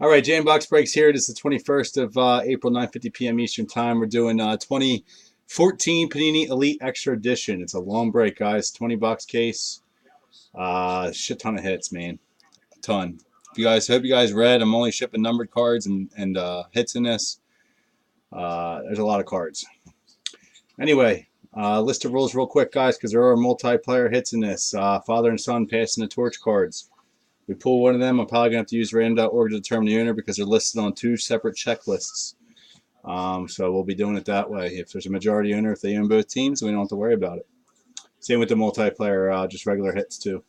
All right, Jam Box Breaks here. It is the 21st of April, 9:50 p.m. Eastern Time. We're doing 2014 Panini Elite Extra Edition. It's a long break, guys. 20 box case. Shit ton of hits, man. A ton. If you guys hope you guys read. I'm only shipping numbered cards and hits in this. There's a lot of cards. Anyway, list of rules real quick, guys, because there are multiplayer hits in this. Father and son passing the torch cards. We pull one of them. I'm probably going to have to use random.org to determine the owner because they're listed on two separate checklists. So we'll be doing it that way. If there's a majority owner, if they own both teams, we don't have to worry about it. Same with the multiplayer, just regular hits too.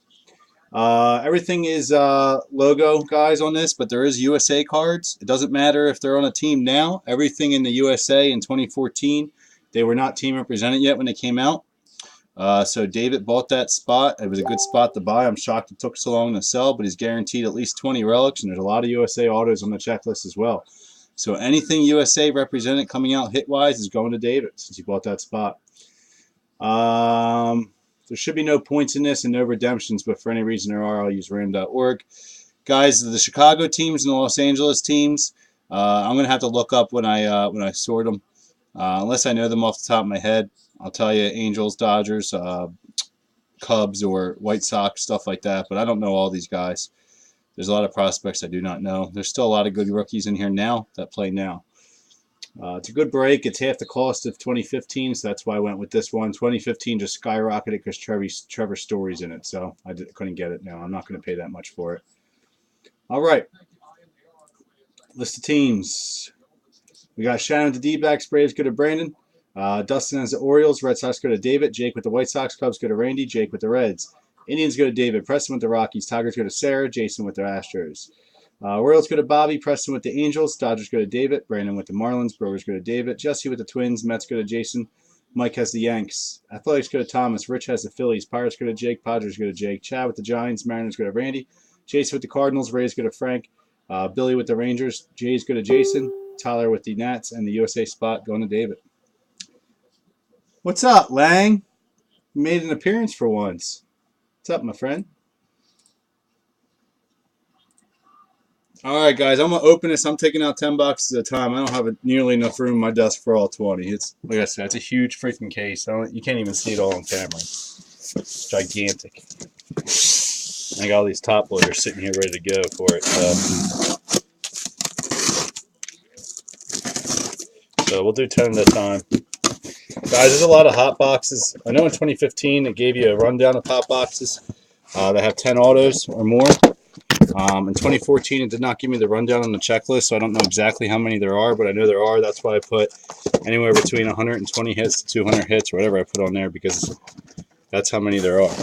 Everything is logo, guys, on this, but there is USA cards. It doesn't matter if they're on a team now. Everything in the USA in 2014, they were not team represented yet when they came out. So David bought that spot. It was a good spot to buy. I'm shocked it took so long to sell, but he's guaranteed at least 20 relics, and there's a lot of USA autos on the checklist as well. So anything USA represented coming out hit-wise is going to David since he bought that spot. There should be no points in this and no redemptions, but for any reason there are, I'll use random.org. Guys, the Chicago teams and the Los Angeles teams, I'm going to have to look up when I sort them. Unless I know them off the top of my head. I'll tell you Angels, Dodgers, Cubs, or White Sox, stuff like that. But I don't know all these guys. There's a lot of prospects I do not know. There's still a lot of good rookies in here now that play now. It's a good break. It's half the cost of 2015, so that's why I went with this one. 2015 just skyrocketed because Trevor Story's in it, so I couldn't get it now. I'm not going to pay that much for it. All right. List of teams. We got Shannon with the D-backs, Braves go to Brandon. Dustin has the Orioles. Red Sox go to David. Jake with the White Sox. Cubs go to Randy. Jake with the Reds. Indians go to David. Preston with the Rockies. Tigers go to Sarah. Jason with the Astros. Orioles go to Bobby. Preston with the Angels. Dodgers go to David. Brandon with the Marlins. Brewers go to David. Jesse with the Twins. Mets go to Jason. Mike has the Yanks. Athletics go to Thomas. Rich has the Phillies. Pirates go to Jake. Padres go to Jake. Chad with the Giants. Mariners go to Randy. Jason with the Cardinals. Rays go to Frank. Billy with the Rangers. Jays go to Jason. Tyler with the Nats. And the USA spot going to David. What's up, Lang? You made an appearance for once. What's up, my friend? All right, guys, I'm going to open this. I'm taking out 10 boxes at a time. I don't have nearly enough room on my desk for all 20. It's, like I said, it's a huge freaking case. You can't even see it all on camera. It's gigantic. I got all these top loaders sitting here ready to go for it. So we'll do 10 at a time. Guys, there's a lot of hot boxes. I know in 2015 it gave you a rundown of hot boxes that have 10 autos or more. In 2014 it did not give me the rundown on the checklist, so I don't know exactly how many there are, but I know there are. That's why I put anywhere between 120 hits to 200 hits or whatever I put on there, because that's how many there are.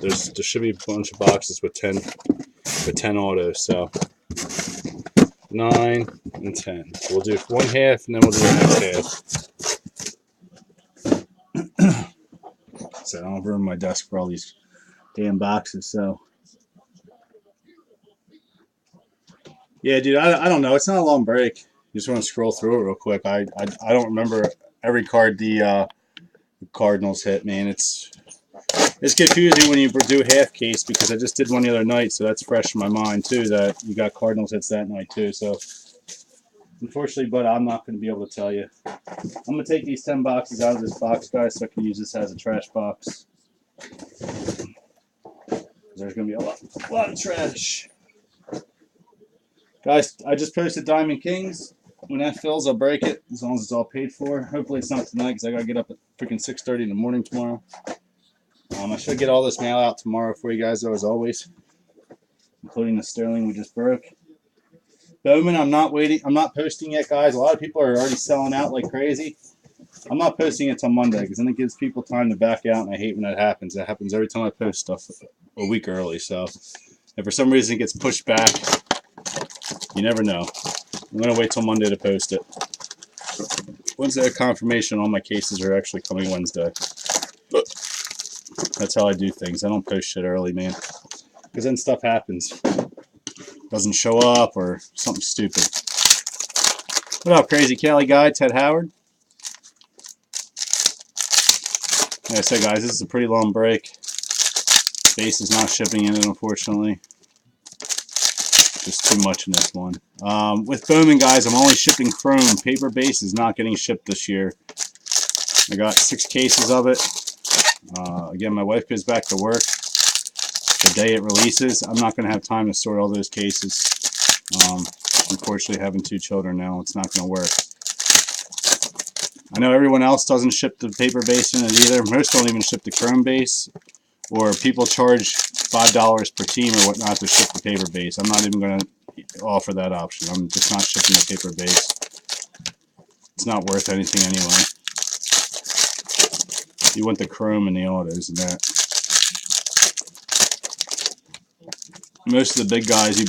There should be a bunch of boxes with 10 autos, so 9 and 10. So we'll do one half and then we'll do the next half. So I don't have room on my desk for all these damn boxes. So yeah, dude, I don't know. It's not a long break. You just want to scroll through it real quick. I don't remember every card the Cardinals hit, man. It's confusing when you do half case because I just did one the other night, so that's fresh in my mind too. That you got Cardinals hits that night too. So unfortunately, but I'm not going to be able to tell you. I'm going to take these 10 boxes out of this box, guys, so I can use this as a trash box. There's going to be a lot of trash. Guys, I just posted Diamond Kings. When that fills, I'll break it, as long as it's all paid for. Hopefully it's not tonight, because I got to get up at freaking 6:30 in the morning tomorrow. I should get all this mail out tomorrow for you guys, though, as always, including the Sterling we just broke. Bowman, I'm not posting yet, guys. A lot of people are already selling out like crazy. I'm not posting it till Monday, because then it gives people time to back out, and I hate when that happens. That happens every time I post stuff a week early. So if for some reason it gets pushed back, you never know. I'm going to wait till Monday to post it. Wednesday confirmation, all my cases are actually coming Wednesday. That's how I do things. I don't post shit early, man. Because then stuff happens. Doesn't show up or something stupid. What up, Crazy Cali Guy, Ted Howard? Like I said, guys, this is a pretty long break. Base is not shipping in it, unfortunately. Just too much in this one. With Bowman, guys, I'm only shipping Chrome. Paper base is not getting shipped this year. I got 6 cases of it. Again, my wife goes back to work the day it releases. I'm not going to have time to sort all those cases. Unfortunately, having 2 children now, it's not going to work. I know everyone else doesn't ship the paper base in it either. Most don't even ship the Chrome base. Or people charge $5 per team or whatnot to ship the paper base. I'm not even going to offer that option. I'm just not shipping the paper base. It's not worth anything anyway. You want the Chrome and the autos and that. Most of the big guys, you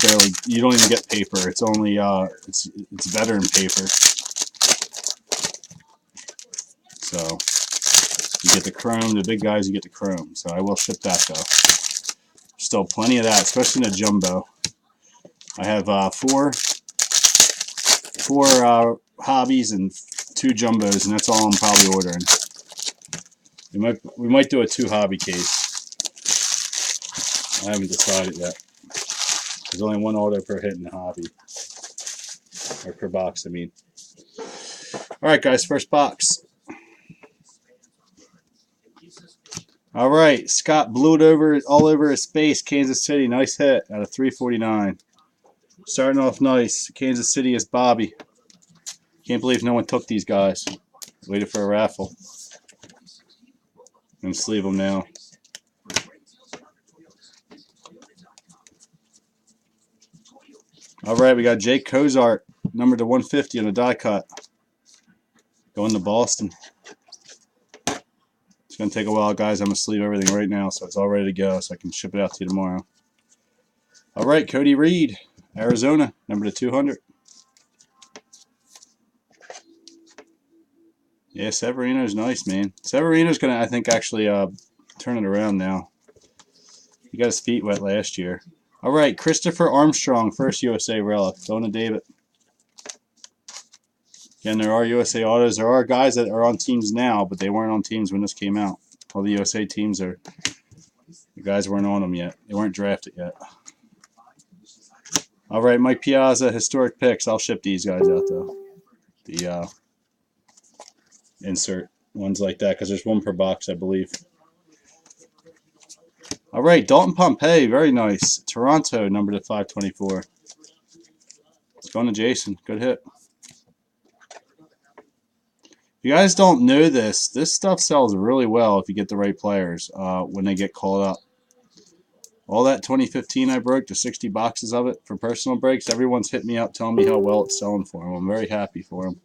don't even get paper. It's only it's better in paper. So you get the Chrome. The big guys, you get the Chrome. So I will ship that though. Still plenty of that, especially in the jumbo. I have four hobbies and 2 jumbos, and that's all I'm probably ordering. We might do a 2 hobby case. I haven't decided yet. There's only 1 auto per hit in the hobby, or per box, I mean. All right, guys, first box. All right, Scott blew it all over his face. Kansas City, nice hit out of 349. Starting off nice. Kansas City is Bobby. Can't believe no one took these guys. Waited for a raffle. And sleeve them now. All right, we got Jake Cozart, number to 150 on the die cut. Going to Boston. It's going to take a while, guys. I'm going to sleeve everything right now, so it's all ready to go, so I can ship it out to you tomorrow. All right, Cody Reed, Arizona, number to 200. Yeah, Severino's nice, man. Severino's going to, I think, actually turn it around now. He got his feet wet last year. All right, Christopher Armstrong, first USA relic. Going to David. Again, there are USA autos. There are guys that are on teams now, but they weren't on teams when this came out. All the USA teams the guys weren't on them yet. They weren't drafted yet. All right, Mike Piazza, historic picks. I'll ship these guys out, though. The insert ones like that, because there's 1 per box, I believe. All right, Dalton Pompey, very nice. Toronto, number to 524. It's going to Jason. Good hit. If you guys don't know this stuff sells really well if you get the right players when they get called up. All that 2015 I broke, the 60 boxes of it for personal breaks, everyone's hit me up telling me how well it's selling for them. I'm very happy for them.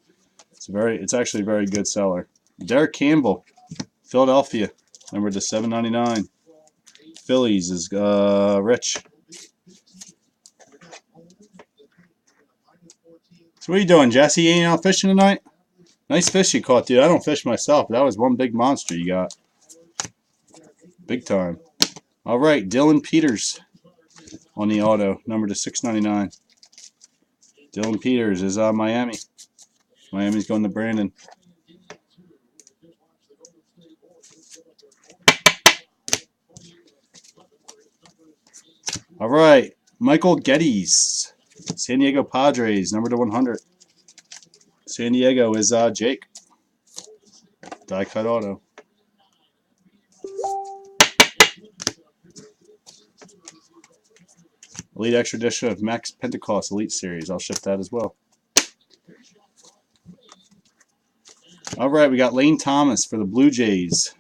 It's actually a very good seller. Derek Campbell, Philadelphia, number to 799. Phillies is Rich. So what are you doing, Jesse? You ain't out fishing tonight? Nice fish you caught, dude. I don't fish myself. That was one big monster you got. Big time. All right, Dylan Peters on the auto, number to 699. Dylan Peters is Miami. Miami's going to Brandon. All right, Michael Geddes, San Diego Padres, number to 100. San Diego is Jake. Die cut auto. Elite Extra Edition of Max Pentecost Elite Series. I'll ship that as well. All right, we got Lane Thomas for the Blue Jays.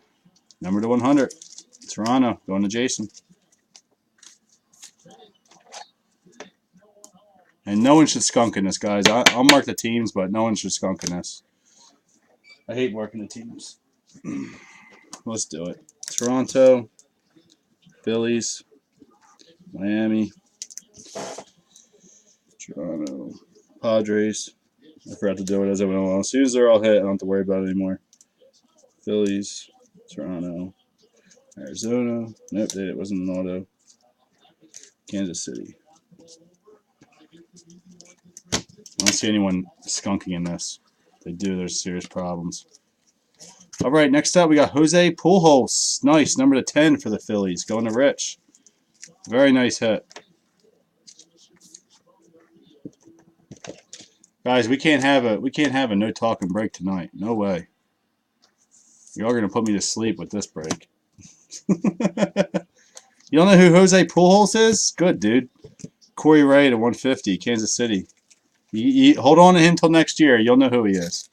Number to 100. Toronto, going to Jason. And no one should skunk in this, guys. I'll mark the teams, but no one should skunk in this. I hate working the teams. Let's do it. Toronto, Phillies, Miami, Toronto, Padres. I forgot to do it as I went along. As soon as they're all hit, I don't have to worry about it anymore. Phillies, Toronto, Arizona. Nope, it wasn't an auto. Kansas City. I don't see anyone skunking in this. If they do, there's serious problems. All right, next up we got Jose Pujols. Nice, number to 10 for the Phillies. Going to Rich. Very nice hit. Guys, we can't have a no talking break tonight. No way. Y'all gonna put me to sleep with this break. You don't know who Jose Pujols is? Good, dude. Corey Ray to 150, Kansas City. Hold on to him till next year. You'll know who he is.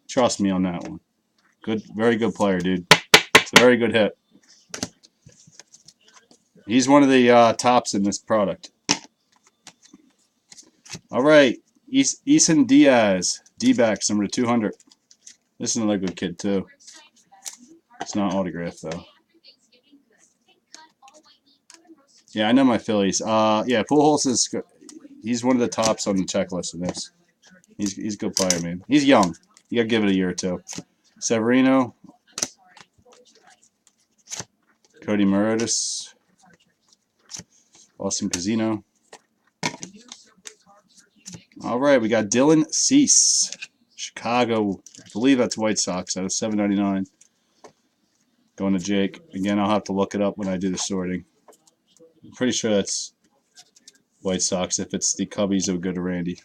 Trust me on that one. Good, very good player, dude. It's a very good hit. He's one of the tops in this product. All right, Eason Diaz, D-backs, number 200. This is another good kid too. It's not autographed though. Yeah, I know my Phillies. Yeah, Pujols is good. He's one of the tops on the checklist in this. He's a good player, man. He's young. You gotta give it a year or two. Severino, Cody Morotis, Austin Casino. All right, we got Dylan Cease, Chicago. I believe that's White Sox out of 799. Going to Jake. Again, I'll have to look it up when I do the sorting. I'm pretty sure that's White Sox. If it's the Cubbies, it would go to Randy.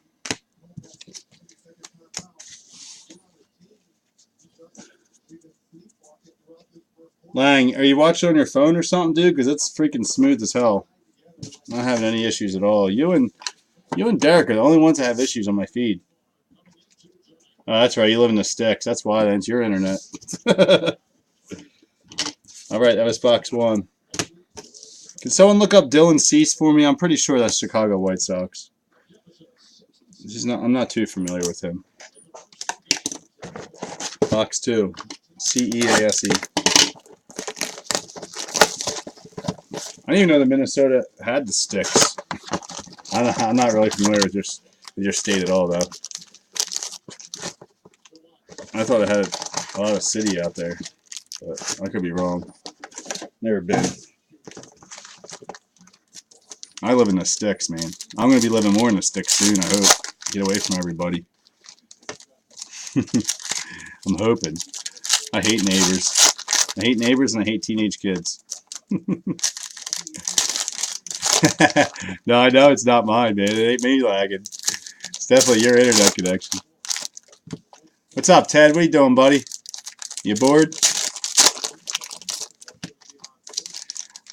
Lang, are you watching on your phone or something, dude? Because it's freaking smooth as hell. I'm not having any issues at all. You and Derek are the only ones that have issues on my feed. Oh, that's right. You live in the sticks. That's why. That's your internet. All right, that was box one. Can someone look up Dylan Cease for me? I'm pretty sure that's Chicago White Sox. I'm not too familiar with him. Box two, CEASE. I didn't even know that Minnesota had the sticks. I'm not really familiar with your state at all, though. I thought it had a lot of city out there, but I could be wrong. Never been. I live in the sticks, man. I'm going to be living more in the sticks soon, I hope. Get away from everybody. I'm hoping. I hate neighbors. I hate neighbors and I hate teenage kids. No, I know it's not mine, man. It ain't me lagging. It's definitely your internet connection. What's up, Ted? What you doing, buddy? You bored?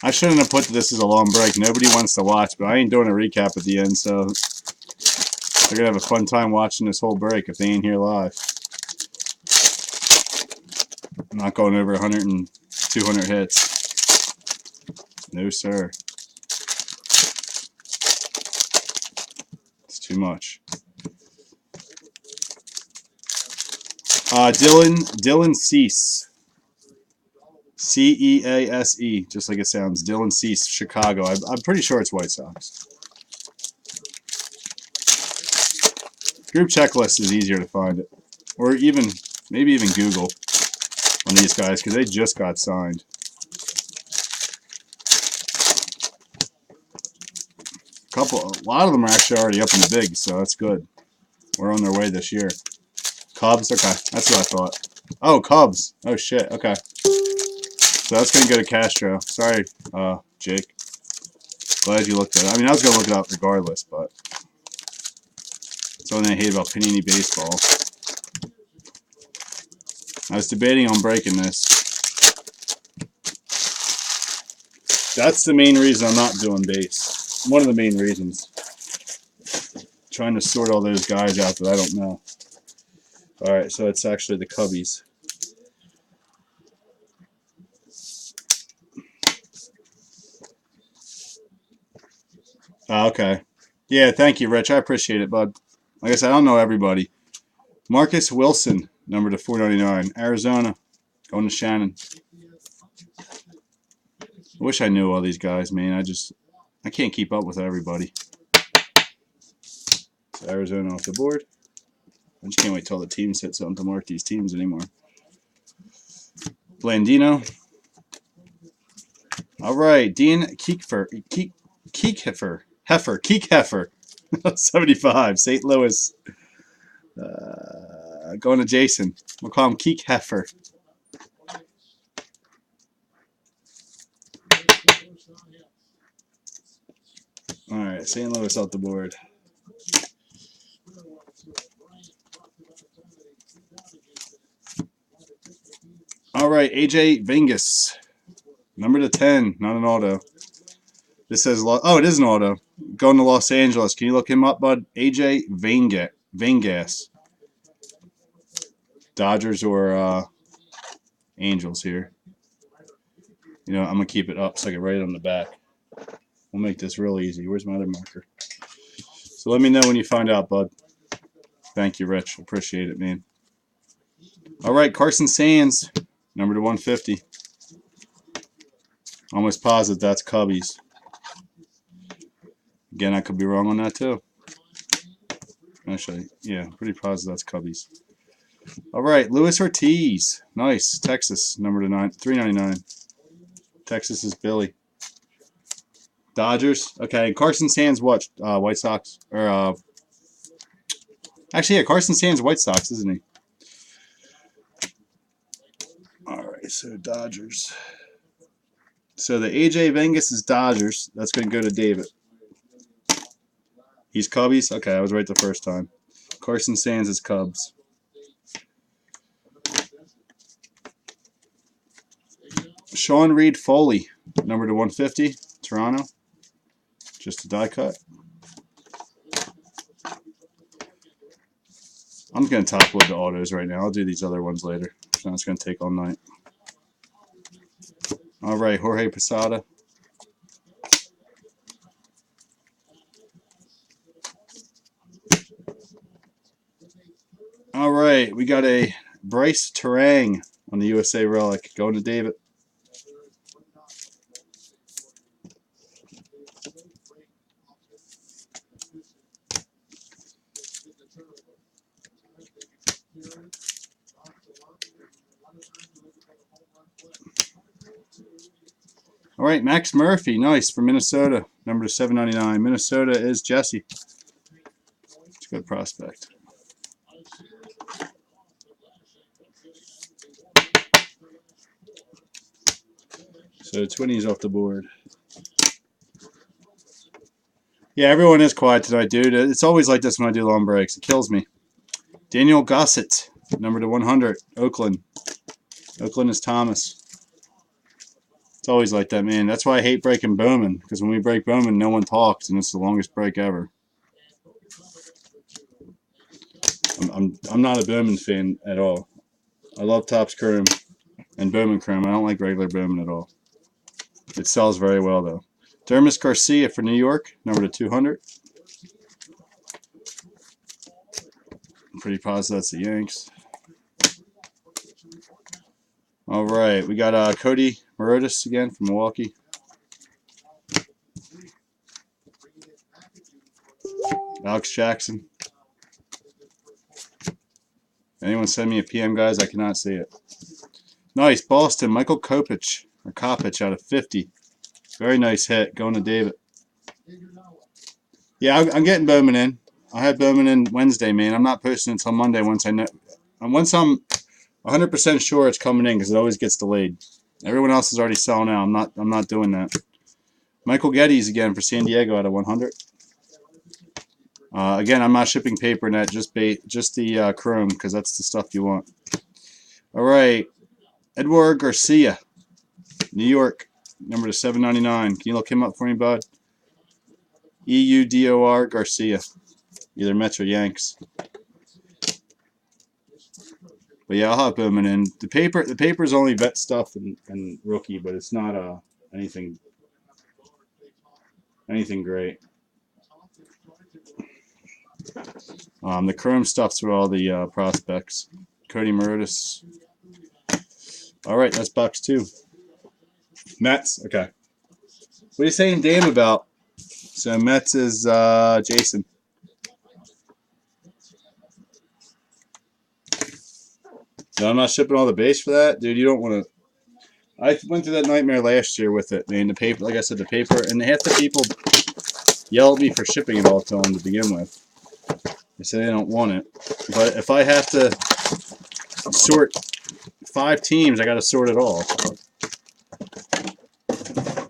I shouldn't have put this as a long break. Nobody wants to watch, but I ain't doing a recap at the end, so they're going to have a fun time watching this whole break if they ain't here live. I'm not going over 100 and 200 hits. No, sir. It's too much. Dylan Cease. CEASE, just like it sounds. Dylan Cease, Chicago. I'm pretty sure it's White Sox. Group checklist is easier to find it. Or maybe even Google on these guys, because they just got signed. A lot of them are actually already up in the bigs, so that's good. We're on their way this year. Cubs? Okay, that's what I thought. Oh, Cubs. Oh, shit. Okay. So that's going to go to Castro. Sorry, Jake. Glad you looked at it. I mean, I was going to look it up regardless, but that's the only thing I hate about Panini Baseball. I was debating on breaking this. That's the main reason I'm not doing base. One of the main reasons. Trying to sort all those guys out that I don't know. Alright, so it's actually the Cubbies. Okay. Yeah, thank you, Rich. I appreciate it, bud. Like I said, I don't know everybody. Marcus Wilson, number to 499. Arizona, going to Shannon. I wish I knew all these guys, man. I can't keep up with everybody. So Arizona off the board. I just can't wait till the teams hit something to mark these teams anymore. Blandino. All right, Dean Kiekhefer. 75, St. Louis. Going to Jason. We'll call him Kiekhefer. All right, St. Louis off the board. All right, AJ Vengas. Number to 10, not an auto. This says, oh, it is an auto. Going to Los Angeles. Can you look him up, bud? AJ Vengas. Dodgers or Angels here. You know, I'm going to keep it up so I can write it on the back. We'll make this real easy. Where's my other marker? So let me know when you find out, bud. Thank you, Rich. Appreciate it, man. All right, Carson Sands, number to 150. Almost positive that's Cubbies. Again, I could be wrong on that too. Actually, yeah, pretty positive that's Cubbies. All right, Luis Ortiz. Nice. Texas, number to 399. Texas is Billy. Dodgers. Okay, Carson Sands what? White Sox. Or actually, yeah, Carson Sands White Sox, isn't he? All right, so Dodgers. So the AJ Vengas is Dodgers. That's going to go to David. He's Cubbies? Okay, I was right the first time. Carson Sands is Cubs. Sean Reed Foley, number to 150, Toronto. Just a die cut. I'm going to top load the autos right now. I'll do these other ones later. So it's going to take all night. All right, Jorge Posada. All right, we got a Bryce Terang on the USA Relic. Going to David. All right, Max Murphy, nice, for Minnesota, number 799. Minnesota is Jesse. It's a good prospect. So Twinnies off the board. Yeah, everyone is quiet tonight, dude. It's always like this when I do long breaks. It kills me. Daniel Gossett, number to 100, Oakland. Oakland is Thomas. It's always like that, man. That's why I hate breaking Bowman, because when we break Bowman, no one talks, and it's the longest break ever. I'm not a Bowman fan at all. I love Topps Chrome and Bowman Chrome. I don't like regular Bowman at all. It sells very well, though. Dermis Garcia for New York, number to 200. I'm pretty positive that's the Yanks. All right, we got Cody Morotis again from Milwaukee. Alex Jackson. Anyone send me a PM, guys? I cannot see it. Nice, Boston, Michael Kopech, or Kopech out of 50. Very nice hit, going to David. Yeah, I'm getting Bowman in. I'll have Bowman in Wednesday, man. I'm not posting until Monday once I know. Once I'm 100% sure it's coming in, because it always gets delayed. Everyone else is already selling out. I'm not doing that. Michael Geddes again for San Diego out of 100. Again, I'm not shipping paper net, just the Chrome, because that's the stuff you want. All right, Edward Garcia, New York, number to 799. Can you look him up for me, bud? EUDOR Garcia, either Mets or Yanks. But yeah, I'll have Bowman in. The paper is only vet stuff and rookie, but it's not anything great. The Chrome stuff's for all the prospects. Cody Morotis. All right, that's box 2. Mets, okay. What are you saying, Dan, about? So Mets is Jason. No, I'm not shipping all the base for that, dude. You don't want to. I went through that nightmare last year with it, man. The paper, like I said, the paper, and half the people yell at me for shipping it all to them to begin with. They say they don't want it. But if I have to sort 5 teams, I got to sort it all.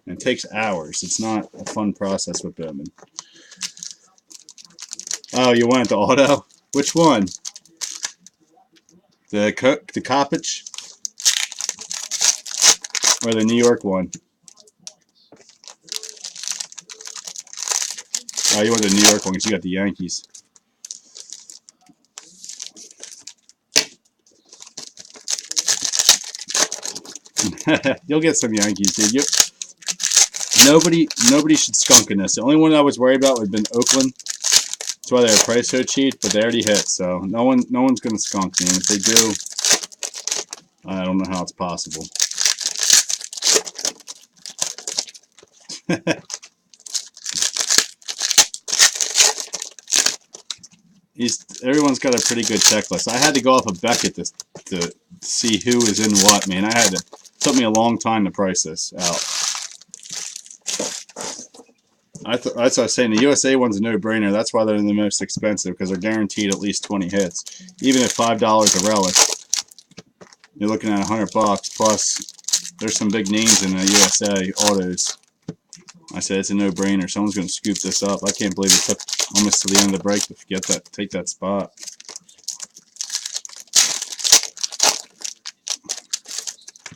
And it takes hours. It's not a fun process with Bowman. Oh, you want the auto? Which one? The Kopech? Or the New York one. Oh, you want the New York one because you got the Yankees. You'll get some Yankees, dude. Nobody should skunk in this. The only one I was worried about would have been Oakland. That's why they're priced so cheap, but they already hit. So no one's gonna skunk, man. If they do, I don't know how it's possible. Everyone's got a pretty good checklist. I had to go off of Beckett to see who is in what, man. It took me a long time to price this out. That's what I was saying. The USA one's a no-brainer. That's why they're the most expensive, because they're guaranteed at least 20 hits. Even at $5 a relic, you're looking at $100 plus. There's some big names in the USA autos. I said it's a no-brainer. Someone's going to scoop this up. I can't believe it took almost to the end of the break to take that spot.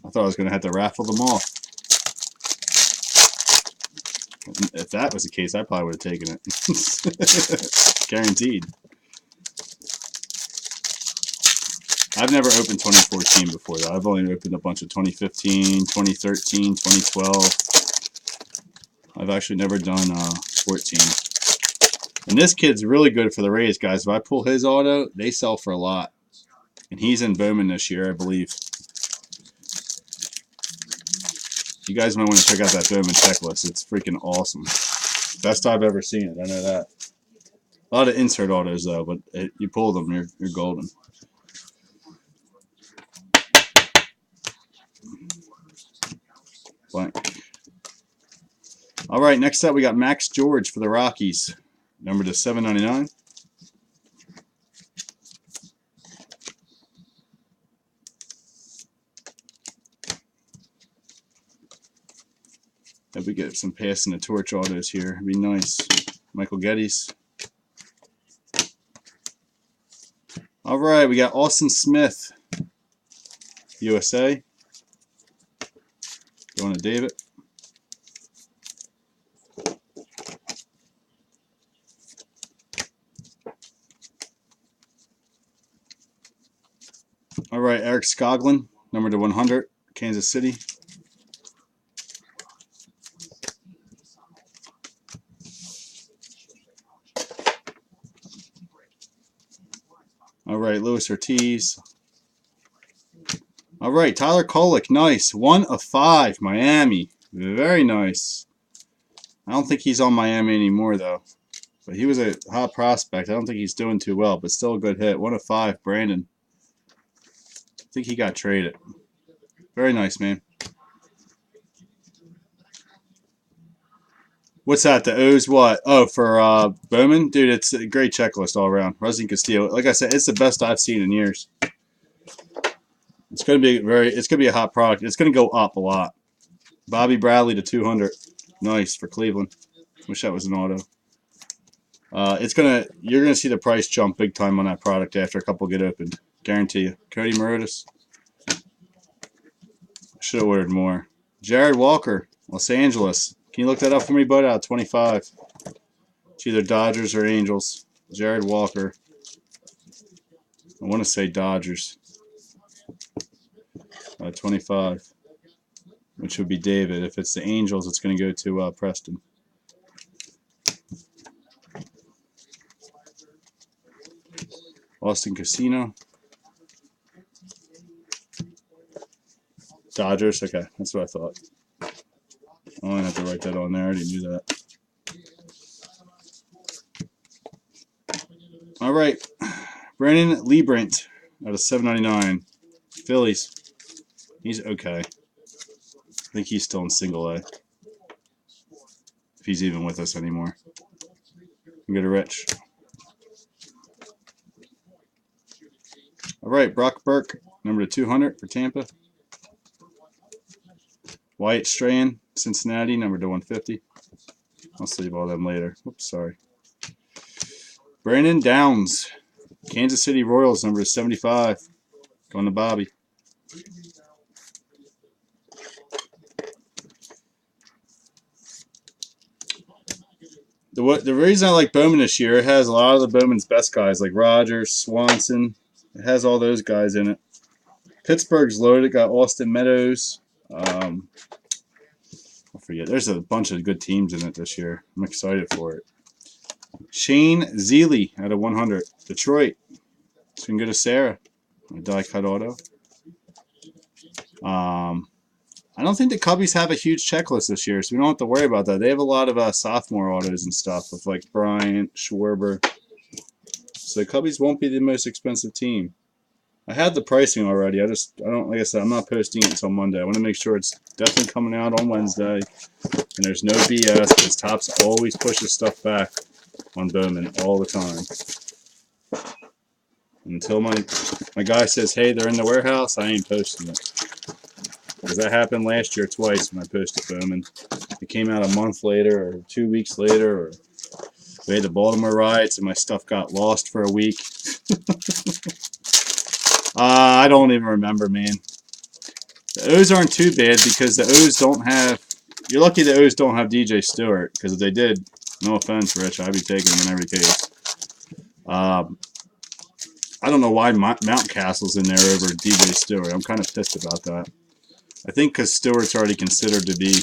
I thought I was going to have to raffle them off. If that was the case, I probably would have taken it. Guaranteed. I've never opened 2014 before, though. I've only opened a bunch of 2015, 2013, 2012. I've actually never done 14. And this kid's really good for the Rays, guys. If I pull his auto, they sell for a lot. And he's in Bowman this year, I believe. You guys might want to check out that Bowman checklist. It's freaking awesome. Best I've ever seen it. I know that. A lot of insert autos, though, but you pull them, you're golden. Blank. All right, next up we got Max George for the Rockies, number to 799. Hope we get some passing the torch autos here. It'd be nice. Michael Geddes. All right, we got Austin Smith, USA. Going to David. All right, Eric Skoglund, number to 100, Kansas City. All right, Luis Ortiz. All right, Tyler Kolek, nice. 1 of 5, Miami. Very nice. I don't think he's on Miami anymore, though. But he was a hot prospect. I don't think he's doing too well, but still a good hit. 1 of 5, Brandon. I think he got traded. Very nice, man. What's that? The O's what? Oh, for Bowman? Dude, it's a great checklist all around. Rusty Castillo. Like I said, it's the best I've seen in years. It's gonna be a hot product. It's gonna go up a lot. Bobby Bradley to 200. Nice for Cleveland. Wish that was an auto. You're gonna see the price jump big time on that product after a couple get opened. Guarantee you. Cody Morotis. Should have ordered more. Jared Walker, Los Angeles. Can you look that up for me, bud? Out 25. It's either Dodgers or Angels. Jared Walker. I want to say Dodgers. 25. Which would be David. If it's the Angels, it's going to go to Preston. Austin Casino. Dodgers. Okay, that's what I thought. I'm going to have to write that on there. I didn't do that. All right. Brandon Liebrandt out of 799. Phillies. He's okay. I think he's still in single A. If he's even with us anymore. I'm good to Rich. All right. Brock Burke, number 200 for Tampa. Wyatt Strahan, Cincinnati, number to 150. I'll save all them later. Oops, sorry. Brandon Downs, Kansas City Royals, number 75. Going to Bobby. The reason I like Bowman this year, it has a lot of the Bowman's best guys like Rogers, Swanson. It has all those guys in it. Pittsburgh's loaded. It got Austin Meadows. I forget. There's a bunch of good teams in it this year. I'm excited for it. Shane Zeely out of 100. Detroit. It's going to go to Sarah. A die-cut auto. I don't think the Cubbies have a huge checklist this year, so we don't have to worry about that. They have a lot of sophomore autos and stuff with like Bryant, Schwarber. So the Cubbies won't be the most expensive team. I had the pricing already. I don't, like I said, I'm not posting it until Monday. I want to make sure it's definitely coming out on Wednesday. And there's no BS because Topps always pushes stuff back on Bowman all the time. Until my guy says, hey, they're in the warehouse, I ain't posting it. Because that happened last year twice when I posted Bowman. It came out a month later or 2 weeks later. Or we had the Baltimore riots and my stuff got lost for a week. I don't even remember, man. The O's aren't too bad because the O's don't have... You're lucky the O's don't have DJ Stewart, because if they did, no offense, Rich, I'd be taking him in every case. I don't know why Mountcastle's in there over DJ Stewart. I'm kind of pissed about that. I think because Stewart's already considered to be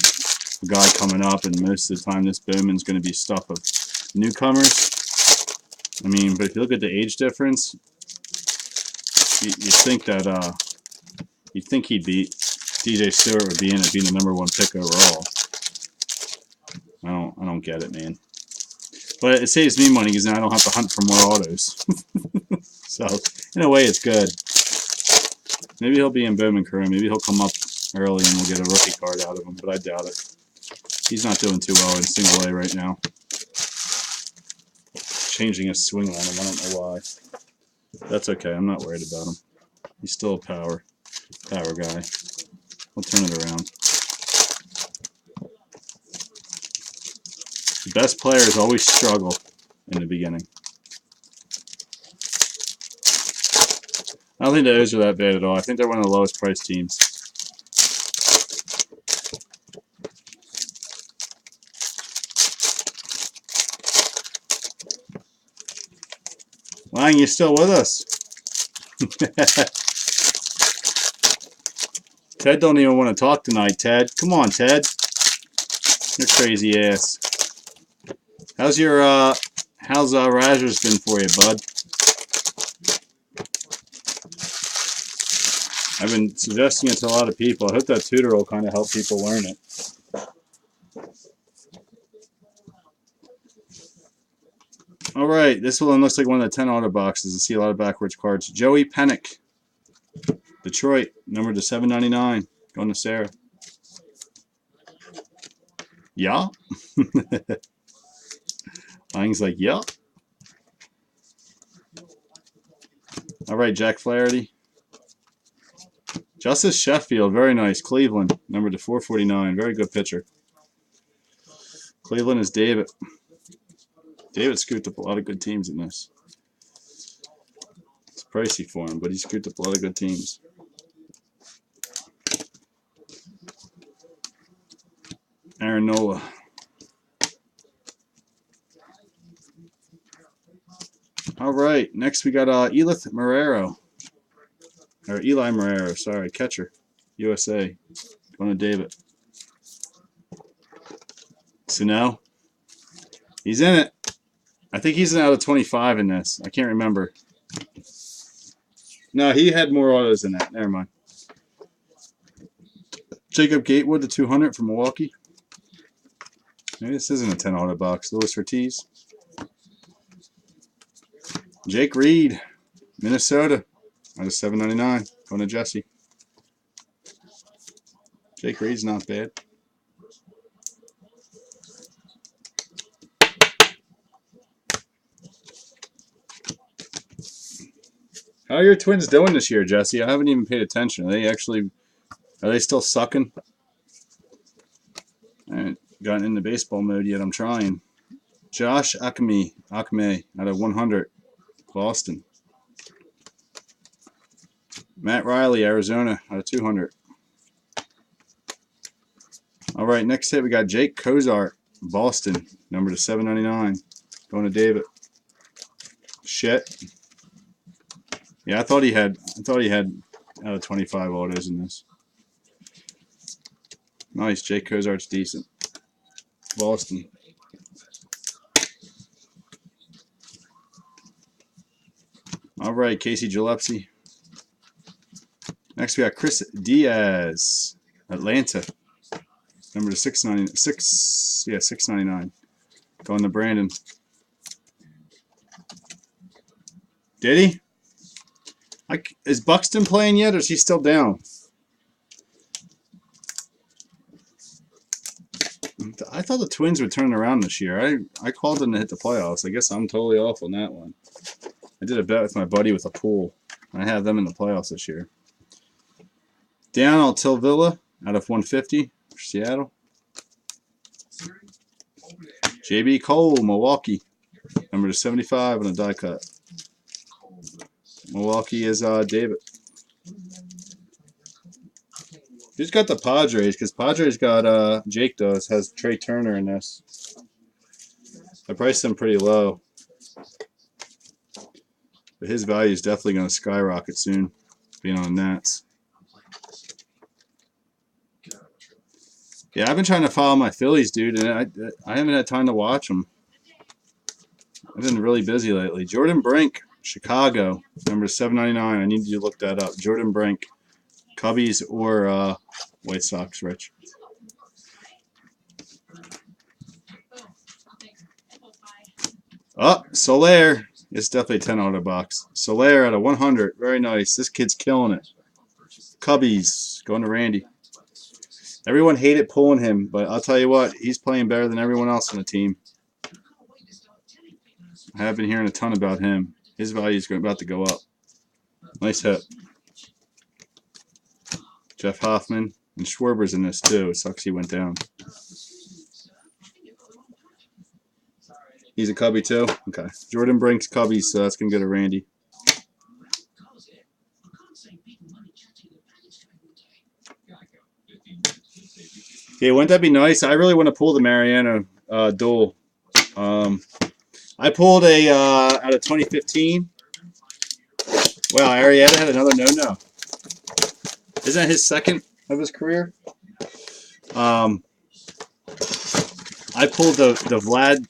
a guy coming up, and most of the time this Bowman's going to be stuff of newcomers. I mean, but if you look at the age difference, you think that you'd think he'd be DJ Stewart would be in it, being the #1 pick overall. I don't get it, man. But it saves me money because now I don't have to hunt for more autos. So in a way, it's good. Maybe he'll be in Bowman Career. Maybe he'll come up early and we'll get a rookie card out of him, but I doubt it. He's not doing too well in single A right now. Changing his swing on him, I don't know why. That's okay, I'm not worried about him. He's still a power guy. We'll turn it around. The best players always struggle in the beginning. I don't think the O's are that bad at all. I think they're one of the lowest priced teams. Lang, you still with us? Ted don't even want to talk tonight, Ted. Come on, Ted. Your crazy ass. How's your Rogers been for you, bud? I've been suggesting it to a lot of people. I hope that tutor will kind of help people learn it. All right, this one looks like one of the 10 auto boxes. I see a lot of backwards cards. Joey Pennick, Detroit, number to 799. Going to Sarah. Yeah. Lang's like, yeah. All right, Jack Flaherty. Justice Sheffield, very nice. Cleveland, number to 449. Very good pitcher. Cleveland is David. David scooped up a lot of good teams in this. It's pricey for him, but he scooped up a lot of good teams. Aaron Nola. All right, next we got Eli Marrero, sorry, catcher, USA, going to David. Sano, he's in it. I think he's out of 25 in this. I can't remember. No, he had more autos than that. Never mind. Jacob Gatewood, the 200 from Milwaukee. Maybe this isn't a 10 auto box. Luis Ortiz. Jake Reed, Minnesota, out of 799. Going to Jesse. Jake Reed's not bad. How are your Twins doing this year, Jesse? I haven't even paid attention. Are they still sucking? I haven't gotten into baseball mode yet. I'm trying. Josh Acme out of 100. Boston. Matt Riley, Arizona, out of 200. All right, next hit we got Jake Kozart, Boston, number to 799. Going to David. Shit. Yeah, I thought he had out of 25 autos in this. Nice. Jake Cozart's decent. Boston. All right, Casey Gillespie. Next we got Chris Diaz, Atlanta. Number to 699. Going to Brandon. Did he? Is Buxton playing yet, or is he still down? I thought the Twins would turn around this year. I called them to hit the playoffs. I guess I'm totally off on that one. I did a bet with my buddy with a pool. I have them in the playoffs this year. Dan Altilvilla out of 150 for Seattle. JB Cole, Milwaukee. Number to 75 on a die cut. Milwaukee is David. Who's got the Padres? Because Padres got, Jake has Trey Turner in this. I priced him pretty low. But his value is definitely going to skyrocket soon, being on the Nats. Yeah, I've been trying to follow my Phillies, dude, and I haven't had time to watch them. I've been really busy lately. Jordan Brink, Chicago, number 799. I need you to look that up. Jordan Brink, Cubbies or White Sox, Rich. Oh, Soler. It's definitely a 10 auto box. Soler out of 100. Very nice. This kid's killing it. Cubbies going to Randy. Everyone hated pulling him, but I'll tell you what, he's playing better than everyone else on the team. I have been hearing a ton about him. His value is about to go up. Nice hit. Jeff Hoffman and Schwarber's in this too. It sucks he went down. He's a Cubby too? Okay. Jordan Brink's Cubbies, so that's going to go to Randy. Yeah, wouldn't that be nice? I really want to pull the Mariano duel. I pulled a out of 2015. Wow, Arrieta had another no-no. Isn't that his second of his career? I pulled the Vlad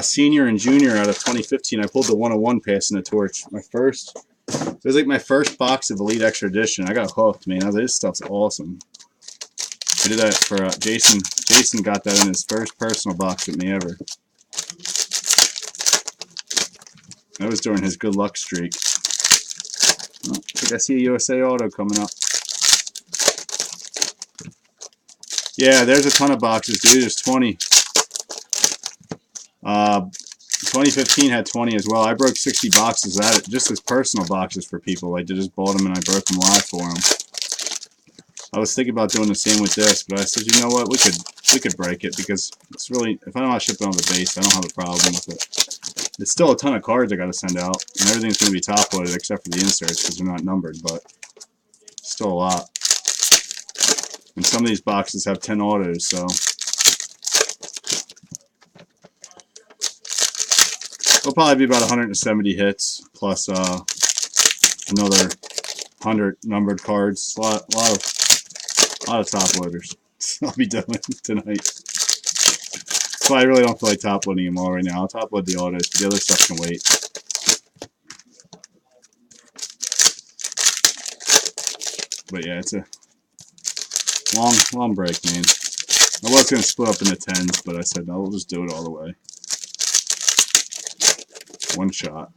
Senior and Junior out of 2015. I pulled the 101 passing the torch. My first. It was like my first box of Elite Extra Edition. I got hooked, man. I was like, this stuff's awesome. I did that for Jason. Jason got that in his first personal box with me ever. That was during his good luck streak. Oh, I think I see a USA Auto coming up. Yeah, there's a ton of boxes, dude. There's 20. 2015 had 20 as well. I broke 60 boxes at it, just as personal boxes for people. I just bought them and I broke them live for them. I was thinking about doing the same with this, but I said, you know what, we could break it because it's really, if I don't want to ship it on the base, I don't have a problem with it. It's still a ton of cards I got to send out, and everything's going to be top loaded except for the inserts because they're not numbered, but still a lot. And some of these boxes have 10 autos, so it'll probably be about 170 hits plus another 100 numbered cards. A lot of top loaders. I'll be done with tonight. So I really don't feel like top loading them all right now. I'll top load the autos, but the other stuff can wait. But yeah, it's a long break, man. I was going to split up into 10s, but I said, no, we'll just do it all the way. One shot.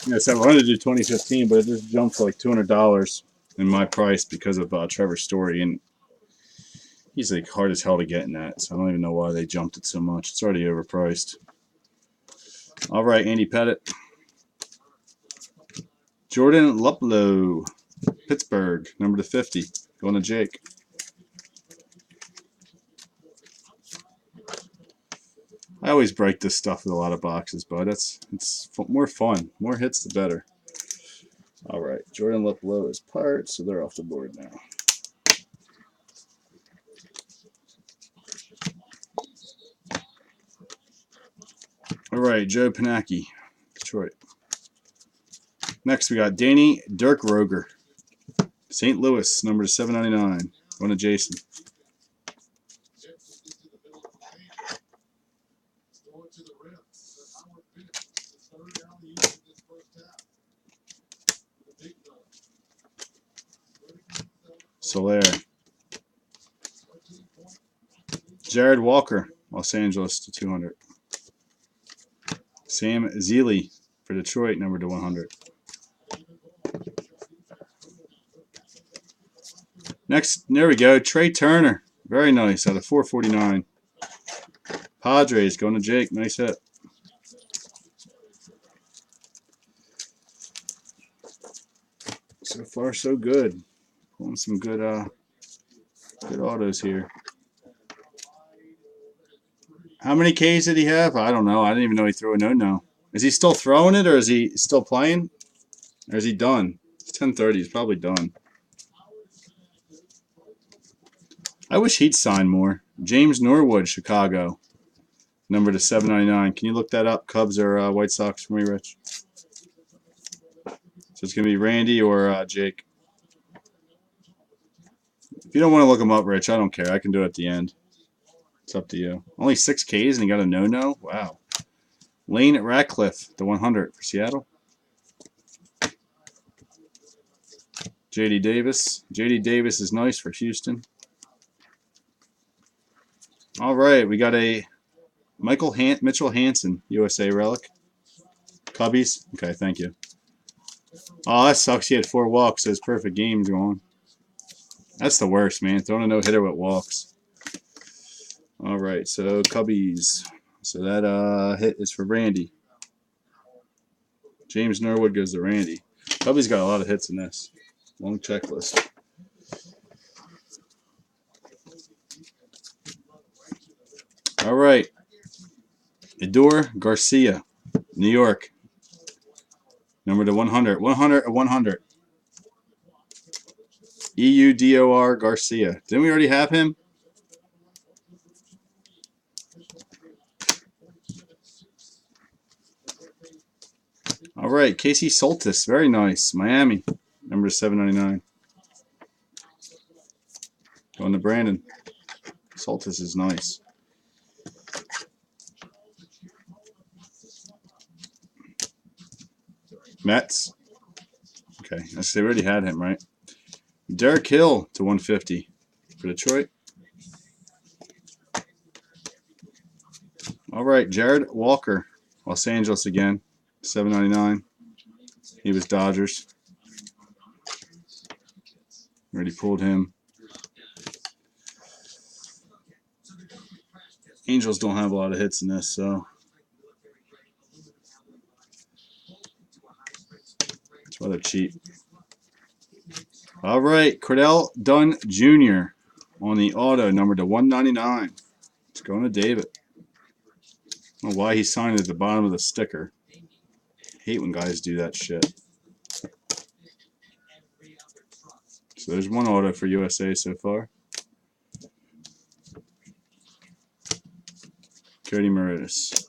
Yeah, I said I wanted to do 2015, but it just jumped to like $200 in my price because of Trevor Story, and he's like hard as hell to get in that, so I don't even know why they jumped it so much. It's already overpriced. All right, Andy Pettit. Jordan Luplow, Pittsburgh, number to 50, going to Jake. I always break this stuff with a lot of boxes, but it's more fun. More hits, the better. All right, Jordan Luplow is part, so they're off the board now. All right, Joe Panacki, Detroit. Next, we got Danny Dirk Roger, St. Louis, number 799. Going to Jason. Soler. Jared Walker, Los Angeles to 200. Sam Zeeley for Detroit, number to 100. Next, there we go. Trey Turner. Very nice. Out of 449. Padres going to Jake. Nice hit. So far, so good. Pulling some good autos here. How many Ks did he have? I don't know. I didn't even know he threw a no-no. Is he still throwing it, or is he still playing? Or is he done? It's 10:30. He's probably done. I wish he'd sign more. James Norwood, Chicago. Number to 799. Can you look that up? Cubs or White Sox for me, Rich? So it's going to be Randy or Jake. If you don't want to look him up, Rich, I don't care. I can do it at the end. It's up to you. Only 6 Ks and he got a no-no? Wow. Lane Ratcliffe, the 100 for Seattle. J.D. Davis. J.D. Davis is nice for Houston. All right, we got a Mitchell Hansen, USA relic. Cubbies. Okay, thank you. Oh, that sucks. He had 4 walks, so his perfect game's going. That's the worst, man. Throwing a no-hitter with walks. All right, so Cubbies. So that hit is for Randy. James Norwood goes to Randy. Cubbies got a lot of hits in this. Long checklist. All right. Edor Garcia, New York. Number to 100. 100 or 100. Eudor Garcia. Didn't we already have him? All right. Casey Soltis. Very nice. Miami. Number 799. Going to Brandon. Soltis is nice. Mets. Okay, I say we already had him, right? Derek Hill to 150 for Detroit. All right, Jared Walker, Los Angeles again, 799. He was Dodgers. Already pulled him. Angels don't have a lot of hits in this, so that's why they're cheap. All right, Cordell Dunn Jr. on the auto, number to 199. It's going to David. I don't know why he signed at the bottom of the sticker. I hate when guys do that shit. So there's one auto for USA so far. Cody Maridis.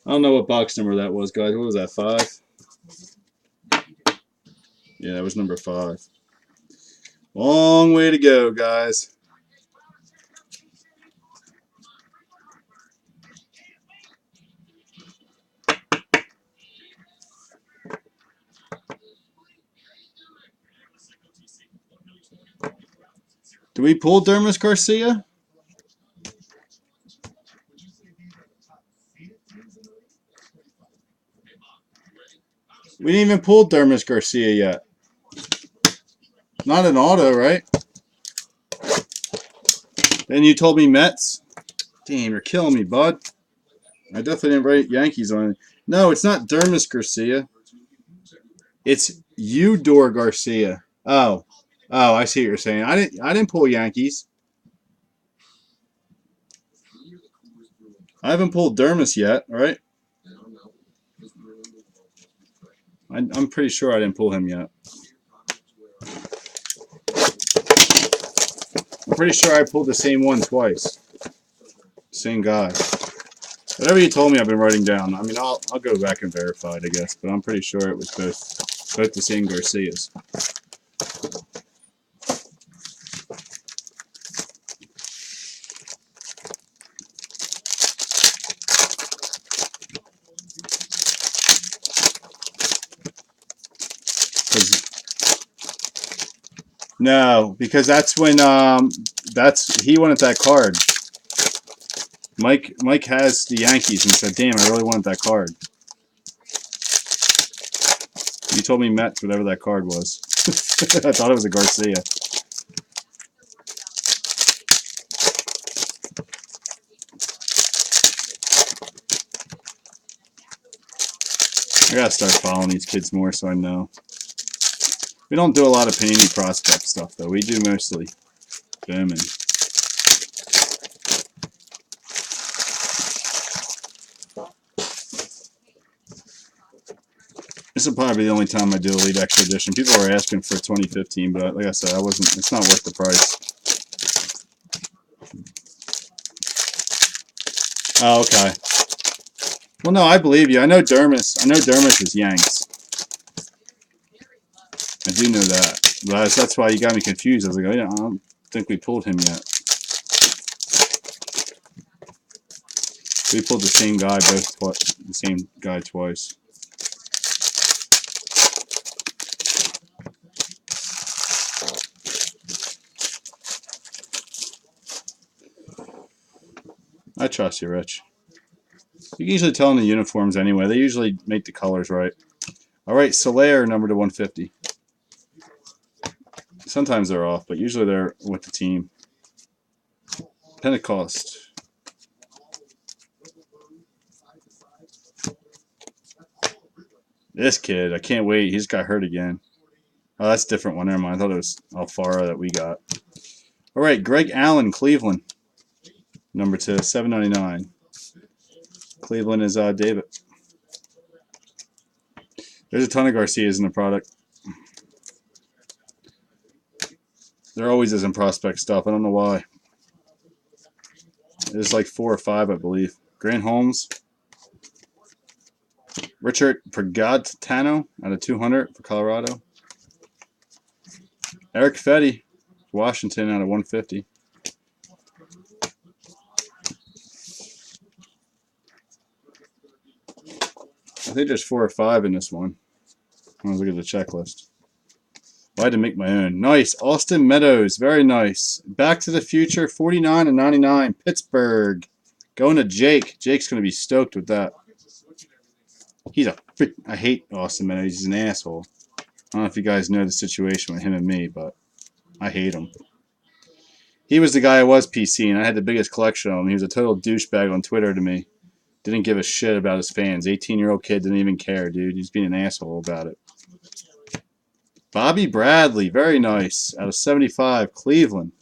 I don't know what box number that was, guys. What was that, 5? Yeah, that was number 5. Long way to go, guys. Do we pull Dermis Garcia? We didn't even pull Dermis Garcia yet. Not an auto, right? Then you told me Mets. Damn, you're killing me, bud. I definitely didn't write Yankees on it. No, it's not Dermis Garcia. It's Eudor Garcia. Oh, I see what you're saying. I didn't pull Yankees. I haven't pulled Dermis yet, right? I'm pretty sure I didn't pull him yet. I'm pretty sure I pulled the same one twice. Same guy. Whatever you told me, I've been writing down. I mean, I'll go back and verify it, I guess, but I'm pretty sure it was both the same Garcias. No, because that's when he wanted that card. Mike has the Yankees and said, "Damn, I really wanted that card." You told me Mets, whatever that card was. I thought it was a Garcia. I gotta start following these kids more so I know. We don't do a lot of Panini prospect stuff though. We do mostly Bowman. This will probably be the only time I do Elite Extra Edition. People are asking for 2015, but like I said, it's not worth the price. Oh, okay. Well, no, I believe you. I know Dermis. I know Dermis is Yanks. I do know that. But that's why you got me confused. I was like, oh, yeah, I don't think we pulled him yet. We pulled the same guy twice. I trust you, Rich. You can usually tell in the uniforms anyway. They usually make the colors right. All right, Soler, number to 150. Sometimes they're off, but usually they're with the team. Pentecost. This kid, I can't wait. He's got hurt again. Oh, that's a different one. Never mind. I thought it was Alfaro that we got. All right, Greg Allen, Cleveland. Number to 799. Cleveland is David. There's a ton of Garcias in the product. There always is in prospect stuff. I don't know why. There's like 4 or 5, I believe. Grant Holmes. Richard Pergatano out of 200 for Colorado. Eric Fetty, Washington out of 150. I think there's 4 or 5 in this one. Let's look at the checklist. I had to make my own. Nice. Austin Meadows. Very nice. Back to the Future. 49 and 99. Pittsburgh. Going to Jake. Jake's going to be stoked with that. I hate Austin Meadows. He's an asshole. I don't know if you guys know the situation with him and me, but I hate him. He was the guy I was PCing. I had the biggest collection of him. He was a total douchebag on Twitter to me. Didn't give a shit about his fans. 18-year-old kid didn't even care, dude. He's being an asshole about it. Bobby Bradley, very nice. Out of 75, Cleveland.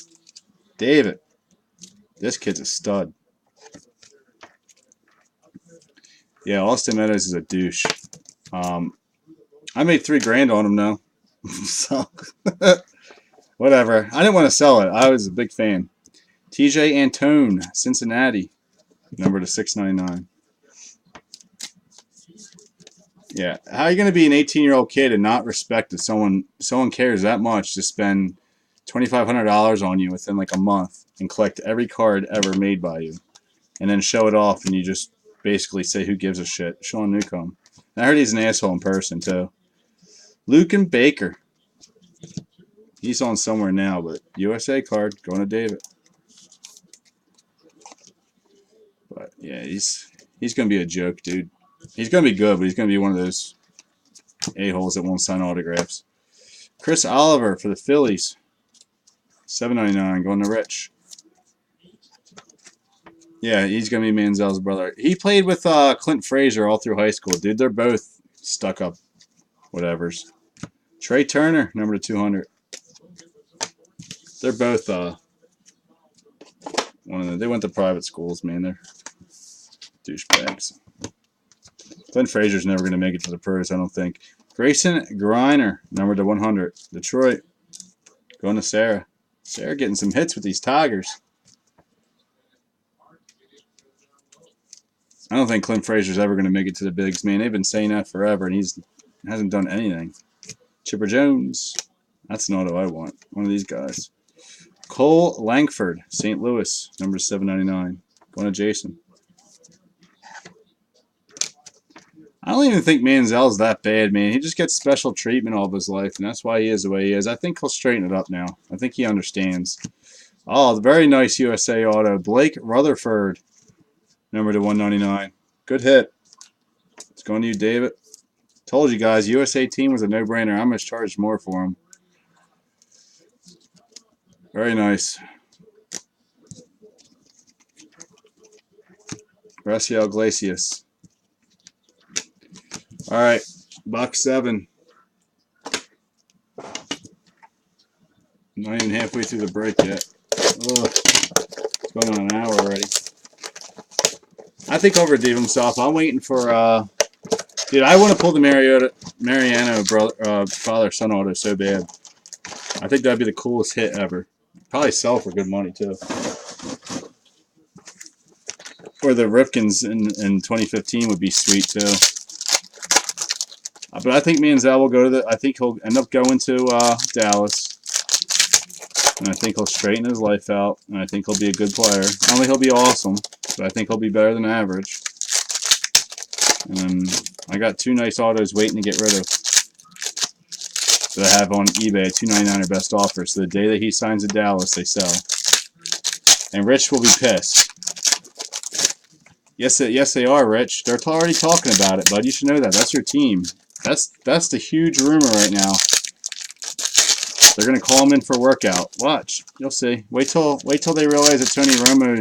David. This kid's a stud. Yeah, Austin Meadows is a douche. I made $3,000 on him now. So, whatever. I didn't want to sell it. I was a big fan. TJ Antone, Cincinnati. Number to 699. Yeah, how are you going to be an 18-year-old kid and not respect that someone cares that much to spend $2,500 on you within like a month and collect every card ever made by you, and then show it off and you just basically say who gives a shit? Sean Newcomb. And I heard he's an asshole in person too. Luke and Baker. He's on somewhere now, but USA card going to David. But yeah, he's going to be a joke, dude. He's going to be good, but he's going to be one of those a-holes that won't sign autographs. Chris Oliver for the Phillies. $7.99 going to Rich. Yeah, he's going to be Manziel's brother. He played with Clint Frazier all through high school, dude. They're both stuck-up whatevers. Trey Turner, number to 200. They're both they went to private schools, man. They're douchebags. Clint Frazier's never going to make it to the pros, I don't think. Grayson Griner, number to 100. Detroit. Going to Sarah. Sarah getting some hits with these Tigers. I don't think Clint Frazier's ever going to make it to the bigs, man. They've been saying that forever, and hasn't done anything. Chipper Jones. That's an auto I want. One of these guys. Cole Langford, St. Louis, number 799. Going to Jason. I don't even think Manziel's that bad, man. He just gets special treatment all of his life, and that's why he is the way he is. I think he'll straighten it up now. I think he understands. Oh, very nice USA auto. Blake Rutherford, number to 199. Good hit. It's going to you, David. Told you guys, USA team was a no-brainer. I almost charged more for him. Very nice. Raciel Iglesias. All right, box 7. Not even halfway through the break yet. Ugh. It's going on an hour already. I think overdid himself. I'm waiting for dude, I want to pull the Mariano father-son auto so bad. I think that'd be the coolest hit ever. Probably sell for good money too. Or the Rifkins in 2015 would be sweet too. But I think Manziel will go to I think he'll end up going to Dallas. And I think he'll straighten his life out. And I think he'll be a good player. Not only he'll be awesome, but I think he'll be better than average. And I got 2 nice autos waiting to get rid of that I have on eBay at $2.99 or best offer. So the day that he signs in Dallas, they sell. And Rich will be pissed. Yes, they are, Rich. They're already talking about it, bud. You should know that. That's your team. That's the huge rumor right now. They're gonna call him in for a workout. Watch, you'll see. Wait till they realize that Tony Romo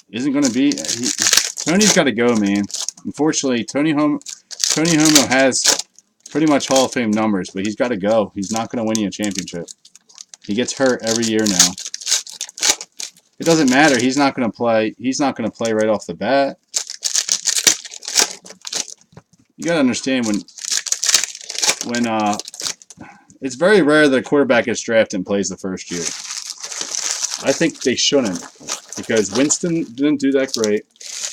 isn't gonna be. Tony's got to go, man. Unfortunately, Tony Romo has pretty much Hall of Fame numbers, but he's got to go. He's not gonna win you a championship. He gets hurt every year now. It doesn't matter. He's not gonna play. He's not gonna play right off the bat. You gotta understand when it's very rare that a quarterback gets drafted and plays the first year. I think they shouldn't, because Winston didn't do that great.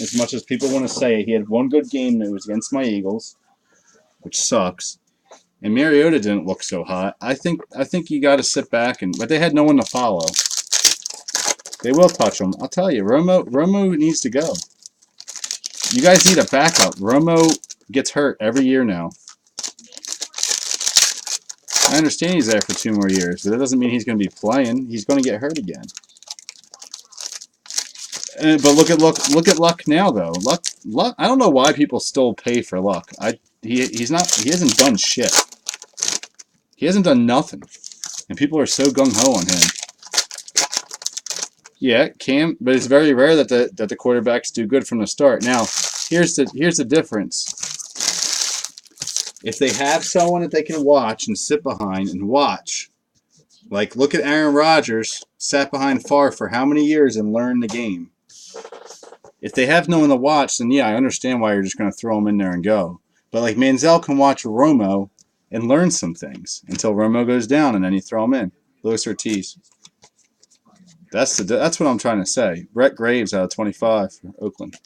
As much as people want to say, he had one good game that was against my Eagles, which sucks. And Mariota didn't look so hot. I think you got to sit back but they had no one to follow. They will touch him. I'll tell you, Romo needs to go. You guys need a backup. Romo gets hurt every year now. I understand he's there for 2 more years, but that doesn't mean he's going to be playing. He's going to get hurt again. But look at Luck now, though. Luck. I don't know why people still pay for Luck. He hasn't done shit. He hasn't done nothing, and people are so gung ho on him. Yeah, but it's very rare that the quarterbacks do good from the start. Now, here's the difference. If they have someone that they can watch and sit behind and watch, like look at Aaron Rodgers, sat behind Favre for how many years and learned the game. If they have no one to watch, then yeah, I understand why you're just going to throw them in there and go. But like Manziel can watch Romo and learn some things until Romo goes down, and then you throw him in. Luis Ortiz. That's what I'm trying to say. Brett Graves out of 25 for Oakland.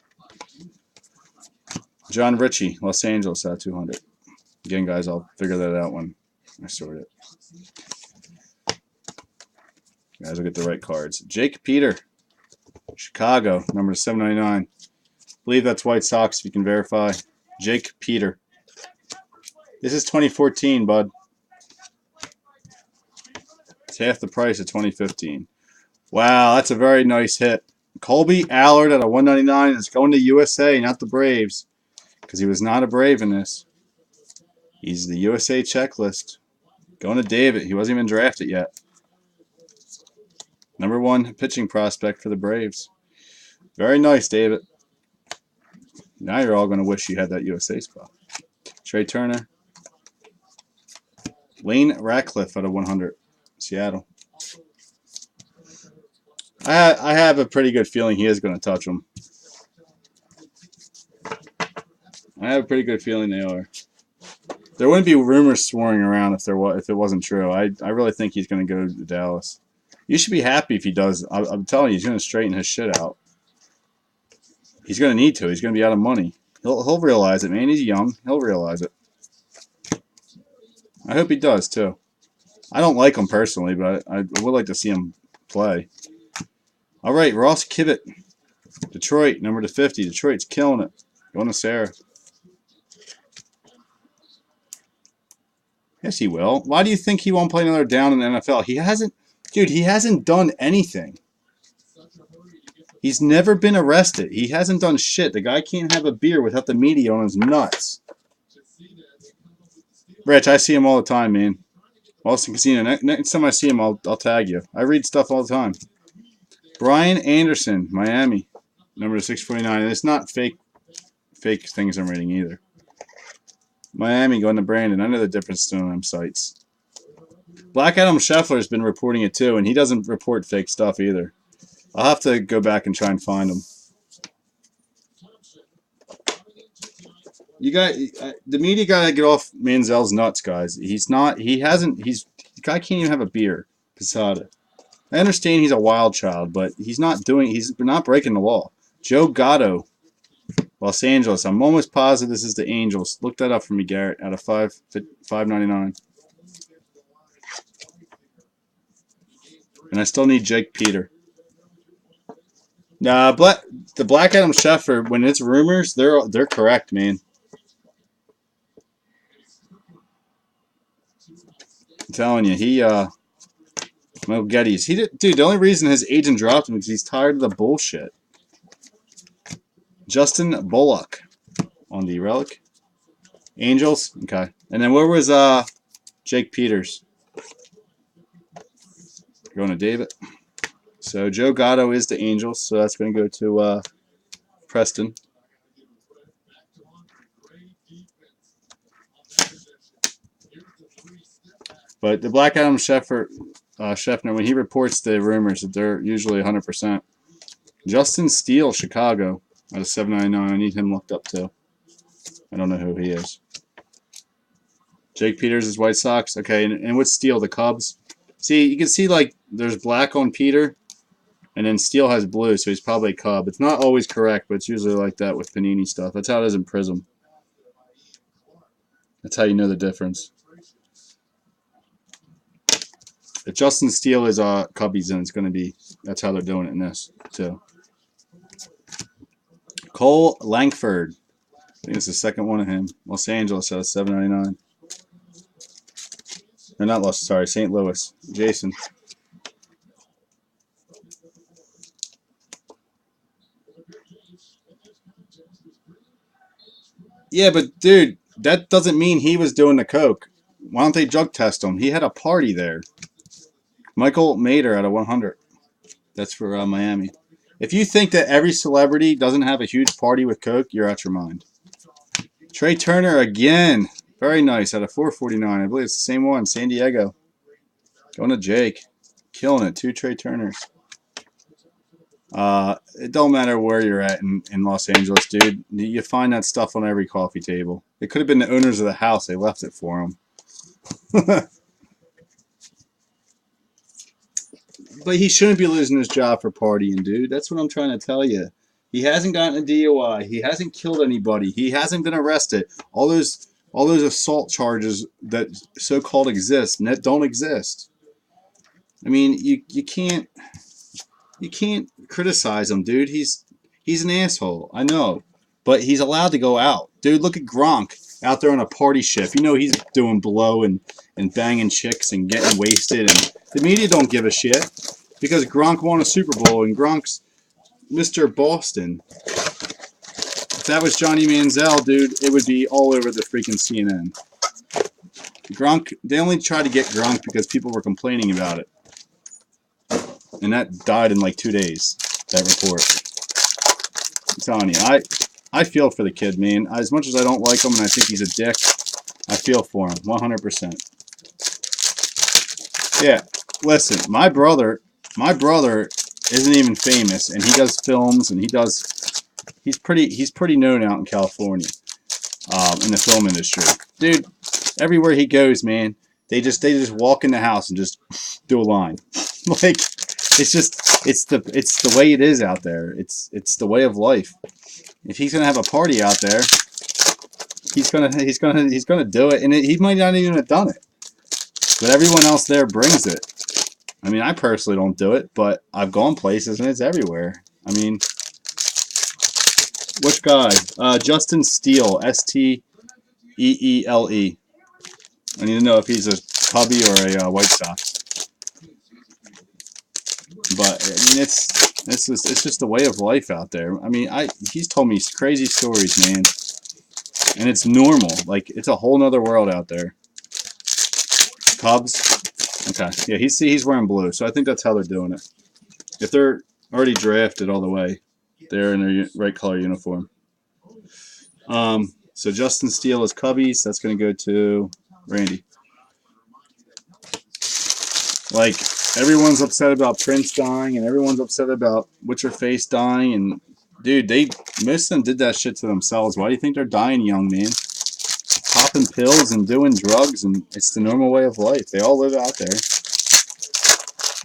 John Ritchie, Los Angeles out of 200. Again, guys, I'll figure that out when I sort it. You guys will get the right cards. Jake Peter, Chicago, number 799. I believe that's White Sox, if you can verify. Jake Peter. This is 2014, bud. It's half the price of 2015. Wow, that's a very nice hit. Colby Allard at a 199 is going to USA, not the Braves, because he was not a Brave in this. He's the USA checklist. Going to David. He wasn't even drafted yet. Number 1 pitching prospect for the Braves. Very nice, David. Now you're all going to wish you had that USA spot. Trey Turner. Lane Ratcliffe out of 100. Seattle. I have a pretty good feeling he is going to touch him. I have a pretty good feeling they are. There wouldn't be rumors swirling around if it wasn't true. I really think he's going to go to Dallas. You should be happy if he does. I'm telling you, he's going to straighten his shit out. He's going to need to. He's going to be out of money. He'll realize it, man. He's young. He'll realize it. I hope he does, too. I don't like him personally, but I would like to see him play. All right, Ross Kivett. Detroit, number to 50. Detroit's killing it. Going to Sarah. Yes, he will. Why do you think he won't play another down in the NFL? He hasn't, dude, he hasn't done anything. He's never been arrested. He hasn't done shit. The guy can't have a beer without the media on his nuts. Rich, I see him all the time, man. Austin Casino. Next time I see him, I'll tag you. I read stuff all the time. Brian Anderson, Miami, number 649. And it's not fake things I'm reading either. Miami going to Brandon. I know the difference between them sites. Black Adam Scheffler has been reporting it too, and he doesn't report fake stuff either. I'll have to go back and try and find him. You got the media got to get off Manziel's nuts, guys. The guy can't even have a beer. Posada. I understand he's a wild child, but he's not breaking the law. Joe Gatto, Los Angeles. I'm almost positive this is the Angels. Look that up for me, Garrett. Out of $5.99. And I still need Jake Peter. Nah, the Black Adam Scheffler, when it's rumors, they're correct, man. I'm telling you, Mo Geddes. Dude, the only reason his agent dropped him is he's tired of the bullshit. Justin Bullock on the relic. Angels, okay. And then where was Jake Peters? Going to David. So Joe Gatto is the Angels, so that's going to go to Preston. But the Black Adam Scheffner, when he reports the rumors, that they're usually 100%. Justin Steele, Chicago, out of $7.99. I need him looked up too. I don't know who he is. Jake Peters is White Sox. Okay, and what's Steele? The Cubs. See, you can see like there's black on Peter, and then Steele has blue, so he's probably a Cub. It's not always correct, but it's usually like that with Panini stuff. That's how it is in Prism. That's how you know the difference. If Justin Steele is Cubbies, then it's going to be, that's how they're doing it in this, too. Cole Langford. I think it's the second one of him. Los Angeles out of $7.99. Or not Los, sorry, St. Louis. Jason. Yeah, but dude, that doesn't mean he was doing the coke. Why don't they drug test him? He had a party there. Michael Mader out of 100. That's for Miami. If you think that every celebrity doesn't have a huge party with coke, you're out your mind. Trey Turner again. Very nice out of 449. I believe it's the same one. San Diego. Going to Jake. Killing it. 2 Trey Turners. It don't matter where you're at in Los Angeles, dude. You find that stuff on every coffee table. It could have been the owners of the house. They left it for them. But he shouldn't be losing his job for partying, dude. That's what I'm trying to tell you. He hasn't gotten a DUI. He hasn't killed anybody. He hasn't been arrested. All those assault charges that so-called exist don't exist. I mean, you can't criticize him, dude. He's an asshole. I know, but he's allowed to go out, dude. Look at Gronk out there on a party shift. You know he's doing blow and banging chicks and getting wasted, and the media don't give a shit because Gronk won a Super Bowl and Gronk's Mr. Boston. If that was Johnny Manziel, dude, it would be all over the freaking CNN. Gronk, they only tried to get Gronk because people were complaining about it. And that died in like 2 days, that report. I'm telling you, I feel for the kid, man. As much as I don't like him and I think he's a dick, I feel for him, 100%. Yeah, listen, my brother isn't even famous, and he does films, and he's pretty known out in California, in the film industry. Dude, everywhere he goes, man, they just walk in the house and just do a line. Like, it's the way it is out there. It's the way of life. If he's gonna have a party out there, he's gonna do it, and he might not even have done it, but everyone else there brings it. I mean, I personally don't do it, but I've gone places and it's everywhere. I mean, which guy? Justin Steele, Steele. I need to know if he's a Cubby or a White Sox. But I mean, it's just the way of life out there. I mean, he's told me crazy stories, man, and it's normal. Like, it's a whole nother world out there. Cubs. Okay, yeah, he's wearing blue, so I think that's how they're doing it. If they're already drafted all the way, they're in their right color uniform. So Justin Steele is Cubbies. That's going to go to Randy. Like, everyone's upset about Prince dying, and everyone's upset about What's-Her-Face dying, and dude, most of them did that shit to themselves. Why do you think they're dying young, man? Popping pills and doing drugs, and it's the normal way of life. They all live out there.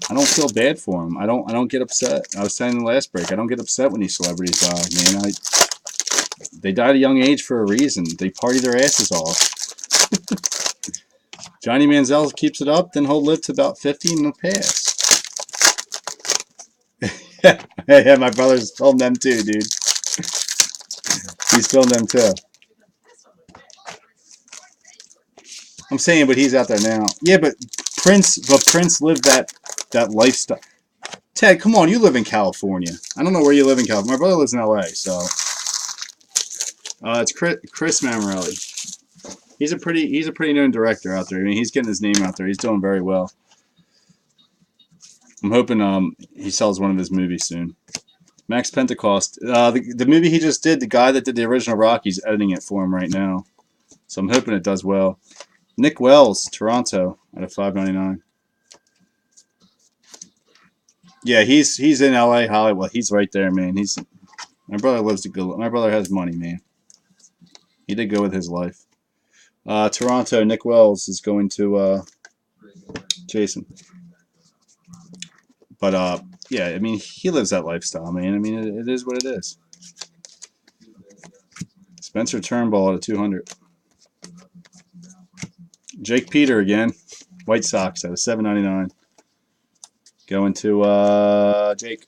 I don't feel bad for them. I don't get upset. I was saying in the last break, I don't get upset when these celebrities die, man. They died at a young age for a reason. They party their asses off. Johnny Manziel keeps it up, then he'll live to about 50 and he'll pass. Yeah, my brother's filmed them too, dude. He's filmed them too. I'm saying, but he's out there now. Yeah, but Prince lived that lifestyle. Ted, come on, you live in California. I don't know where you live in California. My brother lives in LA, so it's Chris Mammarelli. He's a pretty known director out there. I mean, he's getting his name out there. He's doing very well. I'm hoping he sells one of his movies soon. Max Pentecost, the movie he just did, the guy that did the original Rocky's editing it for him right now. So I'm hoping it does well. Nick Wells, Toronto, out of $5.99. Yeah, he's in LA, Hollywood. He's right there, man. My brother lives a good. My brother has money, man. He did go with his life. Toronto, Nick Wells is going to Jason. But yeah, I mean, he lives that lifestyle, man. I mean, it is what it is. Spencer Turnbull at 200. Jake Peter again, White Sox at a $7.99. Going to Jake.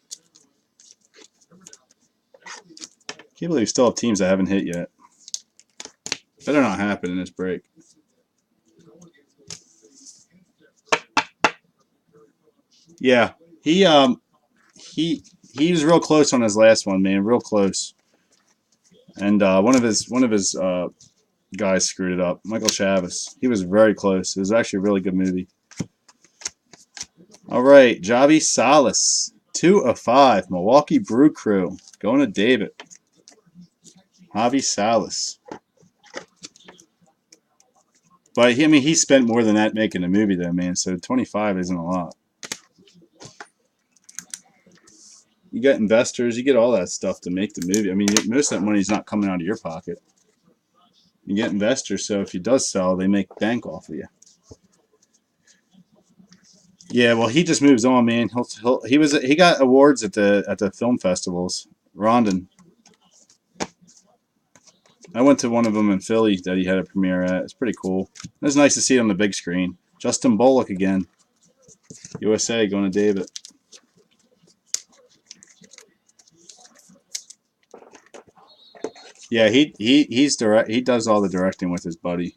Can't believe we still have teams that haven't hit yet. Better not happen in this break. Yeah, he was real close on his last one, man, real close. And one of his guys screwed it up. Michael Chavis. He was very close. It was actually a really good movie. All right, Javi Salas, 2 of 5. Milwaukee Brew Crew going to David. Javi Salas. But he spent more than that making the movie, though, man. So 25 isn't a lot. You get investors, you get all that stuff to make the movie. I mean, most of that money's not coming out of your pocket. You get investors, so if he does sell, they make bank off of you. Yeah, well, he just moves on, man. He got awards at the film festivals. Rondon. I went to one of them in Philly that he had a premiere at. It's pretty cool. It was nice to see it on the big screen. Justin Bullock again. USA going to David. Yeah, he does all the directing with his buddy.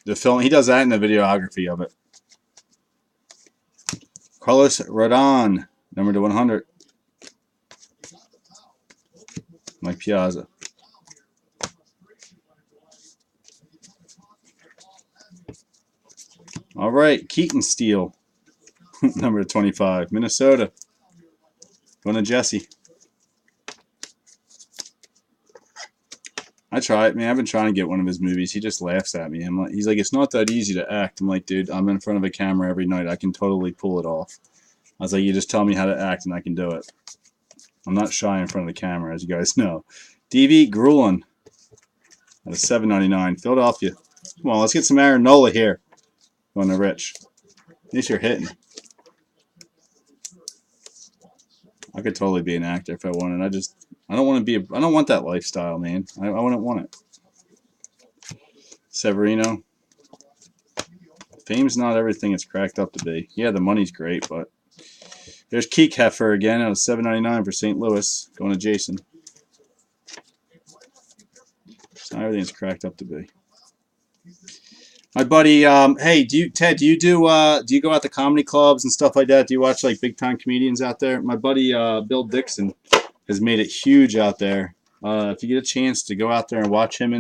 The film, he does that in the videography of it. Carlos Rodon, number to 100. Mike Piazza. All right, Keaton Steele, number 25. Minnesota. Going to Jesse. I try it, man. I've been trying to get one of his movies. He just laughs at me. He's like, it's not that easy to act. I'm like, dude, I'm in front of a camera every night. I can totally pull it off. I was like, you just tell me how to act and I can do it. I'm not shy in front of the camera, as you guys know. D.V. Grulin at a $7.99. Philadelphia. Come on, let's get some Aaron Nola here. Going to Rich. At least you're hitting. I could totally be an actor if I wanted. I don't want to be. I don't want that lifestyle, man. I wouldn't want it. Severino. Fame's not everything it's cracked up to be. Yeah, the money's great, but there's Keek Heifer again out of $7.99 for St. Louis, going to Jason. It's not everything it's cracked up to be. My buddy, hey, Ted, do you go out to comedy clubs and stuff like that? Do you watch like big time comedians out there? My buddy Bill Dixon has made it huge out there. If you get a chance to go out there and watch him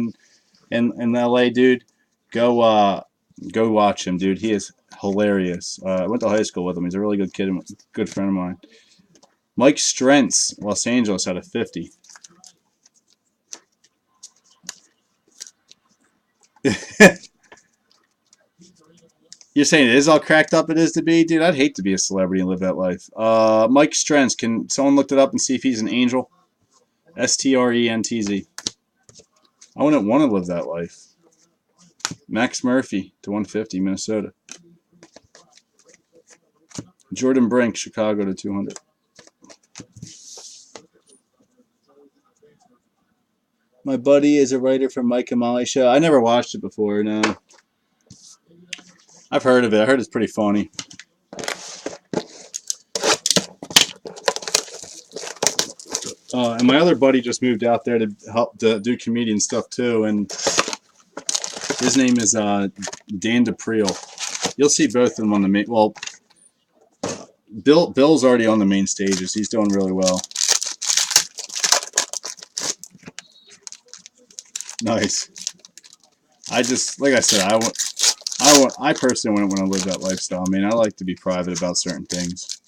in LA, dude, go watch him, dude. He is hilarious. I went to high school with him. He's a really good kid, good friend of mine. Mike Strentz, Los Angeles, out of 50. You're saying it is all cracked up it is to be? Dude, I'd hate to be a celebrity and live that life. Mike Strentz, can someone look it up and see if he's an angel? Strentz. I wouldn't want to live that life. Max Murphy to 150, Minnesota. Jordan Brink, Chicago to 200. My buddy is a writer for Mike and Molly Show. I never watched it before, no. I've heard of it. I heard it's pretty funny. And my other buddy just moved out there to help do comedian stuff too, and his name is Dan DePriel. You'll see both of them on the main. Well, Bill's already on the main stages. He's doing really well. Nice. I just, like I said, I personally wouldn't want to live that lifestyle. I mean, I like to be private about certain things.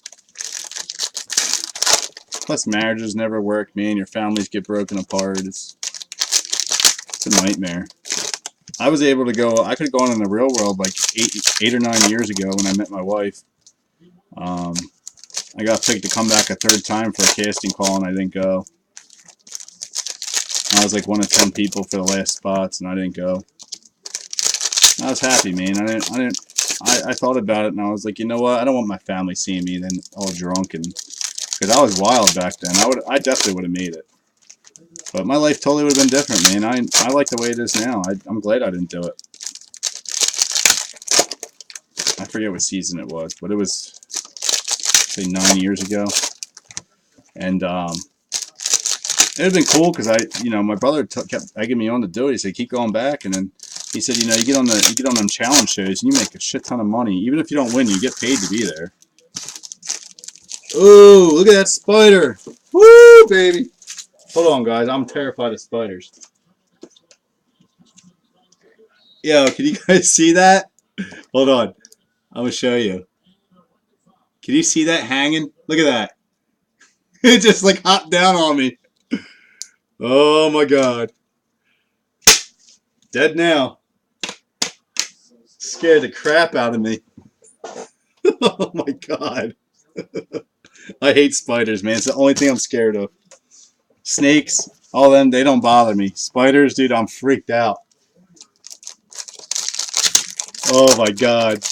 Plus, marriages never work, man. Your families get broken apart. It's a nightmare. I was able to go. I could have gone in the real world like eight or 9 years ago when I met my wife. I got picked to come back a third time for a casting call, and I didn't go. I was like one of 10 people for the last spots, and I didn't go. I was happy, man. I thought about it, and I was like, you know what? I don't want my family seeing me then all drunk, and because I was wild back then. I definitely would have made it. But my life totally would have been different, man. I like the way it is now. I'm glad I didn't do it. I forget what season it was, but it was, say, 9 years ago. And it would have been cool because my brother kept egging me on to do it. He said, keep going back. And then he said, you get on them challenge shows and you make a shit ton of money. Even if you don't win, you get paid to be there. Ooh, look at that spider. Woo, baby. Hold on, guys. I'm terrified of spiders. Yo, can you guys see that? Hold on. I'm going to show you. Can you see that hanging? Look at that. It just like hopped down on me. Oh my God. Dead now. Scared the crap out of me. Oh my God. I hate spiders, man. It's the only thing I'm scared of. Snakes, all them, they don't bother me. Spiders, dude, I'm freaked out. Oh my God.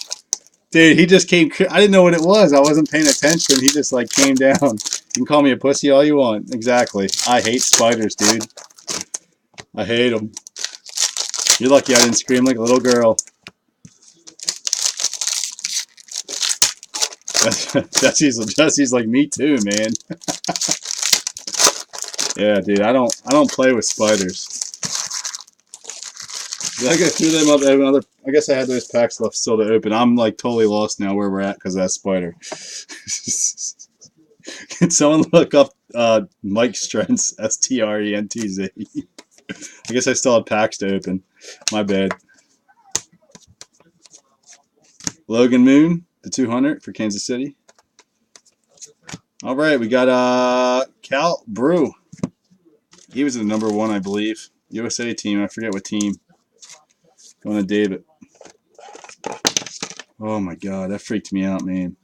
Dude, he just came. I didn't know what it was. I wasn't paying attention. He just like came down. You can call me a pussy all you want. Exactly. I hate spiders, dude. I hate them. You're lucky I didn't scream like a little girl. Jesse's like me too, man. Yeah, dude. I don't play with spiders. Did I go through them up? I guess I had those packs left still to open. I'm like totally lost now where we're at because of that spider. Can someone look up Mike Strentz, Strentz? I guess I still had packs to open. My bad. Logan Moon, the 200 for Kansas City. All right, we got Cal Brew. He was the #1, I believe. USA team. I forget what team. Going to David. Oh my God, that freaked me out, man.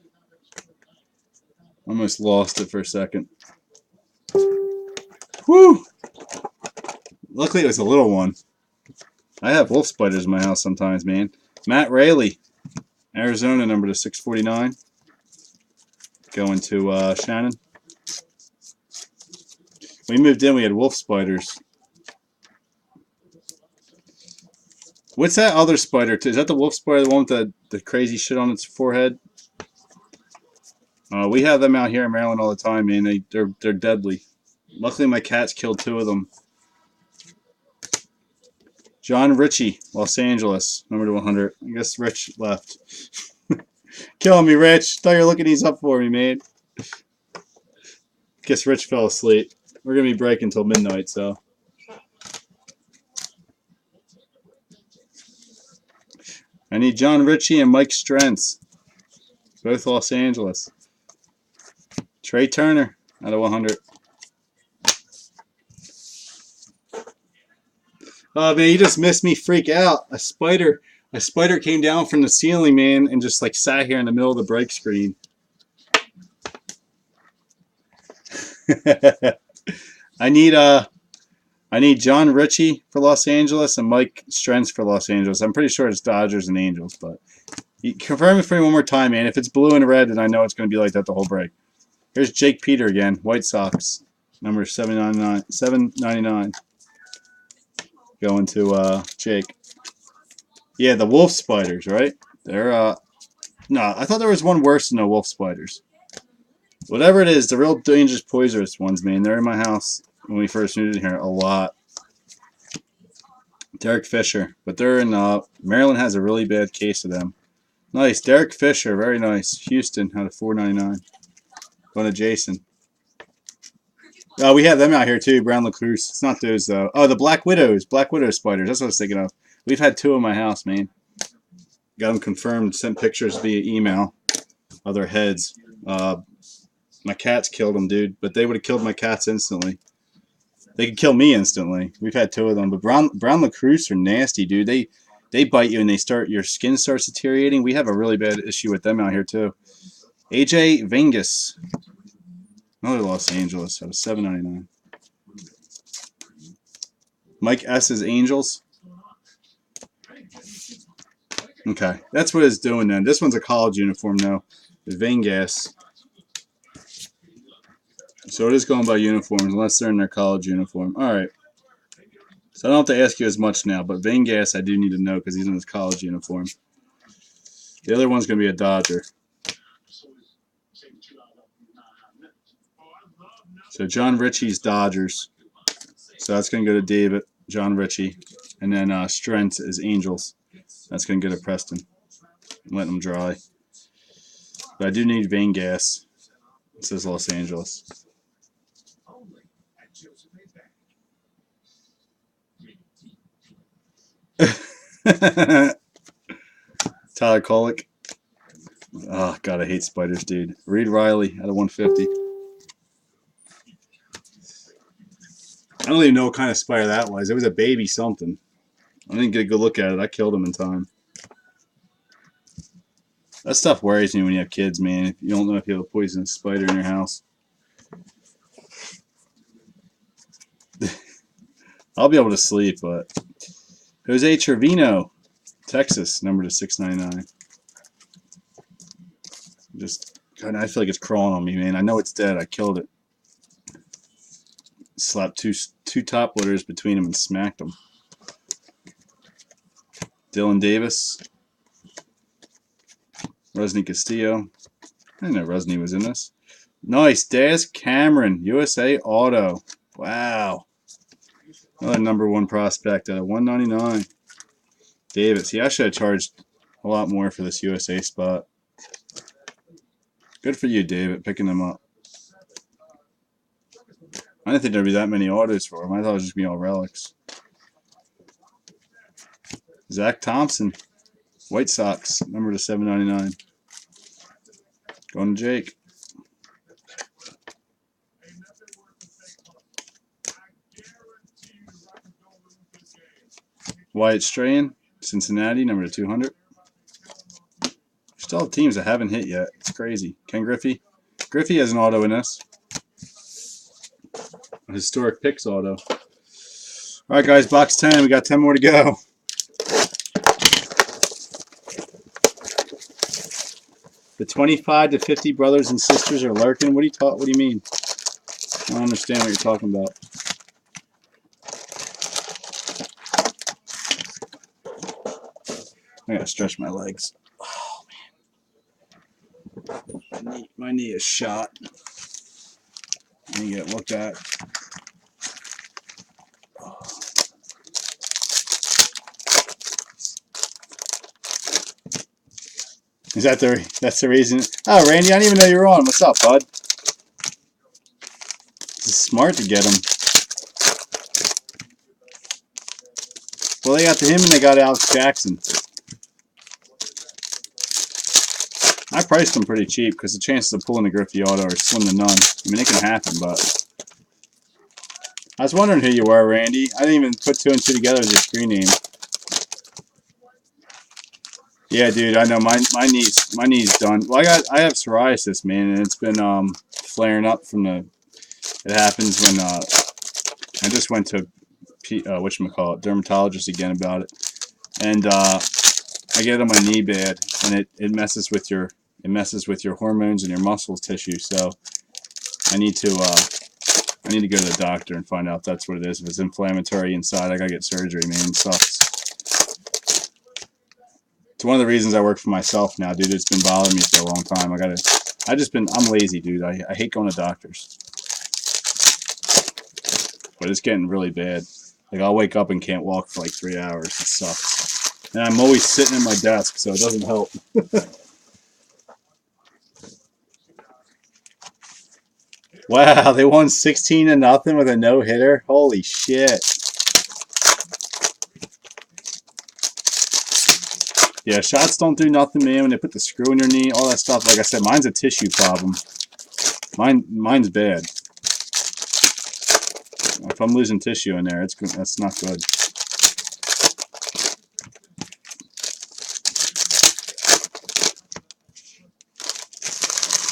Almost lost it for a second. Whew! Luckily, it was a little one. I have wolf spiders in my house sometimes, man. Matt Rayleigh, Arizona, number to 649. Going to Shannon. we moved in, we had wolf spiders. What's that other spider? Is that the wolf spider, the one with the crazy shit on its forehead? We have them out here in Maryland all the time, man. They're deadly. Luckily, my cats killed 2 of them. John Ritchie, Los Angeles, number to 100. I guess Rich left. Killing me, Rich. Thought you were looking these up for me, man. Guess Rich fell asleep. We're gonna be breaking until midnight, so. I need John Ritchie and Mike Strentz, both Los Angeles. Trey Turner out of 100. Oh man, you just missed me freak out. A spider came down from the ceiling, man, and just like sat here in the middle of the break screen. I need John Ritchie for Los Angeles and Mike Strentz for Los Angeles. I'm pretty sure it's Dodgers and Angels, but confirm it for me one more time, man. If it's blue and red, then I know it's going to be like that the whole break. Here's Jake Peter again, White Sox, number 799. Going to Jake. Yeah, the wolf spiders, right? They're no, I thought there was one worse than the wolf spiders. Whatever it is, the real dangerous, poisonous ones, man. They're in my house when we first moved in here a lot. Derek Fisher, but they're in Maryland has a really bad case of them. Nice, Derek Fisher, very nice. Houston out of 499. Going to Jason. We have them out here too, Brown LaCruz. It's not those though. Oh, the Black Widow spiders. That's what I was thinking of. We've had 2 in my house, man. Got them confirmed. Sent pictures via email of their heads. My cats killed them, dude. But they would have killed my cats instantly. They could kill me instantly. We've had 2 of them. But Brown LaCruz are nasty, dude. They bite you and your skin starts deteriorating. We have a really bad issue with them out here too. AJ Vengus. Another Los Angeles out of 799. Mike S.'s Angels. Okay, that's what it's doing then. This one's a college uniform now. Vengas. So it is going by uniforms unless they're in their college uniform. All right. So I don't have to ask you as much now, but Vengas I do need to know because he's in his college uniform. The other one's going to be a Dodger. So John Ritchie's Dodgers. So that's going to go to David, John Ritchie. And then Strentz is Angels. That's going to go to Preston. I'm letting them dry. But I do need Vengas. It says Los Angeles. Tyler Kolek. Oh, God, I hate spiders, dude. Reed Riley out of 150. I don't even know what kind of spider that was. It was a baby something. I didn't get a good look at it. I killed him in time. That stuff worries me when you have kids, man. If you don't know if you have a poisonous spider in your house. I'll be able to sleep, but Jose Trevino, Texas, number to 699. Just, God, I feel like it's crawling on me, man. I know it's dead. I killed it. Slapped two top loaders between them and smacked them. Dylan Davis. Rusney Castillo. I didn't know Rusney was in this. Nice. Daz Cameron, USA Auto. Wow. Another number 1 prospect at 199. Davis. See, I should have charged a lot more for this USA spot. Good for you, David, picking them up. I didn't think there'd be that many autos for him. I thought it was just be all relics. Zach Thompson, White Sox, number to 799. Going to Jake. Wyatt Strahan, Cincinnati, number to 200. Still have teams that haven't hit yet. It's crazy. Ken Griffey. Griffey has an auto in this. A historic picks auto. All right, guys, box 10. We got 10 more to go. The 25 to 50 brothers and sisters are lurking. What do you mean? I don't understand what you're talking about. I gotta stretch my legs. Oh man, my knee is shot. I need to get looked at. Is that that's the reason? Oh, Randy, I didn't even know you were on. What's up, bud? It's smart to get him. Well, they got him and they got Alex Jackson. I priced them pretty cheap because the chances of pulling the Griffey auto are slim to none. I mean, it can happen, but I was wondering who you were, Randy. I didn't even put 2 and 2 together as your screen name. Yeah, dude, I know my knee's done. Well, I have psoriasis, man, and it's been flaring up from the. It happens when I just went to whatchamacallit, dermatologist again about it, and I get on my knee bad, and it messes with your hormones and your muscle tissue. So I need to go to the doctor and find out if that's what it is. If it's inflammatory inside, I gotta get surgery, man. It sucks. It's one of the reasons I work for myself now, dude. It's been bothering me for a long time. I'm lazy, dude. I hate going to doctors. But it's getting really bad. Like, I'll wake up and can't walk for like 3 hours. It sucks. And I'm always sitting at my desk, so it doesn't help. Wow, they won 16-0 with a no-hitter? Holy shit. Yeah, shots don't do nothing, man. When they put the screw in your knee, all that stuff. Like I said, mine's a tissue problem. Mine's bad. If I'm losing tissue in there, that's not good.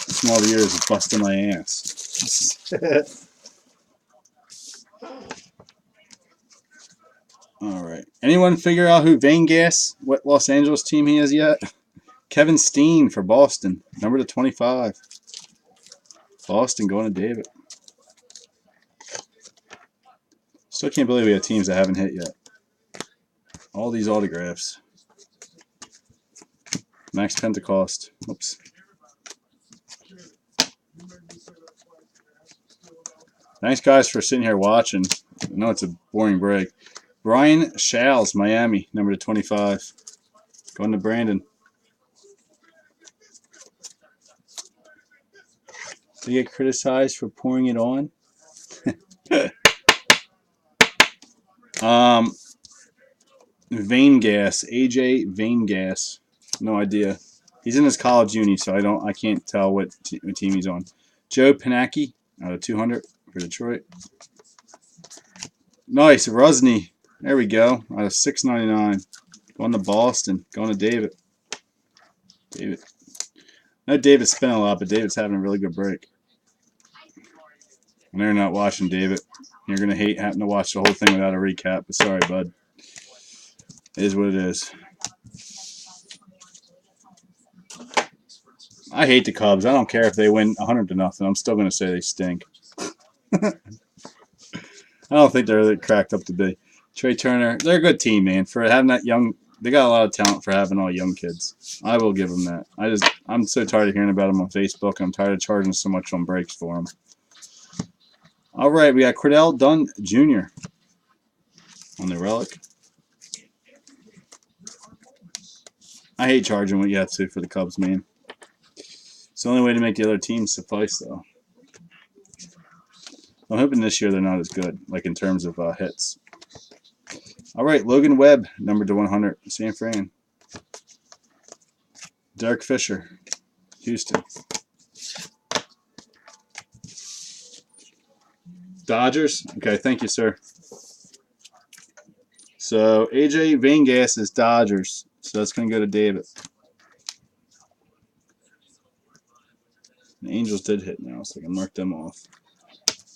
The small years is busting my ass. All right. Anyone figure out who Vangas, what Los Angeles team he is yet? Kevin Steen for Boston, number to 25. Boston going to David. Still can't believe we have teams that haven't hit yet. All these autographs. Max Pentecost. Oops. Thanks, guys, for sitting here watching. I know it's a boring break. Brian Shales, Miami, number to 25. Going to Brandon. Did you get criticized for pouring it on? Vangas, AJ Vangas. No idea. He's in his college uni, so I can't tell what team he's on. Joe Panacki out of 200 for Detroit. Nice, Rusney. There we go. Out of 699. Going to Boston. Going to David. David. I know David's spent a lot, but David's having a really good break. And they're not watching David. You're going to hate having to watch the whole thing without a recap. But sorry, bud. It is what it is. I hate the Cubs. I don't care if they win 100-0. I'm still going to say they stink. I don't think they're really cracked up to be. Trey Turner, they're a good team, man. For having that young, they got a lot of talent for having all young kids. I will give them that. I'm so tired of hearing about them on Facebook. I'm tired of charging so much on breaks for them. All right, we got Cordell Dunn Jr. on the relic. I hate charging what you have to for the Cubs, man. It's the only way to make the other teams suffice, though. I'm hoping this year they're not as good, like in terms of hits. All right, Logan Webb, number to 100, San Fran. Derek Fisher, Houston. Dodgers? Okay, thank you, sir. So, AJ Vangas is Dodgers. So, that's going to go to David. The Angels did hit now, so I can mark them off.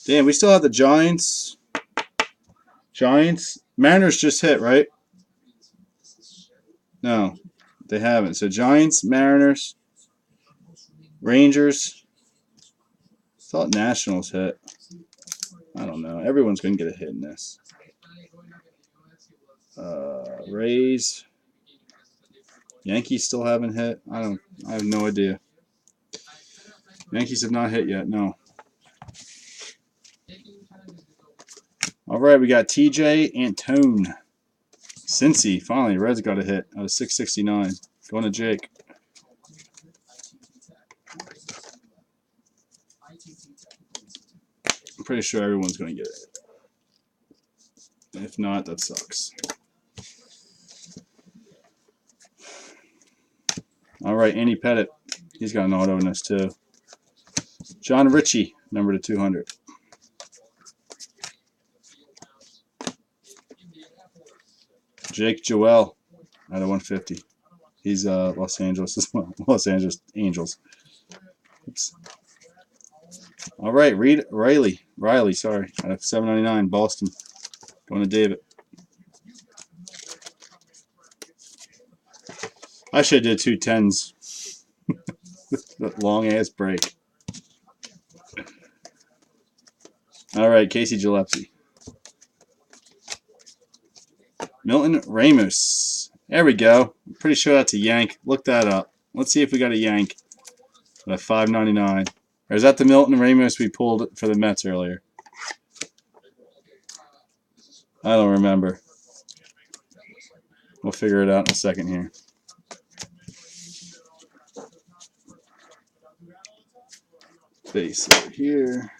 Damn, we still have the Giants. Mariners just hit, right? No, they haven't. So, Giants, Mariners, Rangers. I thought Nationals hit. don't know. Everyone's going to get a hit in this. Rays. Yankees still haven't hit. I have no idea. Yankees have not hit yet. No. All right, we got TJ Antone. Cincy, finally, Reds got a hit out of 669. Going to Jake. I'm pretty sure everyone's going to get it. If not, that sucks. All right, Andy Pettit. He's got an auto in this too. John Ritchie, number to 200. Jake Joel out of 150. He's Los Angeles as well. Los Angeles Angels. Oops. All right, Riley, sorry, out of 799, Boston. Going to David. I should have did 2 10s. That long ass break. All right, Casey Gillespie. Milton Ramos. There we go. I'm pretty sure that's a yank. Look that up. Let's see if we got a yank at $5.99. Or is that the Milton Ramos we pulled for the Mets earlier? I don't remember. We'll figure it out in a second here. Base over here.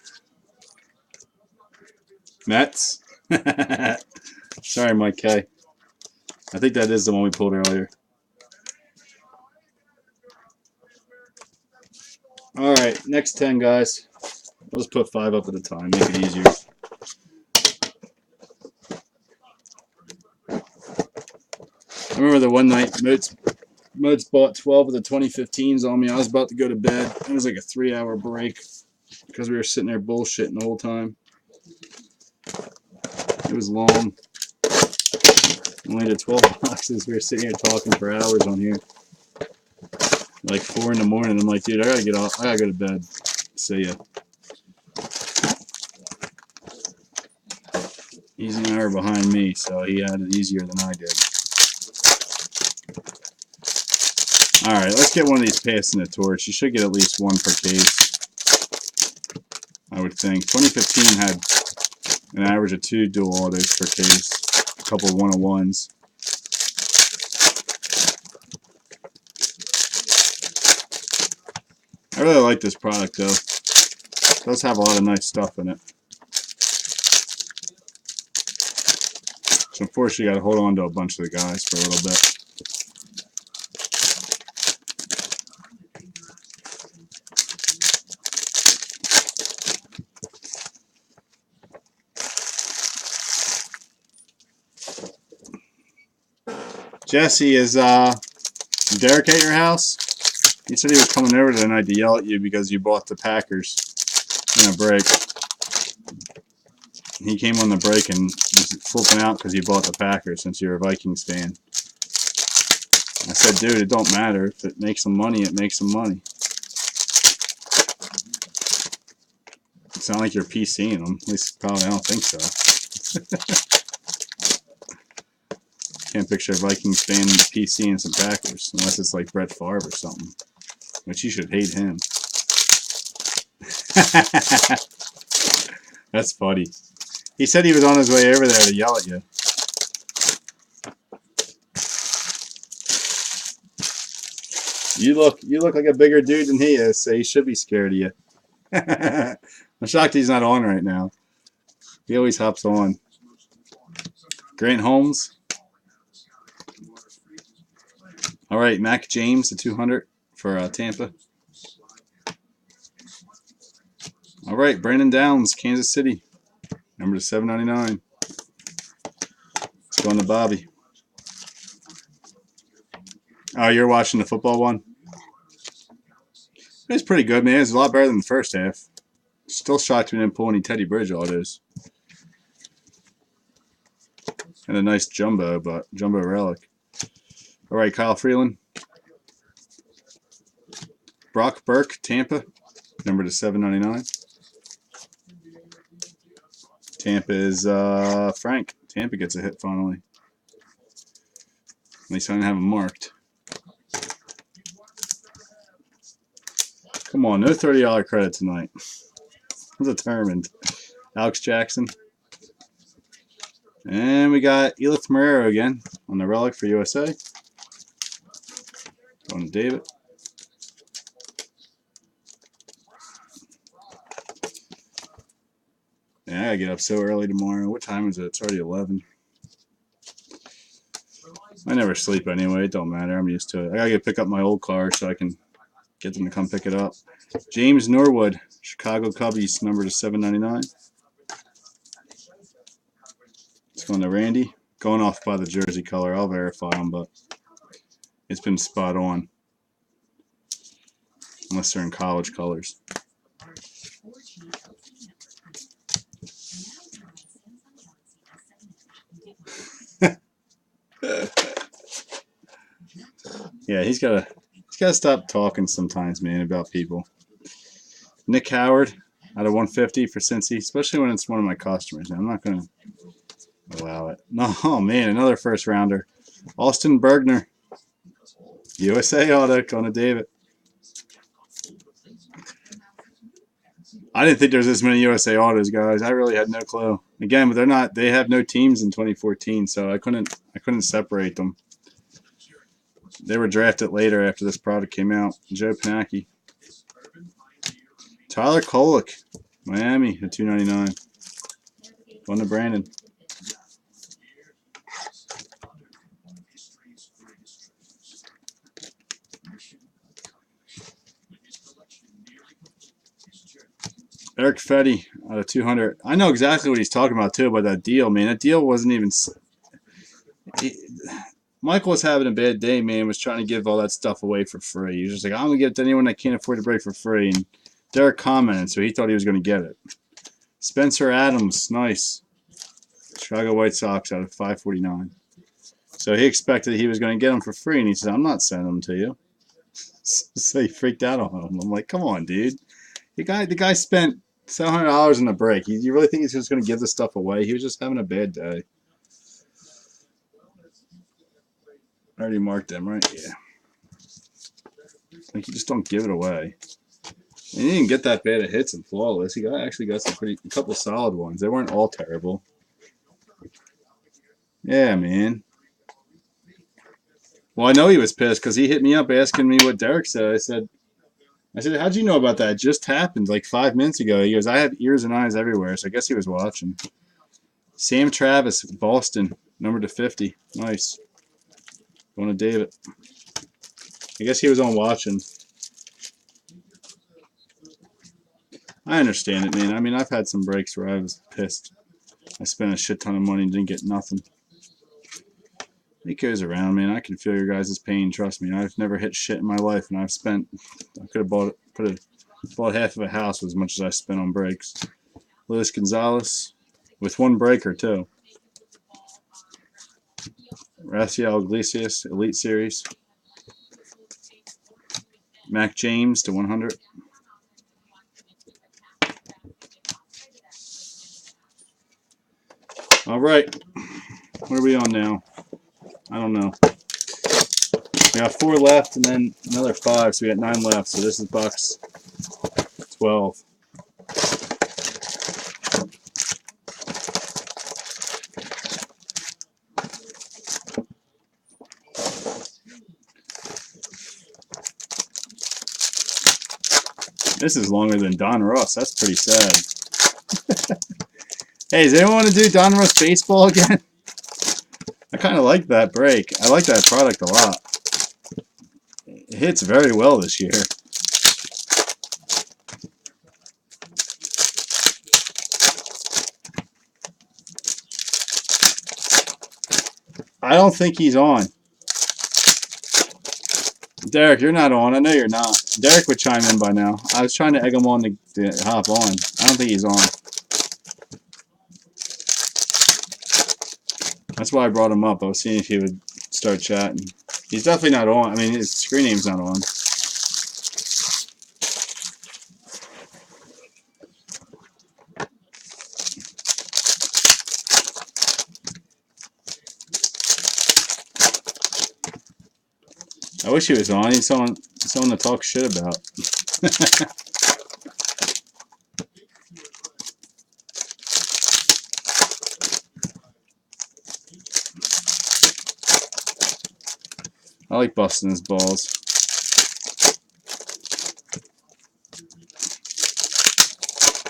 Mets. Sorry, Mike K. I think that is the one we pulled earlier. All right, next 10, guys. I'll just put 5 up at a time, make it easier. I remember the one night Modes bought 12 of the 2015s on me. I was about to go to bed. It was like a 3-hour break because we were sitting there bullshitting the whole time. It was long. Only did 12 boxes. We were sitting here talking for hours on here. Like 4 in the morning. I'm like, dude, I gotta get off. I gotta go to bed. See ya. He's an hour behind me, so he had it easier than I did. Alright, let's get one of these passing the torch. You should get at least 1 per case, I would think. 2015 had an average of 2 dual autos per case, a couple of 101s. I really like this product though. It does have a lot of nice stuff in it. So unfortunately, got to hold on to a bunch of the guys for a little bit. Jesse, is Derek at your house? He said he was coming over tonight to yell at you because you bought the Packers in a break. He came on the break and was flipping out because you bought the Packers since you're a Vikings fan. I said, dude, it don't matter. If it makes some money, it makes some money. It sounds like you're PCing them. At least probably I don't think so. Can't picture a Vikings fan PCing some Packers unless it's like Brett Favre or something. Which you should hate him. That's funny. He said he was on his way over there to yell at you. You look like a bigger dude than he is, so he should be scared of you. I'm shocked he's not on right now. He always hops on. Grant Holmes. All right, Mac James to 200 for Tampa. All right, Brandon Downs, Kansas City, number to 799. It's going to Bobby. Oh, you're watching the football one? It's pretty good, man. It's a lot better than the first half. Still shocked we didn't pull any Teddy Bridge autos. And a nice jumbo relic. All right, Kyle Freeland. Brock Burke, Tampa, number to 799. Tampa is Frank. Tampa gets a hit finally. At least I didn't have him marked. Come on, no $30 credit tonight. I'm determined. Alex Jackson. And we got Elith Marrero again on the relic for USA. Going to David. Yeah, I gotta get up so early tomorrow. What time is it? It's already 11. I never sleep anyway. It don't matter. I'm used to it. I gotta pick up my old car so I can get them to come pick it up. James Norwood, Chicago Cubbies, number to 799. It's going to Randy. Going off by the jersey color. I'll verify them, but it's been spot on. Unless they're in college colors. Yeah, he's gotta stop talking sometimes, man, about people. Nick Howard out of 150 for Cincy, especially when it's one of my customers. I'm not gonna allow it. No, oh man, another first rounder. Austin Bergner, USA auto, going to David. I didn't think there was this many USA autos, guys. I really had no clue. Again, but they're not. They have no teams in 2014, so I couldn't separate them. They were drafted later after this product came out. Joe Panacki. Tyler Kolek, Miami at 299. Going to Brandon. Eric Fetty out of 200. I know exactly what he's talking about, too, about that deal, man. That deal wasn't even... Michael was having a bad day, man. Was trying to give all that stuff away for free. He was just like, I'm going to give it to anyone that can't afford to break for free. And Derek commented, so he thought he was going to get it. Spencer Adams, nice. Chicago White Sox out of 549. So he expected he was going to get them for free, and he said, I'm not sending them to you. So he freaked out on him. I'm like, come on, dude. The guy spent $700 in a break. You really think he's just going to give this stuff away? He was just having a bad day. I already marked them, right? Yeah. Like, you just don't give it away. And he didn't get that bad of hits and flawless. He actually got a couple solid ones. They weren't all terrible. Yeah, man. Well, I know he was pissed because he hit me up asking me what Derek said. I said, how'd you know about that? It just happened like 5 minutes ago. He goes, I have ears and eyes everywhere, so I guess he was watching. Sam Travis, Boston, number to 50. Nice. Going to David. I guess he was on watching. I understand it, man. I mean, I've had some breaks where I was pissed. I spent a shit ton of money and didn't get nothing. It goes around, man. I can feel your guys' pain. Trust me. I've never hit shit in my life, and I could have bought half of a house as much as I spent on breaks. Luis Gonzalez with one breaker too. Raciel Iglesias, Elite Series. Mac James to 100. All right. What are we on now? I don't know. We got 4 left and then another 5, so we got 9 left. So this is box 12. This is longer than Don Ross. That's pretty sad. Hey, does anyone want to do Don Ross baseball again? I kind of like that break. I like that product a lot. It hits very well this year. I don't think he's on. Derek, you're not on. I know you're not. Derek would chime in by now. I was trying to egg him on to hop on. I don't think he's on. That's why I brought him up. I was seeing if he would start chatting. He's definitely not on. I mean, his screen name's not on. I wish he was on. He's someone to talk shit about. I like busting his balls.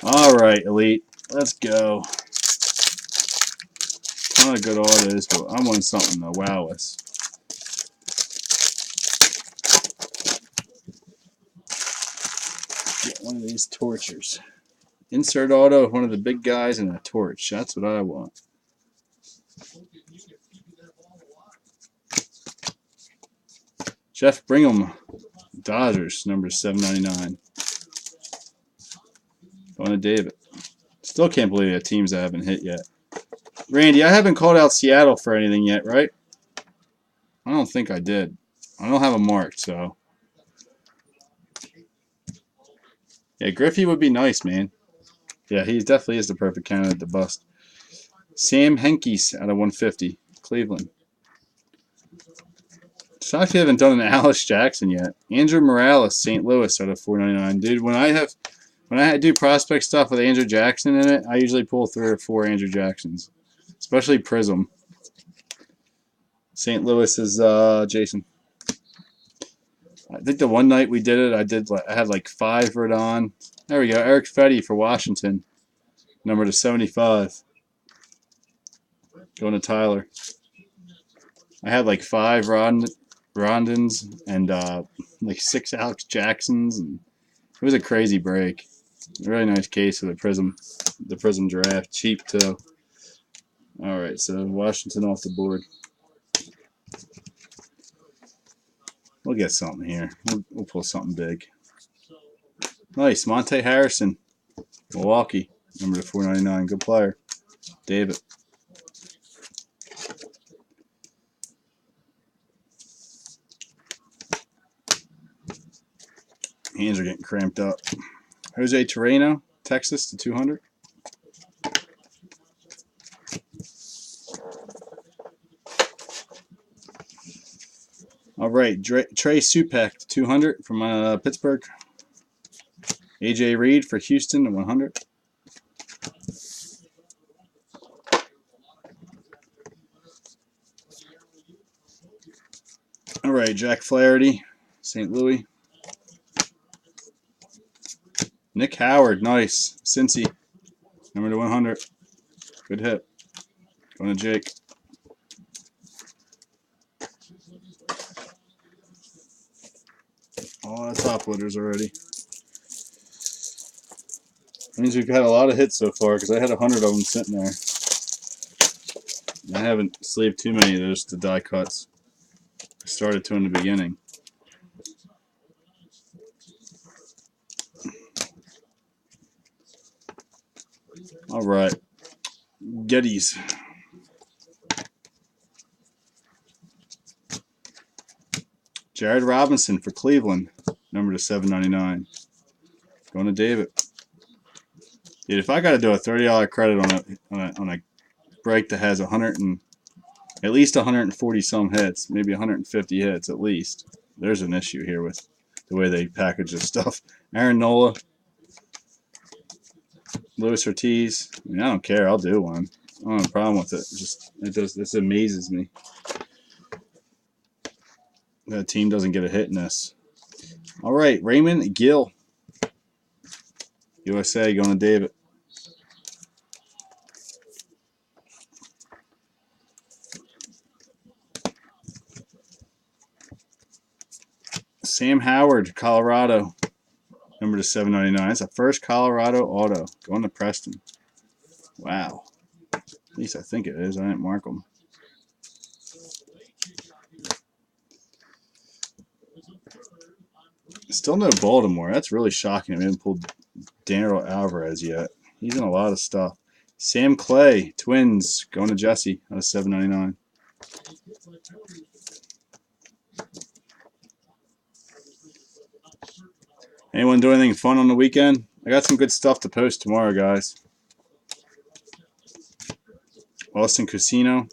All right, Elite. Let's go. Not a good autos, but I want something to wow us. Get one of these torchers. Insert auto, one of the big guys, and a torch. That's what I want. Jeff Brigham, Dodgers, number 799. Going to David. Still can't believe that teams that haven't hit yet. Randy, I haven't called out Seattle for anything yet, right? I don't think I did. I don't have them marked, so. Yeah, Griffey would be nice, man. Yeah, he definitely is the perfect candidate to bust. Sam Henkes out of 150, Cleveland. Shocked they haven't done an Alice Jackson yet. Andrew Morales, St. Louis out of 499. Dude, when I do prospect stuff with Andrew Jackson in it, I usually pull 3 or 4 Andrew Jacksons, especially Prism. St. Louis is Jason. I think the one night we did it, I had like 5 right on. There we go. Eric Fetty for Washington, number to 75. Going to Tyler. I had like 5 Rondons and like 6 Alex Jacksons, and it was a crazy break. A really nice case of the Prism draft, cheap too. All right, so Washington off the board. We'll get something here. We'll pull something big. Nice, Monte Harrison, Milwaukee, number to 499. Good player, David. Hands are getting cramped up. Jose Torreno, Texas to 200. All right, Trey Supek to 200 from Pittsburgh. AJ Reed for Houston to 100. All right, Jack Flaherty, St. Louis. Nick Howard, nice. Cincy, number to 100. Good hit. Going to Jake. Oh, that's top loaders already. Means we've had a lot of hits so far because I had 100 of them sitting there. I haven't sleeved too many of those to die cuts. I started to in the beginning. All right, Gettys. Jared Robinson for Cleveland, number to 799. Going to David. Dude, if I got to do a $30 credit on a break that has at least 140 some hits, maybe 150 hits at least, there's an issue here with the way they package this stuff. Aaron Nola, Luis Ortiz. I mean, I don't care. I'll do one. I don't have a problem with it. This amazes me. That team doesn't get a hit in this. All right, Raymond Gill, USA, going to David. Sam Howard, Colorado, number to 799. That's the first Colorado auto. Going to Preston. Wow. At least I think it is. I didn't mark them. Still no Baltimore. That's really shocking. I haven't pulled Daniel Alvarez yet. He's in a lot of stuff. Sam Clay, Twins, going to Jesse out of 799. Anyone do anything fun on the weekend? I got some good stuff to post tomorrow, guys. Austin Casino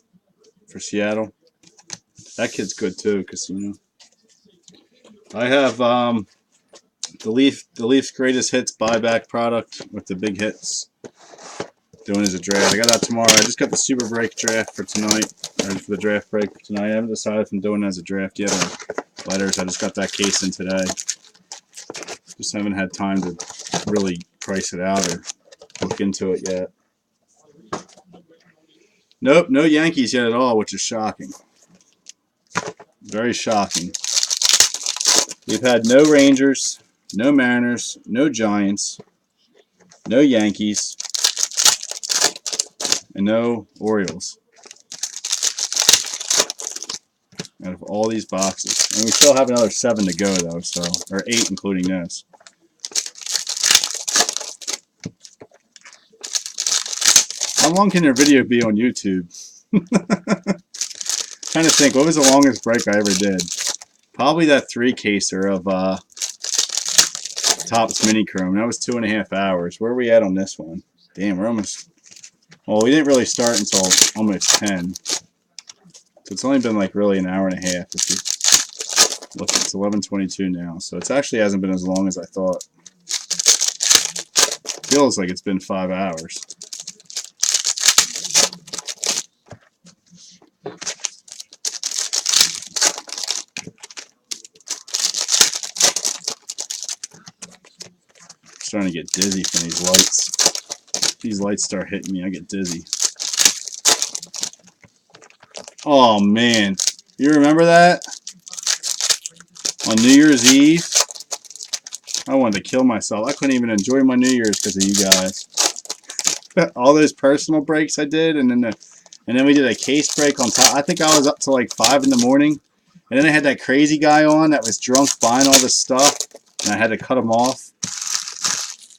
for Seattle. That kid's good too, Casino. I have the Leafs greatest hits buyback product with the big hits. Doing as a draft. I got that tomorrow. I just got the super break draft for tonight. Or for the draft break for tonight. I haven't decided if I'm doing it as a draft yet or letters. I just got that case in today. Just haven't had time to really price it out or look into it yet. Nope, no Yankees yet at all, which is shocking. Very shocking. We've had no Rangers, no Mariners, no Giants, no Yankees, and no Orioles. Out of all these boxes. And we still have another 7 to go, though, so, or 8 including this. How long can your video be on YouTube? Trying to think, what was the longest break I ever did? Probably that 3-caser of Topps Mini Chrome. That was 2.5 hours. Where are we at on this one? Damn, we're almost... Well, we didn't really start until almost 10. So it's only been like really an hour and a half. If you look, it's 11:22 now. So it actually hasn't been as long as I thought. Feels like it's been 5 hours. I'm starting to get dizzy from these lights. If these lights start hitting me, I get dizzy. Oh man, you remember that? On New Year's Eve, I wanted to kill myself. I couldn't even enjoy my New Year's because of you guys. All those personal breaks I did, and then we did a case break on top. I think I was up to like 5 in the morning, and then I had that crazy guy on that was drunk buying all this stuff, and I had to cut him off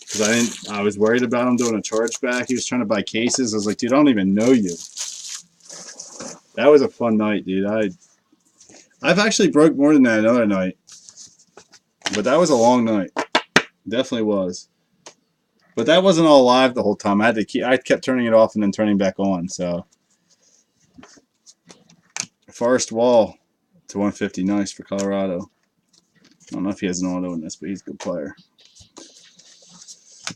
because I was worried about him doing a chargeback. He was trying to buy cases. I was like, dude, I don't even know you. That was a fun night, dude. I've actually broke more than that another night. But that was a long night. Definitely was. But that wasn't all live the whole time. I kept turning it off and then turning back on, so. Forrest Wall to 150. Nice for Colorado. I don't know if he has an auto in this, but he's a good player.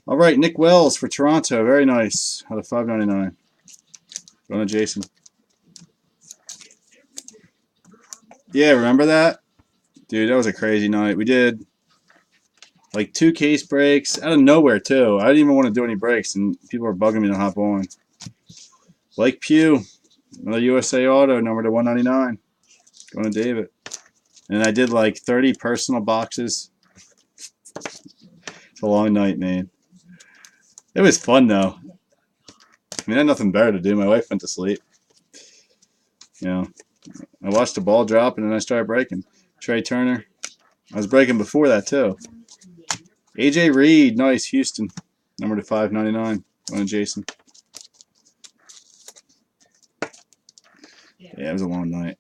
All right, Nick Wells for Toronto. Very nice. Out of 599. Going to Jason. Yeah, remember that? Dude, that was a crazy night. We did like 2 case breaks out of nowhere, too. I didn't even want to do any breaks, and people were bugging me to hop on. Blake Pugh, another USA Auto, number to 199. Going to David. And I did like 30 personal boxes. It's a long night, man. It was fun, though. I mean, I had nothing better to do. My wife went to sleep. You know, I watched the ball drop, and then I started breaking. Trey Turner. I was breaking before that, too. AJ Reed. Nice. Houston. Number to 599. Going to Jason. Yeah, it was a long night.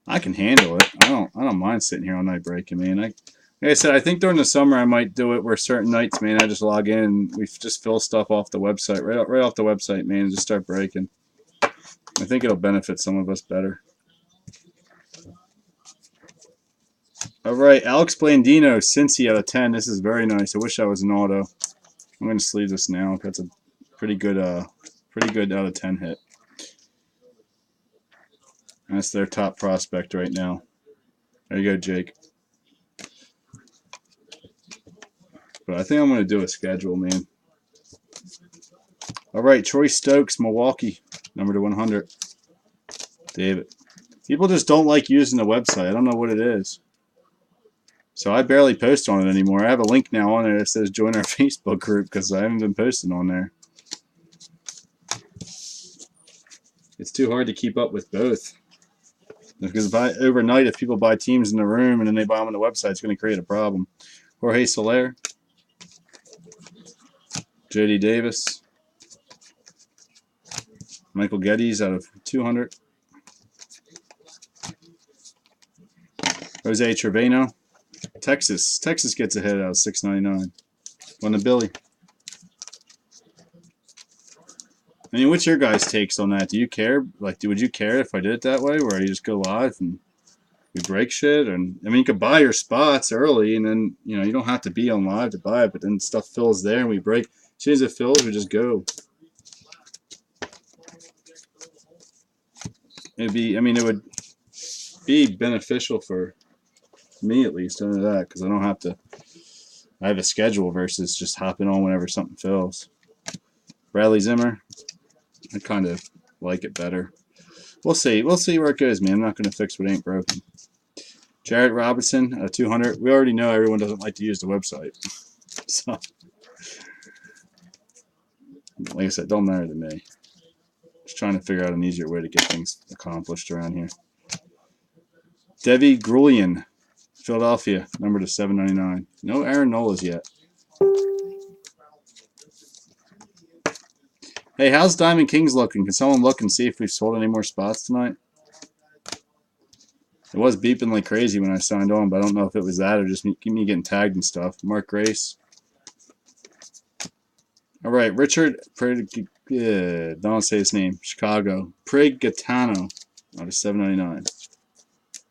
I can handle it. I don't mind sitting here all night breaking, man. Like I said, I think during the summer I might do it where certain nights, man, I just log in and we just fill stuff off the website, right off the website, man, and just start breaking. I think it'll benefit some of us better. All right, Alex Blandino, Cincy out of 10. This is very nice. I wish I was an auto. I'm going to sleeve this now. That's a pretty good out of 10 hit. That's their top prospect right now. There you go, Jake. But I think I'm going to do a schedule, man. All right, Troy Stokes, Milwaukee, number to 100. David. People just don't like using the website. I don't know what it is. So I barely post on it anymore. I have a link now on there that says join our Facebook group because I haven't been posting on there. It's too hard to keep up with both. Because overnight, if people buy teams in the room and then they buy them on the website, it's going to create a problem. Jorge Soler. J.D. Davis. Michael Geddes out of 200. Jose Trevino. Texas gets a hit out of 699. On the Billy. I mean, what's your guys' takes on that? Do you care? Like, would you care if I did it that way, where I just go live and we break shit. And I mean, you could buy your spots early, and then you don't have to be on live to buy it. But then stuff fills there, and we break. As soon as it fills, we just go. It would be beneficial for me at least under that, because I don't have to. I have a schedule versus just hopping on whenever something fills. Bradley Zimmer, I kind of like it better. We'll see. We'll see where it goes, man. I'm not going to fix what ain't broken. Jarrett Robinson, 200. We already know everyone doesn't like to use the website. So, like I said, don't matter to me. Just trying to figure out an easier way to get things accomplished around here. Devi Grulian, Philadelphia, number to 799. No Aaron Nolas yet. Hey, how's Diamond Kings looking? Can someone look and see if we've sold any more spots tonight? It was beeping like crazy when I signed on, but I don't know if it was that or just me getting tagged and stuff. Mark Grace. All right, Richard, don't say his name. Chicago. Prigatano out of 799.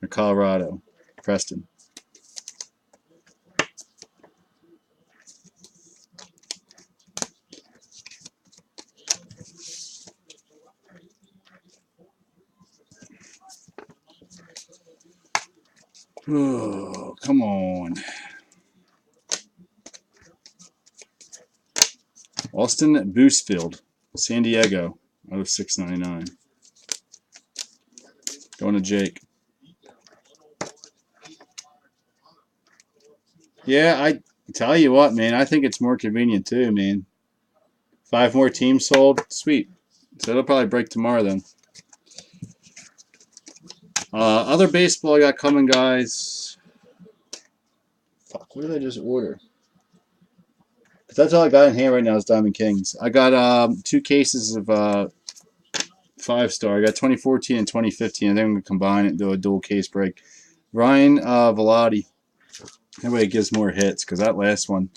Or Colorado. Preston. Oh, come on. Austin Boosfield, San Diego, out of 699. Going to Jake. Yeah, I tell you what, man. I think it's more convenient too, man. 5 more teams sold. Sweet. So it'll probably break tomorrow then. Other baseball I got coming, guys. Fuck, what did I just order? Because that's all I got in here right now is Diamond Kings. I got 2 cases of 5-star. I got 2014 and 2015. I think I'm going to combine it and do a dual case break. Ryan Velati. That way it gives more hits, because that last one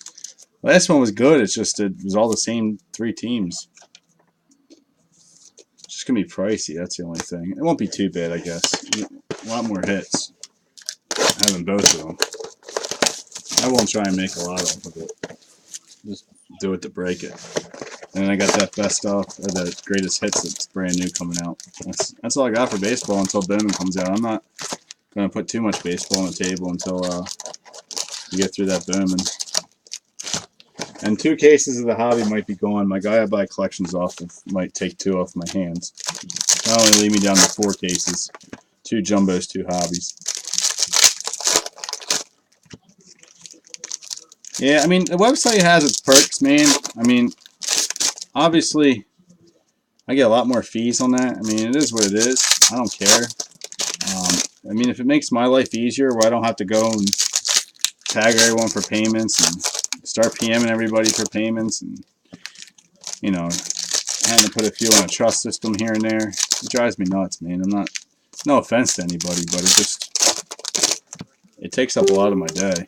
was good. It's just it was all the same 3 teams. It's just going to be pricey. That's the only thing. It won't be too bad, I guess. A lot more hits having both of them. I won't try and make a lot off of it. Just do it to break it. And then I got that best off, or the greatest hits that's brand new coming out. That's all I got for baseball until Bowman comes out. I'm not going to put too much baseball on the table until we get through that Bowman. And 2 cases of the hobby might be gone. My guy I buy collections off of might take 2 off my hands. Not only leave me down to 4 cases, 2 jumbos, 2 hobbies. Yeah, I mean, the website has its perks, man. I mean, obviously, I get a lot more fees on that. I mean, it is what it is. I don't care. I mean, if it makes my life easier where I don't have to go and tag everyone for payments and start PMing everybody for payments and, having to put a few on a trust system here and there, it drives me nuts, man. No offense to anybody, but it takes up a lot of my day.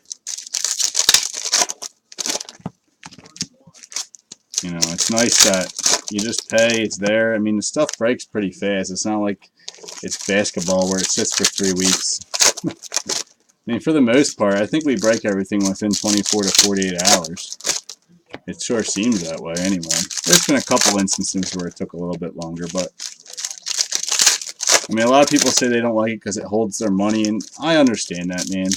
It's nice that you just pay, it's there. I mean, the stuff breaks pretty fast. It's not like it's basketball where it sits for 3 weeks. I mean, for the most part, I think we break everything within 24 to 48 hours. It sure seems that way anyway. There's been a couple instances where it took a little bit longer, but I mean, a lot of people say they don't like it because it holds their money, and I understand that, man.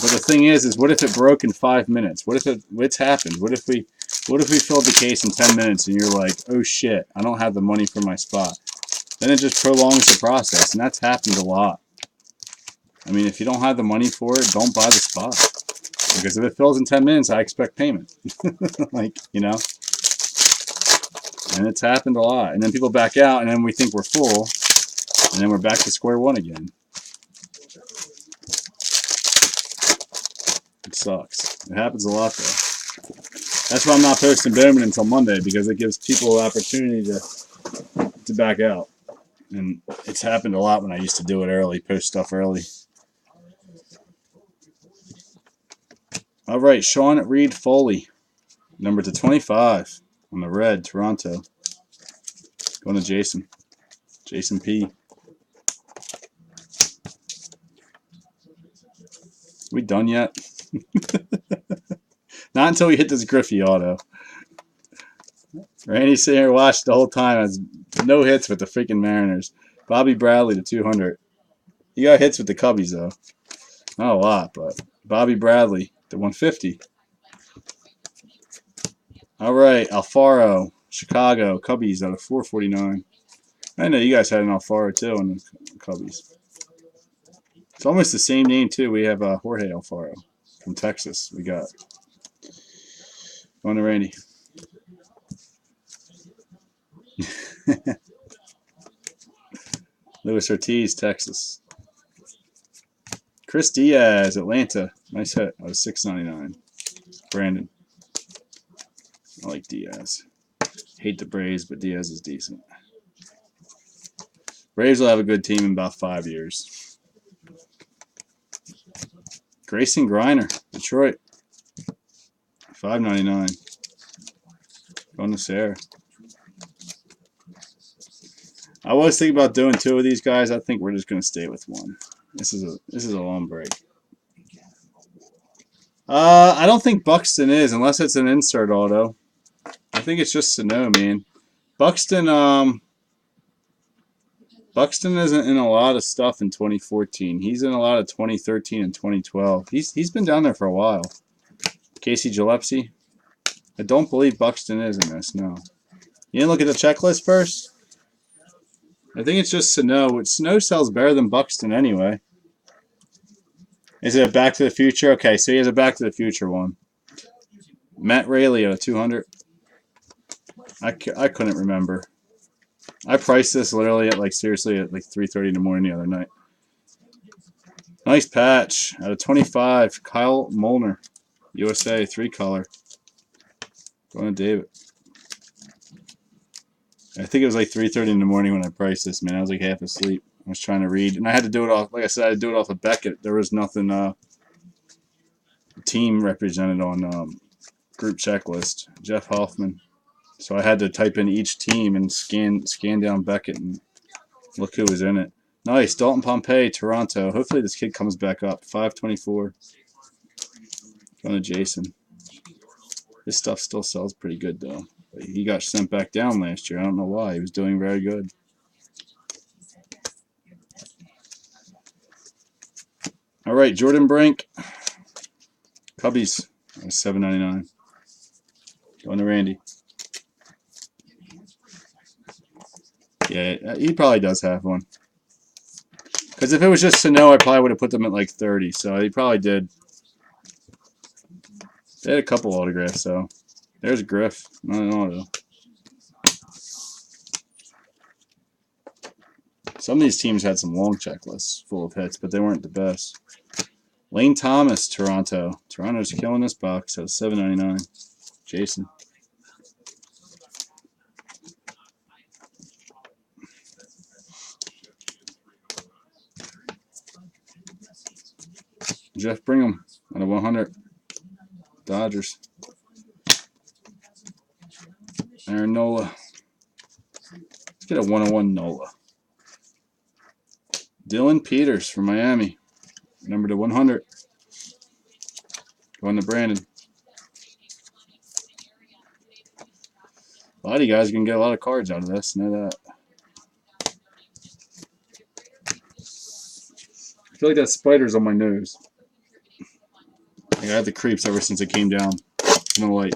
But the thing is what if it broke in 5 minutes? What's happened? What if we filled the case in 10 minutes and you're like, oh shit, I don't have the money for my spot? Then it just prolongs the process, and that's happened a lot. I mean, if you don't have the money for it, don't buy the spot. Because if it fills in 10 minutes, I expect payment. And it's happened a lot. And then people back out, and then we think we're full, and then we're back to square one again. It sucks. It happens a lot, though. That's why I'm not posting Bowman until Monday, because it gives people an opportunity to back out. And it's happened a lot when I used to do it early, post stuff early. All right, Sean Reed Foley, number to 25 on the red, Toronto. Going to Jason. Jason P. We done yet? Not until we hit this Griffey auto. Randy sitting here watched the whole time. Has no hits with the freaking Mariners. Bobby Bradley to 200. He got hits with the Cubbies though. Not a lot, but Bobby Bradley to 150. All right, Alfaro, Chicago Cubbies out of 449. I know you guys had an Alfaro too in the Cubbies. It's almost the same name too. We have Jorge Alfaro from Texas. We got. Going to Randy. Luis Ortiz, Texas. Chris Diaz, Atlanta. Nice hit. That was $6.99. Brandon. I like Diaz. Hate the Braves, but Diaz is decent. Braves will have a good team in about 5 years. Grayson Griner, Detroit. $5.99. Going to Sarah. I was thinking about doing 2 of these guys. I think we're just going to stay with 1. This is a long break. I don't think Buxton is, unless it's an insert auto. I think it's just Sano, man. Buxton isn't in a lot of stuff in 2014. He's in a lot of 2013 and 2012. He's been down there for a while. Casey Gillespie. I don't believe Buxton is in this, no. You didn't look at the checklist first? I think it's just Sano, which Sano sells better than Buxton anyway. Is it a Back to the Future? Okay, so he has a Back to the Future one. Matt Rayleigh, 200. I couldn't remember. I priced this literally at seriously at 3:30 in the morning the other night. Nice patch out of 25. Kyle Molnar, USA, 3-color. Going to David. I think it was 3:30 in the morning when I priced this, man. I was half asleep. I was trying to read, and I had to do it off. Like I said, I had to do it off of Beckett. There was nothing team represented on group checklist. Jeff Hoffman. So I had to type in each team and scan down Beckett and look who was in it. Nice, Dalton Pompey, Toronto. Hopefully this kid comes back up. 524. Going to Jason. This stuff still sells pretty good though. But he got sent back down last year. I don't know why. He was doing very good. All right, Jordan Brink. Cubbies. $7.99. Going to Randy. Yeah, he probably does have one. Because if it was just Sano, I probably would have put them at 30. So he probably did. They had a couple autographs, so there's Griff, not an auto. Some of these teams had some long checklists full of hits, but they weren't the best. Lane Thomas, Toronto. Toronto's killing this box at $7.99. Jason. Jeff Brigham out of 100. Dodgers. Aaron Nola. Let's get a 101 Nola. Dylan Peters from Miami. Number to 100. Going to Brandon. A lot of you guys are going to get a lot of cards out of this. Know that. I feel like that spider's on my nose. I had the creeps ever since it came down in the light.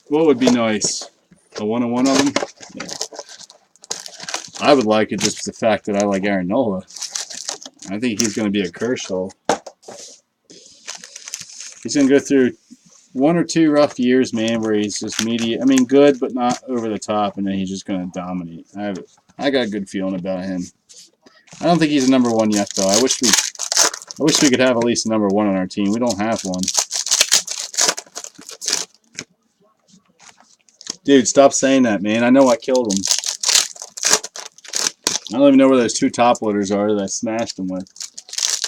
What would be nice? A 101 of them? Yeah. I would like it just for the fact that I like Aaron Nola. I think he's going to be a Kershaw. He's going to go through 1 or 2 rough years, man, where he's just medium. I mean, good, but not over the top, and then he's just going to dominate. I got a good feeling about him. I don't think he's a number 1 yet, though. I wish we could have at least a number 1 on our team. We don't have one. Dude, stop saying that, man. I know I killed him. I don't even know where those 2 top loaders are that I smashed him with.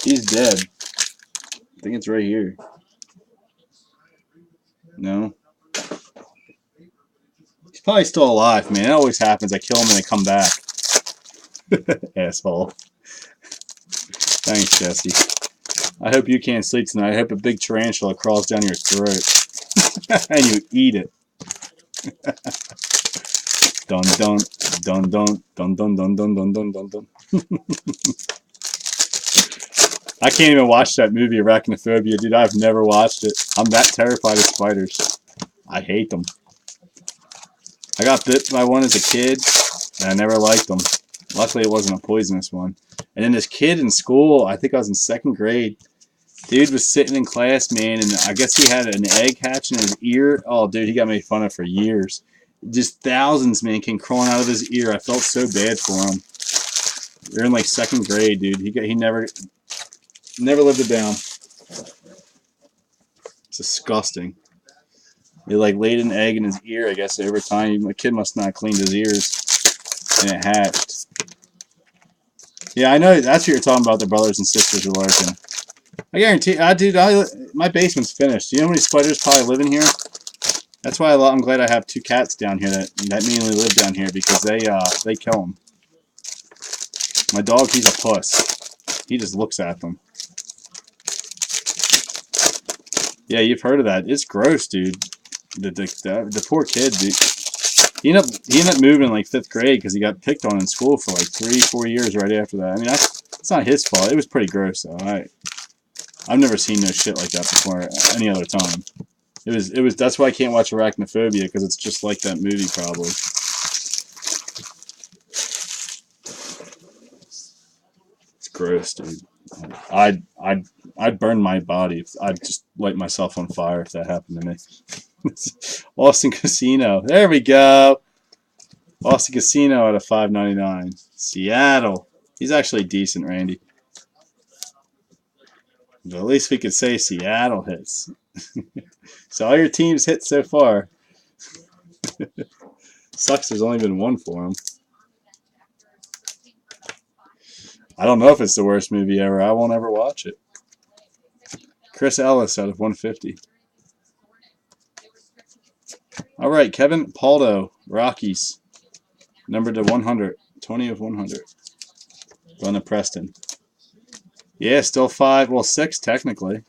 He's dead. I think it's right here. No. He's probably still alive, man. It always happens. I kill him and they come back. Asshole. Thanks, Jesse. I hope you can't sleep tonight. I hope a big tarantula crawls down your throat and you eat it. Dun dun dun dun dun dun dun dun dun dun dun dun. I can't even watch that movie Arachnophobia, dude. I've never watched it. I'm that terrified of spiders. I hate them. I got bit by one as a kid, and I never liked them. Luckily, it wasn't a poisonous one. And then this kid in school, I think I was in 2nd grade, dude was sitting in class, man, and I guess he had an egg hatch in his ear. Oh, dude, he got made fun of for years. Just thousands, man, came crawling out of his ear. I felt so bad for him. They're in like 2nd grade, dude. He never lived it down. It's disgusting. He like laid an egg in his ear, I guess, over time. My kid must not have cleaned his ears, and it hatched. Yeah, I know. That's what you're talking about. The brothers and sisters are lurking. I guarantee, my basement's finished. Do you know how many spiders probably live in here? That's why I'm glad I have 2 cats down here that mainly live down here, because they kill them. My dog, he's a puss. He just looks at them. Yeah, you've heard of that. It's gross, dude. The poor kid, dude. He ended up moving in like 5th grade because he got picked on in school for like 3-4 years right after that. I mean, that's not his fault. It was pretty gross though. I've never seen no shit like that before any other time. It was. That's why I can't watch Arachnophobia, because it's just like that movie probably. It's gross, dude. I'd burn my body. I'd just light myself on fire if that happened to me. Austin Casino. There we go. Austin Casino at a $5.99. Seattle. He's actually decent, Randy. But at least we could say Seattle hits. So all your teams hit so far. Sucks there's only been one for him. I don't know if it's the worst movie ever. I won't ever watch it. Chris Ellis out of 150. All right, Kevin Paldo, Rockies. Number to 100. 20 of 100. Going to Preston. Yeah, still 5. Well, 6 technically.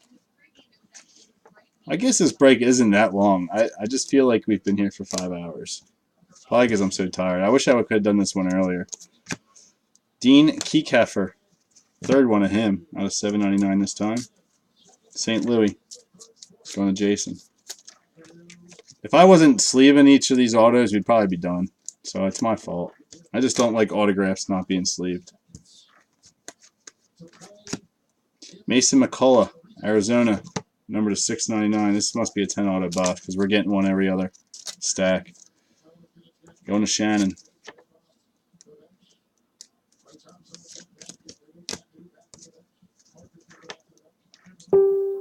I guess this break isn't that long. I just feel like we've been here for 5 hours. Probably because I'm so tired. I wish I could have done this one earlier. Dean Kiekeffer. 3rd one of him out of $7.99 this time. St. Louis. Going to Jason. If I wasn't sleeving each of these autos, we'd probably be done. So it's my fault. I just don't like autographs not being sleeved. Mason McCullough, Arizona. Number to $6.99. This must be a 10 auto box because we're getting one every other stack. Going to Shannon.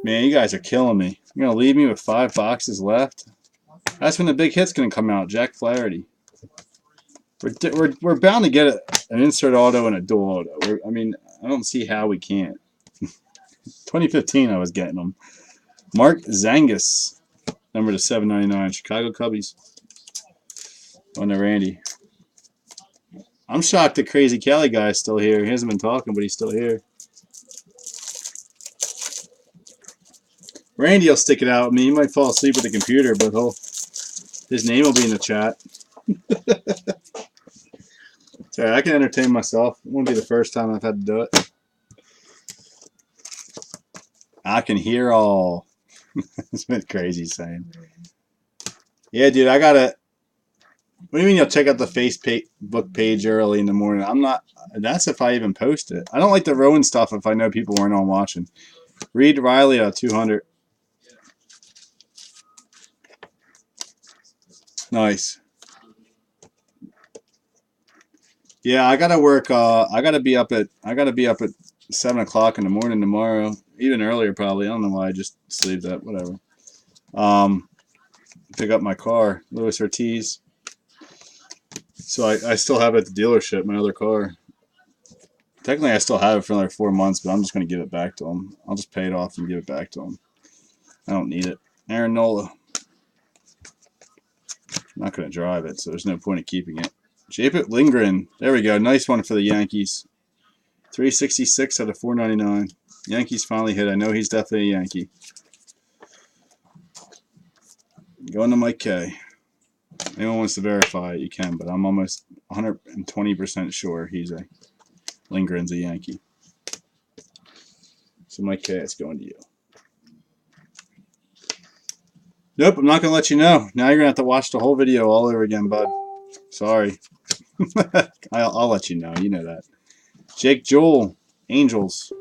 Man, you guys are killing me. You're going to leave me with 5 boxes left? That's when the big hit's going to come out. Jack Flaherty. We're bound to get an insert auto and a dual auto. I mean, I don't see how we can't. 2015 I was getting them. Mark Zangus. Number to $7.99. Chicago Cubbies. On to Randy. I'm shocked the Crazy Kelly guy is still here. He hasn't been talking, but he's still here. Randy will stick it out with me. He might fall asleep with the computer, but his name will be in the chat. Sorry, I can entertain myself. It won't be the first time I've had to do it. I can hear all. That's been crazy saying. Yeah, dude, I gotta. What do you mean you'll check out the Facebook page early in the morning? I'm not. That's if I even post it. I don't like the Rowan stuff if I know people weren't on watching. Reed Riley at 200. Nice. Yeah, I gotta work. I gotta be up at 7 o'clock in the morning tomorrow. Even earlier probably. I don't know why I just sleeved that. Whatever. Pick up my car, Luis Ortiz. So I still have it at the dealership, my other car. Technically, I still have it for another 4 months, but I'm just going to give it back to him. I'll just pay it off and give it back to him. I don't need it. Aaron Nola. I'm not going to drive it, so there's no point in keeping it. Jacob Lindgren. There we go. Nice one for the Yankees. 366 out of 499. Yankees finally hit. I know he's definitely a Yankee. Going to Mike K. Anyone wants to verify it, you can, but I'm almost 120% sure he's a Lindgren's a Yankee. So Mike K, it's going to you. Nope, I'm not going to let you know. Now you're going to have to watch the whole video all over again, bud. Sorry. I'll let you know. You know that. Jake Joel, Angels,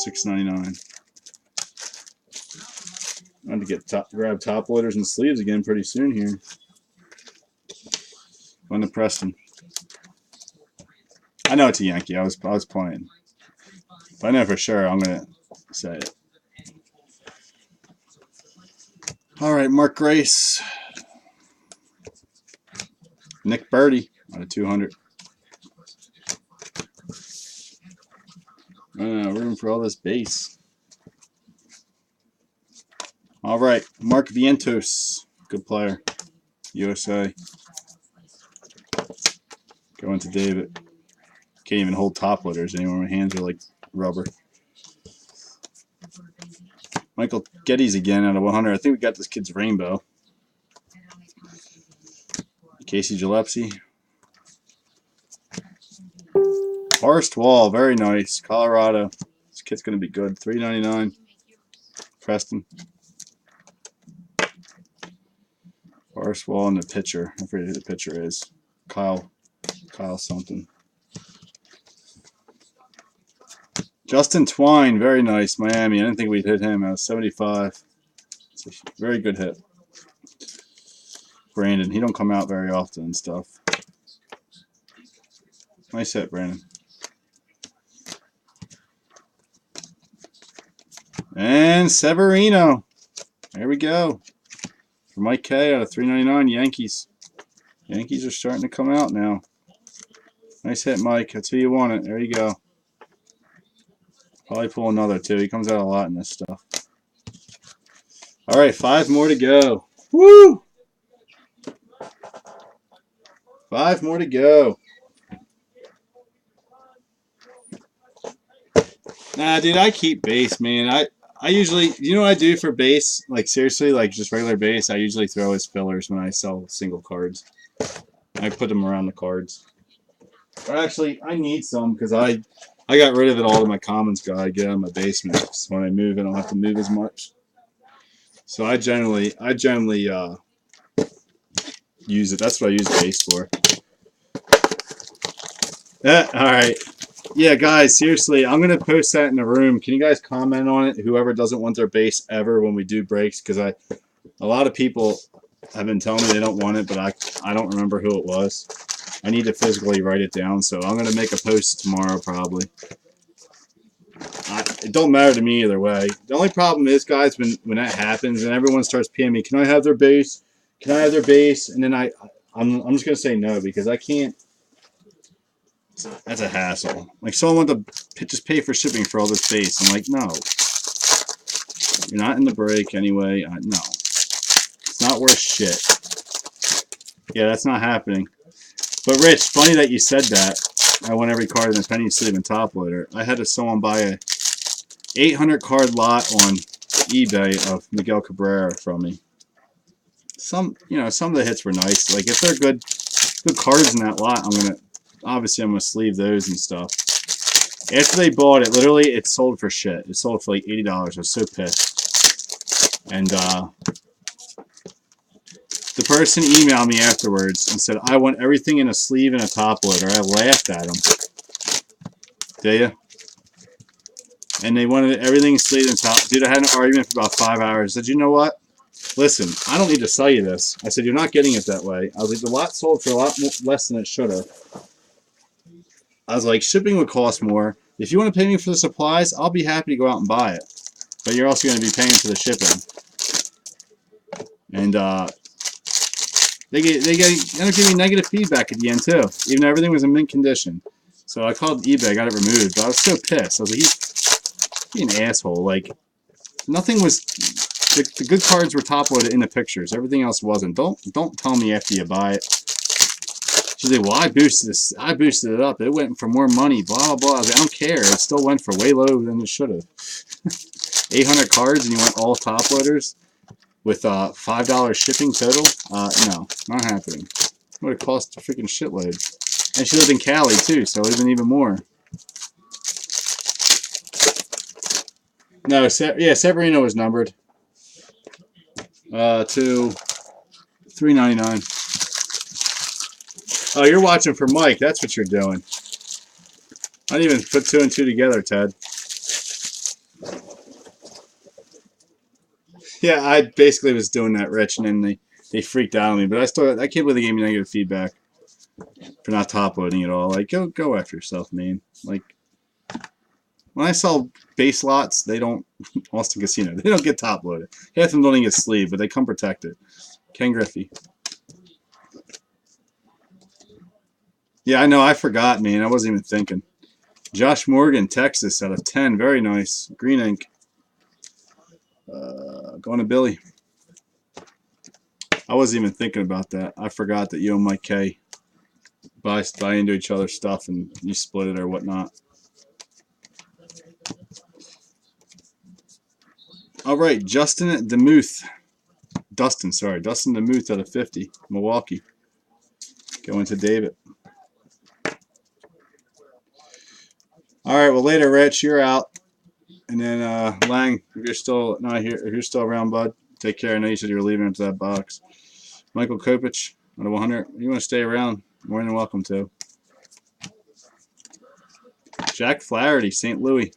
$6.99. I'm going to get grab top loaders and sleeves again pretty soon here. On to Preston. I know it's a Yankee. I was playing. If I know for sure, I'm going to say it. All right, Mark Grace. Nick Birdie out of 200. Room for all this base. All right, Mark Vientos. Good player. USA. Going to David. Can't even hold top loaders anymore. My hands are like rubber. Michael Geddes again out of 100. I think we got this kid's rainbow. Casey Gillespie. Forrest Wall, very nice. Colorado. This kid's going to be good. $3.99. Preston. Forrest Wall and the pitcher. I forget who the pitcher is. Kyle something. Justin Twine, very nice. Miami. I didn't think we'd hit him. I was 75. It's a very good hit. Brandon. He don't come out very often and stuff. Nice hit, Brandon. And Severino. There we go. For Mike K out of 3.99. Yankees. Yankees are starting to come out now. Nice hit, Mike. That's who you want it. There you go. Probably pull another, too. He comes out a lot in this stuff. All right, 5 more to go. Woo! 5 more to go. Nah, dude, I keep base, man. I usually, you know what I do for base? Like, seriously, like just regular base, I usually throw as fillers when I sell single cards. I put them around the cards. But actually, I need some because I got rid of it all in my commons guide, get out of my basement. So when I move, I don't have to move as much. So I generally use it. That's what I use base for. All right. Yeah, guys, seriously, I'm going to post that in the room. Can you guys comment on it? Whoever doesn't want their base ever when we do breaks, because a lot of people have been telling me they don't want it, but I don't remember who it was. I need to physically write it down, so I'm going to make a post tomorrow probably. It don't matter to me either way. The only problem is, guys, when that happens and everyone starts PMing me, can I have their base? Can I have their base? And then I'm just going to say no because I can't. That's a hassle. Like, someone wants to just pay for shipping for all this base. I'm like, no. You're not in the break anyway. No. It's not worth shit. Yeah, that's not happening. But, Rich, funny that you said that. I want every card in the penny sleeve and top loader. I had someone buy a 800 card lot on eBay of Miguel Cabrera from me. Some of the hits were nice. Like, if they're good cards in that lot, I'm going to sleeve those and stuff. After they bought it, literally, it sold for shit. It sold for like $80. I was so pissed. And the person emailed me afterwards and said, I want everything in a sleeve and a top loader. I laughed at him. Do you? And they wanted everything sleeved and top. Dude, I had an argument for about 5 hours. I said, you know what? Listen, I don't need to sell you this. I said, you're not getting it that way. I was like, the lot sold for a lot less than it should have. I was like, shipping would cost more. If you want to pay me for the supplies, I'll be happy to go out and buy it. But you're also going to be paying for the shipping. And they end up giving me negative feedback at the end too, even though everything was in mint condition. So I called eBay, got it removed. But I was so pissed. I was like, he's an asshole. Like, nothing was. The good cards were top loaded in the pictures. Everything else wasn't. Don't tell me after you buy it. She's like, well, I boosted this. I boosted it up. It went for more money. Blah blah blah. I was like, I don't care. It still went for way lower than it should have. 800 cards and you want all top loaders with $5 shipping total? No, not happening. It would have cost a freaking shitload. And she lived in Cali too, so it would have been even more. No, yeah, Severino was numbered to $3.99. Oh, you're watching for Mike. That's what you're doing. I didn't even put 2 and 2 together, Ted. Yeah, I basically was doing that, Rich, and then they freaked out on me. But I can't believe they gave me negative feedback for not top loading at all. Like, go after yourself, man. Like, when I sell base lots, they don't, Austin Casino, they don't get top loaded. Half of them don't even get sleeved, but they come protected. Ken Griffey. Yeah, I know. I forgot, man. I wasn't even thinking. Josh Morgan, Texas, out of 10. Very nice. Green ink. Going to Billy. I wasn't even thinking about that. I forgot that you and Mike K buy into each other's stuff and you split it or whatnot. All right, Dustin DeMuth out of 50, Milwaukee. Going to David. All right, well, later, Rich, you're out. And then Lang, if you're still not here, if you're still around, bud, take care. I know you said you were leaving into that box. Michael Kopich out of 100. You want to stay around? More than welcome to. Jack Flaherty, St. Louis,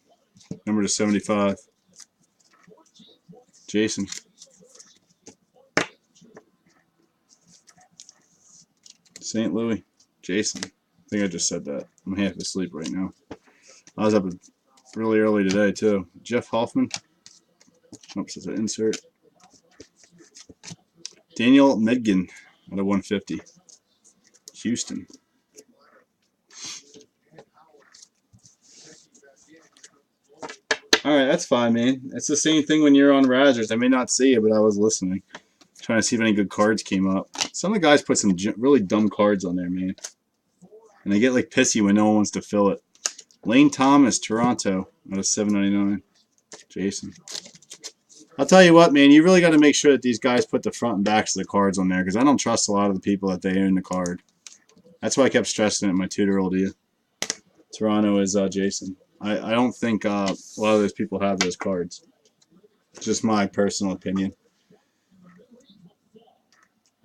number to 75. Jason. St. Louis, Jason. I think I just said that. I'm half asleep right now. I was up really early today, too. Jeff Hoffman. Oops, that's an insert. Daniel Medgen out of 150. Houston. All right, that's fine, man. It's the same thing when you're on Razzers. I may not see it, but I was listening. Trying to see if any good cards came up. Some of the guys put some really dumb cards on there, man. And they get like pissy when no one wants to fill it. Lane Thomas, Toronto, out of $7.99. Jason. I'll tell you what, man, you really got to make sure that these guys put the front and backs of the cards on there because I don't trust a lot of the people that they own the card. That's why I kept stressing it in my tutorial to you. Toronto is Jason. I don't think a lot of those people have those cards. It's just my personal opinion.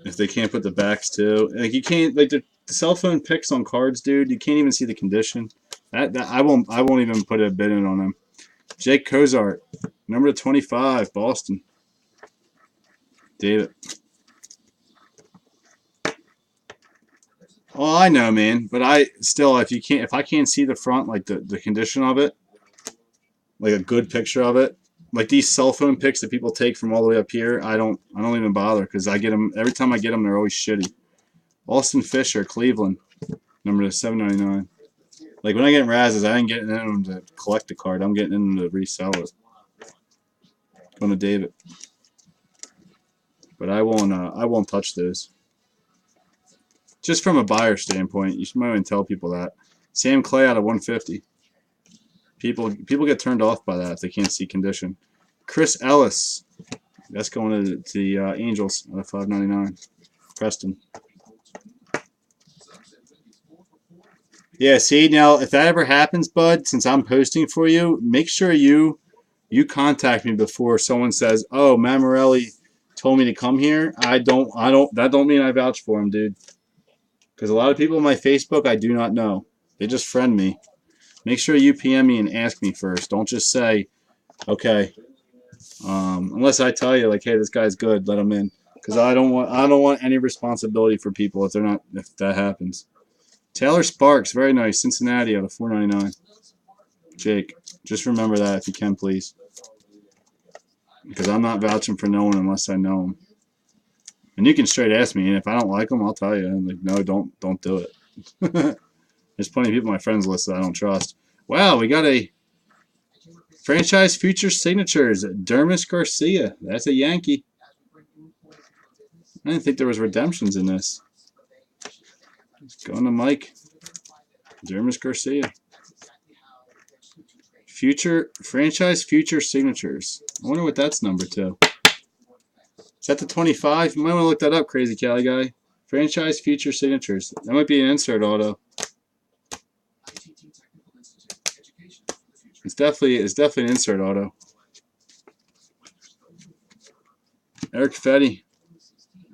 If they can't put the backs too, like you can't, like the cell phone picks on cards, dude. You can't even see the condition. I won't even put a bid in on them. Jake Cozart, number 25, Boston. David. Oh, I know, man, but I still, if I can't see the front, like the condition of it, like a good picture of it, like these cell phone pics that people take from all the way up here, I don't even bother because I get them every time I get them. They're always shitty. Austin Fisher, Cleveland, number to 7.99. Like when I get in Razzes, I ain't getting in them to collect the card. I'm getting in them to resell it. Going to David, but I won't touch those. Just from a buyer standpoint, you might even tell people that. Sam Clay out of 150. People get turned off by that if they can't see condition. Chris Ellis, that's going to the Angels out of $5.99. Preston. Yeah, see, now if that ever happens, bud, since I'm posting for you, make sure you contact me before someone says, "Oh, Mammarelli told me to come here." That don't mean I vouch for him, dude. Because a lot of people on my Facebook I do not know. They just friend me. Make sure you PM me and ask me first. Don't just say, okay. Unless I tell you like, hey, this guy's good, let him in. Because I don't want any responsibility for people if that happens. Taylor Sparks, very nice. Cincinnati out of $4.99. Jake, just remember that if you can, please. Because I'm not vouching for no one unless I know him. And you can straight ask me, and if I don't like them, I'll tell you. I'm like, no, don't do it. There's plenty of people on my friends list that I don't trust. Wow, we got a franchise future signatures. Dermis Garcia. That's a Yankee. I didn't think there was redemptions in this. Going to Mike. Dermis Garcia. Future franchise future signatures. I wonder what that's number 2. Is that the 25? You might want to look that up, Crazy Cali guy. Franchise future signatures. That might be an insert auto. It's definitely an insert auto. Eric Fetty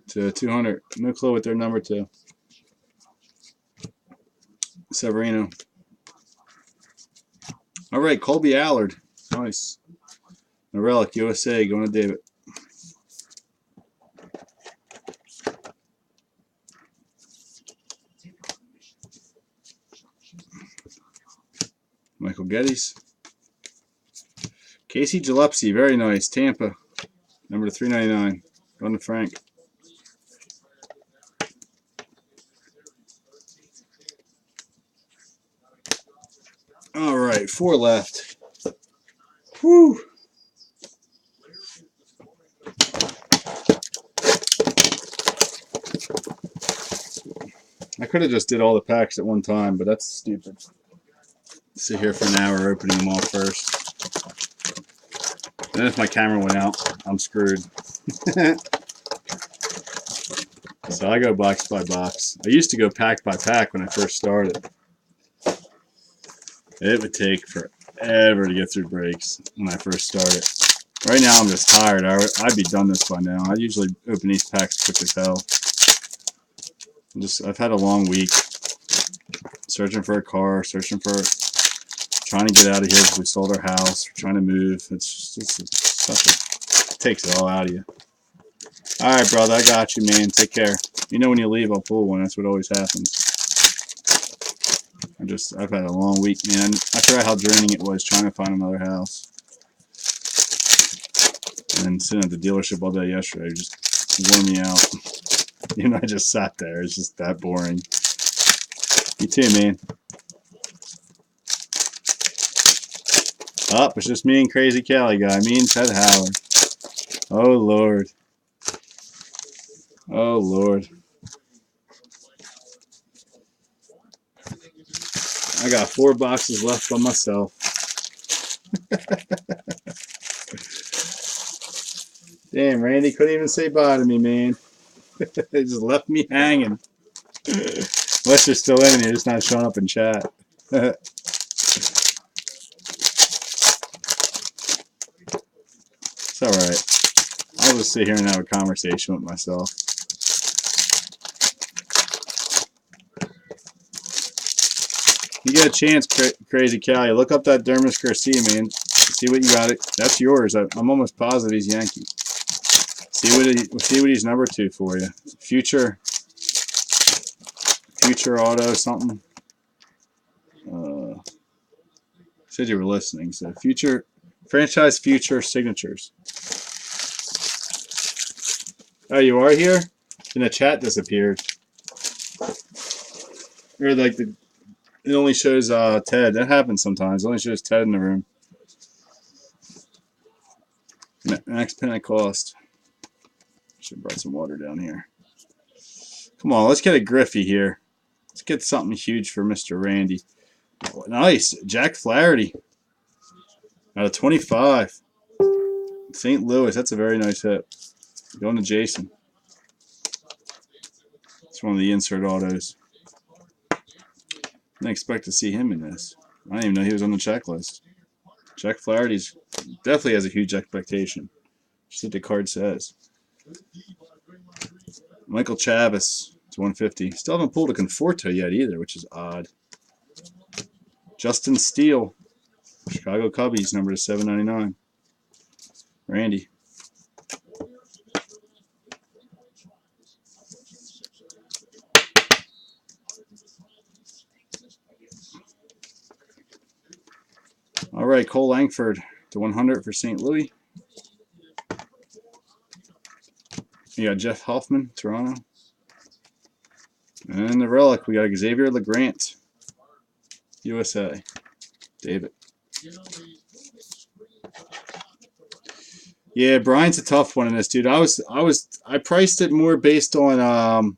to 200. No clue what their number 2. Severino. All right, Colby Allard. Nice. A relic, USA, going to David. Michael Geddes. Casey Gillespie, very nice. Tampa, number 399. Going to Frank. All right, 4 left. Whew. I could have just did all the packs at one time, but that's stupid. Sit here for an hour opening them all first. Then if my camera went out, I'm screwed. So I go box by box. I used to go pack by pack when I first started. It would take forever to get through breaks when I first started. Right now I'm just tired. I'd be done this by now. I usually open these packs quick as hell. I've had a long week. Searching for a car, trying to get out of here because we sold our house. We're trying to move. It takes it all out of you. All right, brother, I got you, man. Take care. You know when you leave, I'll pull one. That's what always happens. I've had a long week, man. I forgot how draining it was trying to find another house. And sitting at the dealership all day yesterday just wore me out. You know, I just sat there. It's just that boring. You too, man. Oh, it's just me and Crazy Cali guy. Me and Ted Howard. Oh, Lord. Oh, Lord. I got 4 boxes left by myself. Damn, Randy couldn't even say bye to me, man. They just left me hanging. Unless you're still in and you're just not showing up in chat. It's alright. I'll just sit here and have a conversation with myself. You get a chance, Crazy Cali. Look up that Dermis Garcia, man. See what you got. That's yours. I'm almost positive he's Yankee. See what he's number 2 for you. Future auto something. Said you were listening. So franchise future signatures. Oh, you are here? And the chat disappeared. Or like it only shows Ted. That happens sometimes. It only shows Ted in the room. Max Pentecost. Should have brought some water down here. Come on, let's get a Griffey here. Let's get something huge for Mr. Randy. Oh, nice. Jack Flaherty. Out of 25. St. Louis. That's a very nice hit. Going to Jason. It's one of the insert autos. I didn't expect to see him in this. I didn't even know he was on the checklist. Jack Flaherty's definitely has a huge expectation. Just what the card says. Michael Chavis to 150. Still haven't pulled a Conforto yet either, which is odd. Justin Steele, Chicago Cubbies, number to 799. Randy. All right, Cole Langford to 100 for St. Louis. You got Jeff Hoffman, Toronto. And the relic, we got Xavier LeGrant, USA. David. Yeah, Brian's a tough one in this, dude. I priced it more based on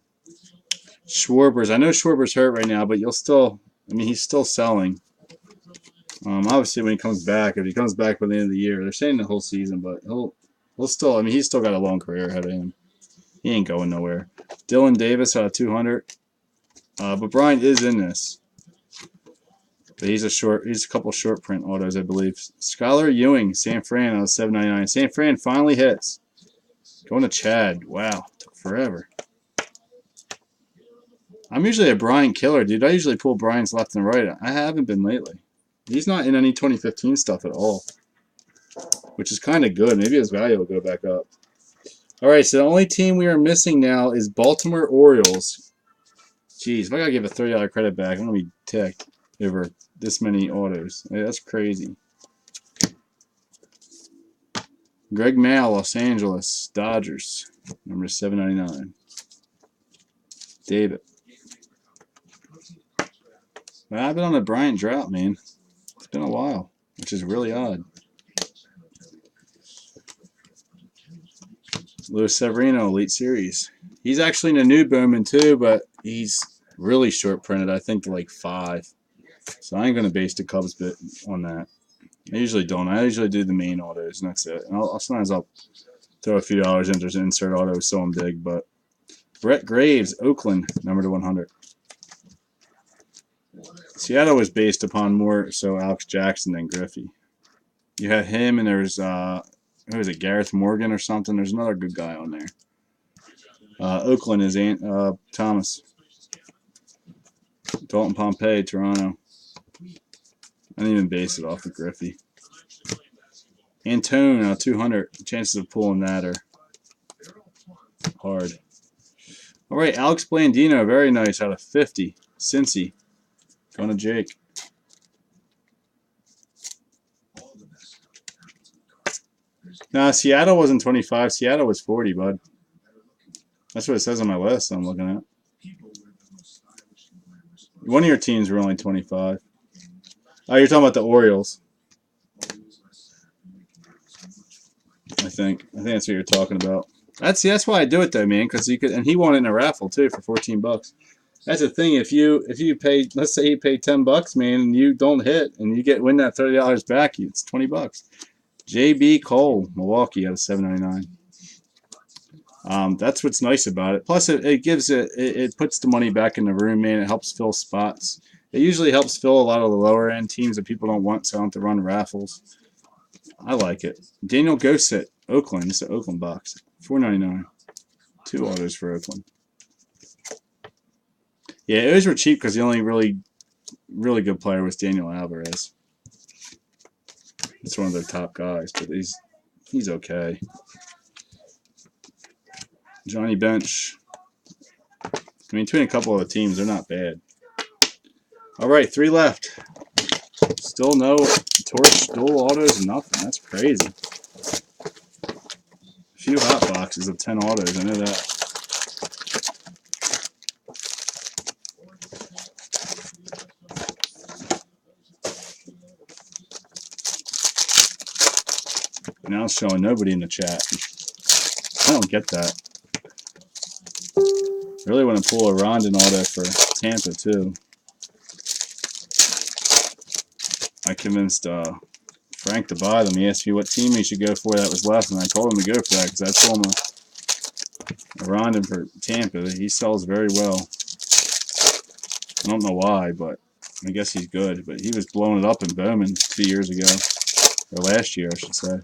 Schwarber's. I know Schwarber's hurt right now, but you'll still. I mean, he's still selling. Obviously, when he comes back, if he comes back by the end of the year, they're saying the whole season, but he'll still. I mean, he's still got a long career ahead of him. He ain't going nowhere. Dylan Davis out of 200. But Bryant is in this. But he's a couple short print autos, I believe. Skylar Ewing, San Fran out of 799. San Fran finally hits. Going to Chad. Wow, took forever. I'm usually a Bryant killer, dude. I usually pull Bryant's left and right. I haven't been lately. He's not in any 2015 stuff at all, which is kind of good. Maybe his value will go back up. All right, so the only team we are missing now is Baltimore Orioles. Jeez, if I got to give a $30 credit back, I'm going to be ticked over this many autos. Hey, that's crazy. Greg Mail, Los Angeles Dodgers, number 799. David. Well, I've been on a Bryant drought, man. It's been a while, which is really odd. Luis Severino, Elite Series. He's actually in a new Bowman too, but he's really short printed. I think like 5. So I ain't going to base the Cubs bit on that. I usually don't. I usually do the main autos, and that's it. And sometimes I'll throw a few dollars in to insert auto so I'm big. But Brett Graves, Oakland, number to 100. Seattle was based upon more so Alex Jackson than Griffey. You had him, and there's who is it, Gareth Morgan or something? There's another good guy on there. Oakland is Thomas. Dalton Pompey, Toronto. I didn't even base it off of Griffey. Antone, 200. Chances of pulling that are hard. All right, Alex Blandino, very nice, out of 50. Cincy. Going to Jake. Nah, Seattle wasn't 25. Seattle was 40, bud. That's what it says on my list I'm looking at. One of your teams were only 25. Oh, you're talking about the Orioles. I think that's what you're talking about. That's why I do it though, man, because you could, and he won it in a raffle too for 14 bucks. That's the thing. If you pay, let's say you pay 10 bucks, man, and you don't hit, and you win that $30 back, it's 20 bucks. JB Cole, Milwaukee, out of 799. That's what's nice about it. Plus, it gives it puts the money back in the room, man. It helps fill spots. It usually helps fill a lot of the lower end teams that people don't want, so I don't have to run raffles. I like it. Daniel Gossett, Oakland. It's the Oakland box. $4.99. 2 autos for Oakland. Yeah, those were cheap because the only really good player was Daniel Alvarez. It's one of their top guys, but he's okay. Johnny Bench. I mean, between a couple of the teams, they're not bad. All right, 3 left. Still no Torch dual autos, nothing. That's crazy. A few hot boxes of 10 autos, I know that. Now it's showing nobody in the chat. I don't get that. Really want to pull a Rondon auto for Tampa too. I convinced Frank to buy them. He asked me what team he should go for that was left, and I told him to go for that because I told him a Rondon for Tampa. He sells very well. I don't know why, but I guess he's good. But he was blowing it up in Bowman 2 years ago, or last year, I should say.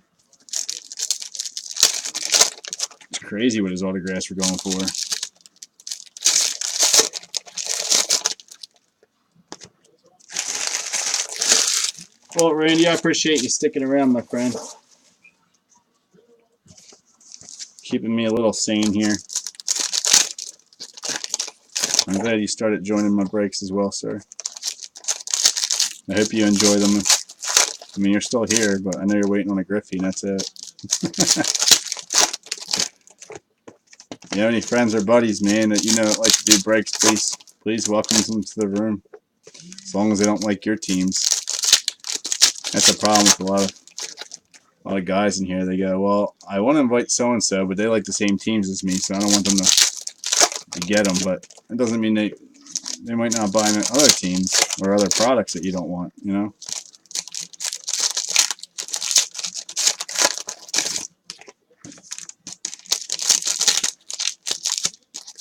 It's crazy what his autographs were going for. Well, Randy, I appreciate you sticking around, my friend. Keeping me a little sane here. I'm glad you started joining my breaks as well, sir. I hope you enjoy them. I mean, you're still here, but I know you're waiting on a Griffey, and that's it. You have any friends or buddies, man, that you know like to do breaks, please welcome them to the room. As long as they don't like your teams. That's a problem with a lot of guys in here. They go, well, I want to invite so-and-so, but they like the same teams as me, so I don't want them to you get them, but it doesn't mean they might not buy them at other teams or other products that you don't want, you know?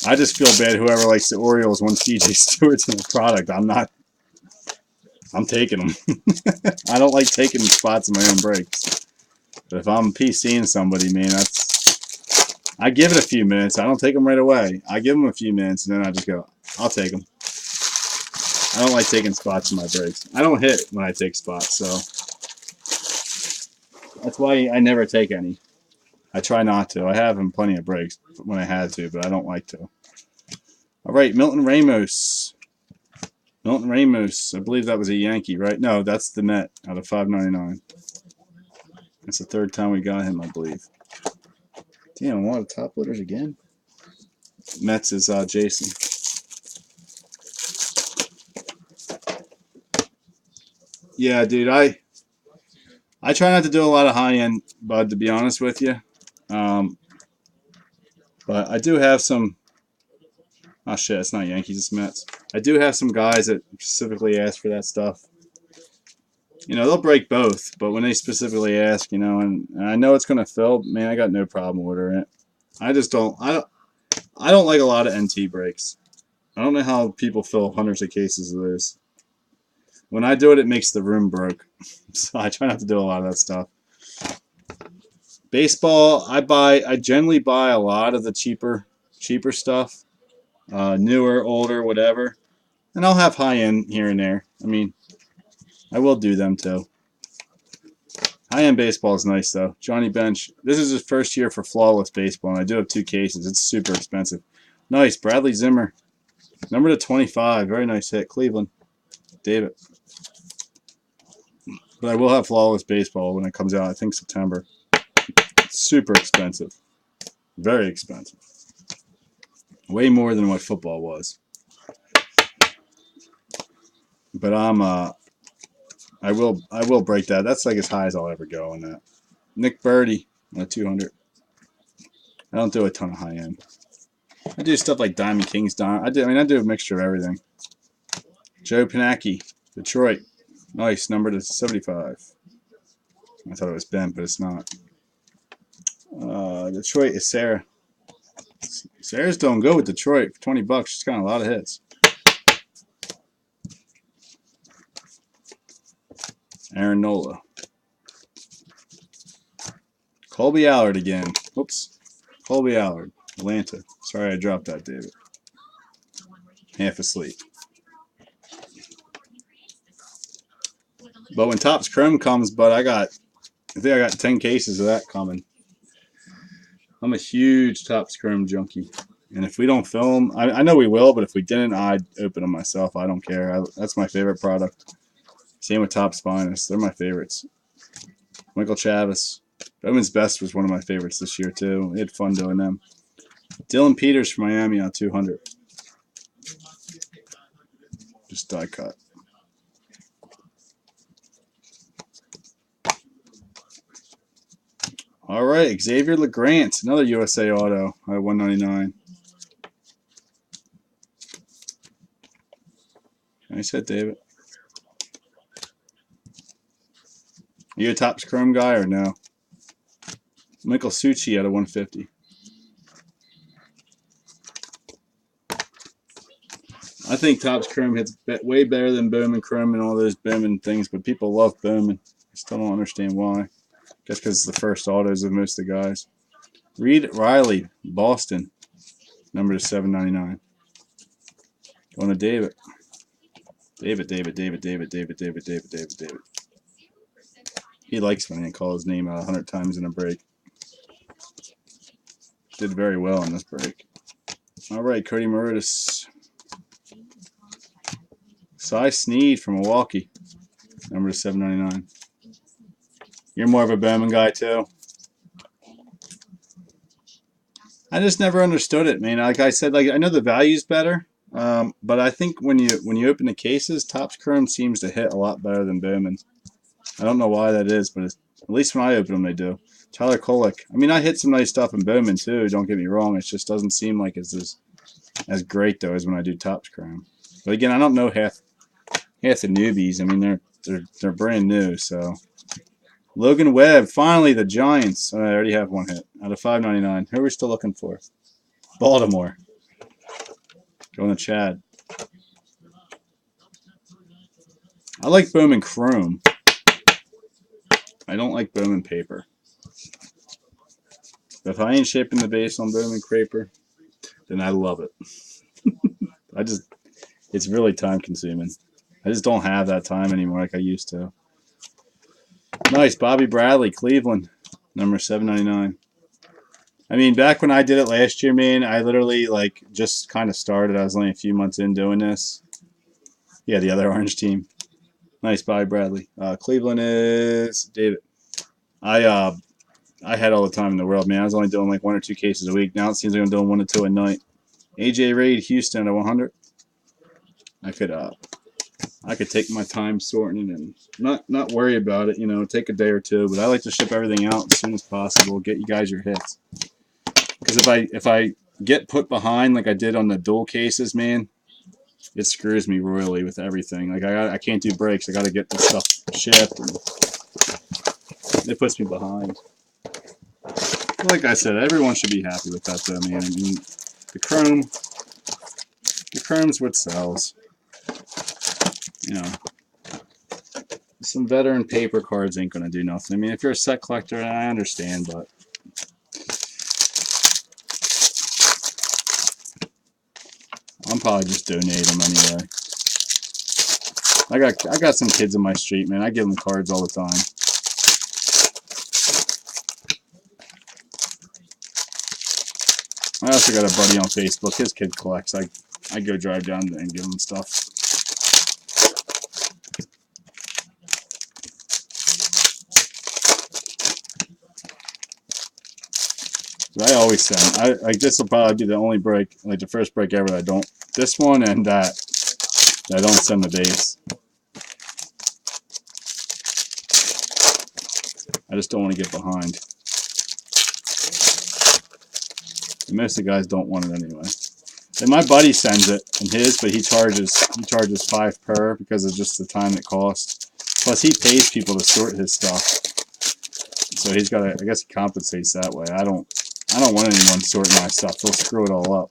I just feel bad whoever likes the Orioles wants DJ Stewart's in the product. I'm taking them. I don't like taking spots in my own breaks. But if I'm PCing somebody, man, I give it a few minutes. I don't take them right away. I give them a few minutes, and then I just go, I'll take them. I don't like taking spots in my breaks. I don't hit when I take spots, so that's why I never take any. I try not to. I have in plenty of breaks when I had to, but I don't like to. All right, Milton Ramos. Milton Ramos. I believe that was a Yankee, right? No, that's the Met out of $5.99. That's the third time we got him, I believe. Damn, one of the top loaders again. Mets is Jason. Yeah, dude, I try not to do a lot of high-end bud, to be honest with you. But I do have some. Oh shit, it's not Yankees, it's Mets. I do have some guys that specifically ask for that stuff. You know, they'll break both, but when they specifically ask, you know, and I know it's gonna fill, man, I got no problem ordering it. I just don't. I don't like a lot of NT breaks. I don't know how people fill hundreds of cases of those. When I do it, it makes the room broke. So I try not to do a lot of that stuff. Baseball, I generally buy a lot of the cheaper stuff. Newer, older, whatever. And I'll have high-end here and there. I mean, I will do them too. High-end baseball is nice, though. Johnny Bench. This is his first year for Flawless Baseball, and I do have 2 cases. It's super expensive. Nice. Bradley Zimmer. Number to 25. Very nice hit. Cleveland. David. But I will have Flawless Baseball when it comes out, I think September. It's super expensive. Very expensive. Way more than what football was. But I will break that. That's like as high as I'll ever go on that. Nick Birdie on a 200. I don't do a ton of high end. I do stuff like Diamond Kings. I do a mixture of everything. Joe Panacki, Detroit. Nice, number to 75. I thought it was bent, but it's not. Detroit is Sarah. Sarah's doing good with Detroit for $20. She's got a lot of hits. Aaron Nola. Colby Allard again. Whoops. Colby Allard. Atlanta. Sorry I dropped that, David. Half asleep. But when Topps Chrome comes, but I think I got 10 cases of that coming. I'm a huge Topps Chrome junkie. And if we don't fill them, I know we will, but if we didn't, I'd open them myself. I don't care. That's my favorite product. Same with Topps Finest. They're my favorites. Michael Chavis. Bowman's Best was one of my favorites this year, too. We had fun doing them. Dylan Peters from Miami on 200. Just die cut. All right, Xavier LeGrant, another USA Auto at 199. Nice hit, David. You a Topps Chrome guy or no? Michael Succi at a 150. I think Topps Chrome hits way better than Bowman Chrome and all those Bowman things, but people love Bowman. I still don't understand why. Guess because it's the first autos of most of the guys. Reed Riley, Boston, number to 799. Going to David. David. He likes when I call his name out 100 times in a break. Did very well in this break. All right, Cody Marutis. Cy Sneed from Milwaukee, number to 799. You're more of a Bowman guy too. I just never understood it, man. Like I said, like I know the value's better, but I think when you open the cases, Topps Chrome seems to hit a lot better than Bowman. I don't know why that is, but at least when I open them, they do. Tyler Kolek. I mean, I hit some nice stuff in Bowman too. Don't get me wrong. It just doesn't seem like it's as great though as when I do Topps Chrome. But again, I don't know half the newbies. I mean, they're brand new. So Logan Webb, finally the Giants. Oh, I already have one hit out of 599. Who are we still looking for? Baltimore. Going to Chad. I like Bowman Chrome. I don't like Bowman paper. If I ain't shaping the base on Bowman paper, then I love it. It's really time consuming. I just don't have that time anymore like I used to. Nice, Bobby Bradley, Cleveland, number 799. I mean, back when I did it last year, man, I literally like just kind of started. I was only a few months in doing this. Yeah, the other orange team. Nice, Bobby Bradley. Cleveland is David. I had all the time in the world, man. I was only doing like 1 or 2 cases a week. Now it seems like I'm doing 1 or 2 a night. AJ Reed, Houston at 100. I could take my time sorting it and not worry about it, you know, take a day or two. But I like to ship everything out as soon as possible. Get you guys your hits. Because if I get put behind like I did on the dual cases, man, it screws me royally with everything. Like I can't do breaks. I got to get the stuff shipped, and it puts me behind. Like I said, everyone should be happy with that, though, man. I mean, the Chrome's what sells. You know, some veteran paper cards ain't gonna do nothing. I mean, if you're a set collector, I understand, but I'm probably just donate them anyway. I got some kids in my street, man. I give them cards all the time. I also got a buddy on Facebook. His kid collects. I go drive down there and give him stuff. I always send. This will probably be the only break, like the first break ever that I don't. This one and that I don't send the base. I just don't want to get behind. And most of the guys don't want it anyway. And my buddy sends it in his, but he charges $5 per because of just the time it costs. Plus he pays people to sort his stuff, so he's got to. I guess he compensates that way. I don't want anyone sorting my stuff. They'll screw it all up.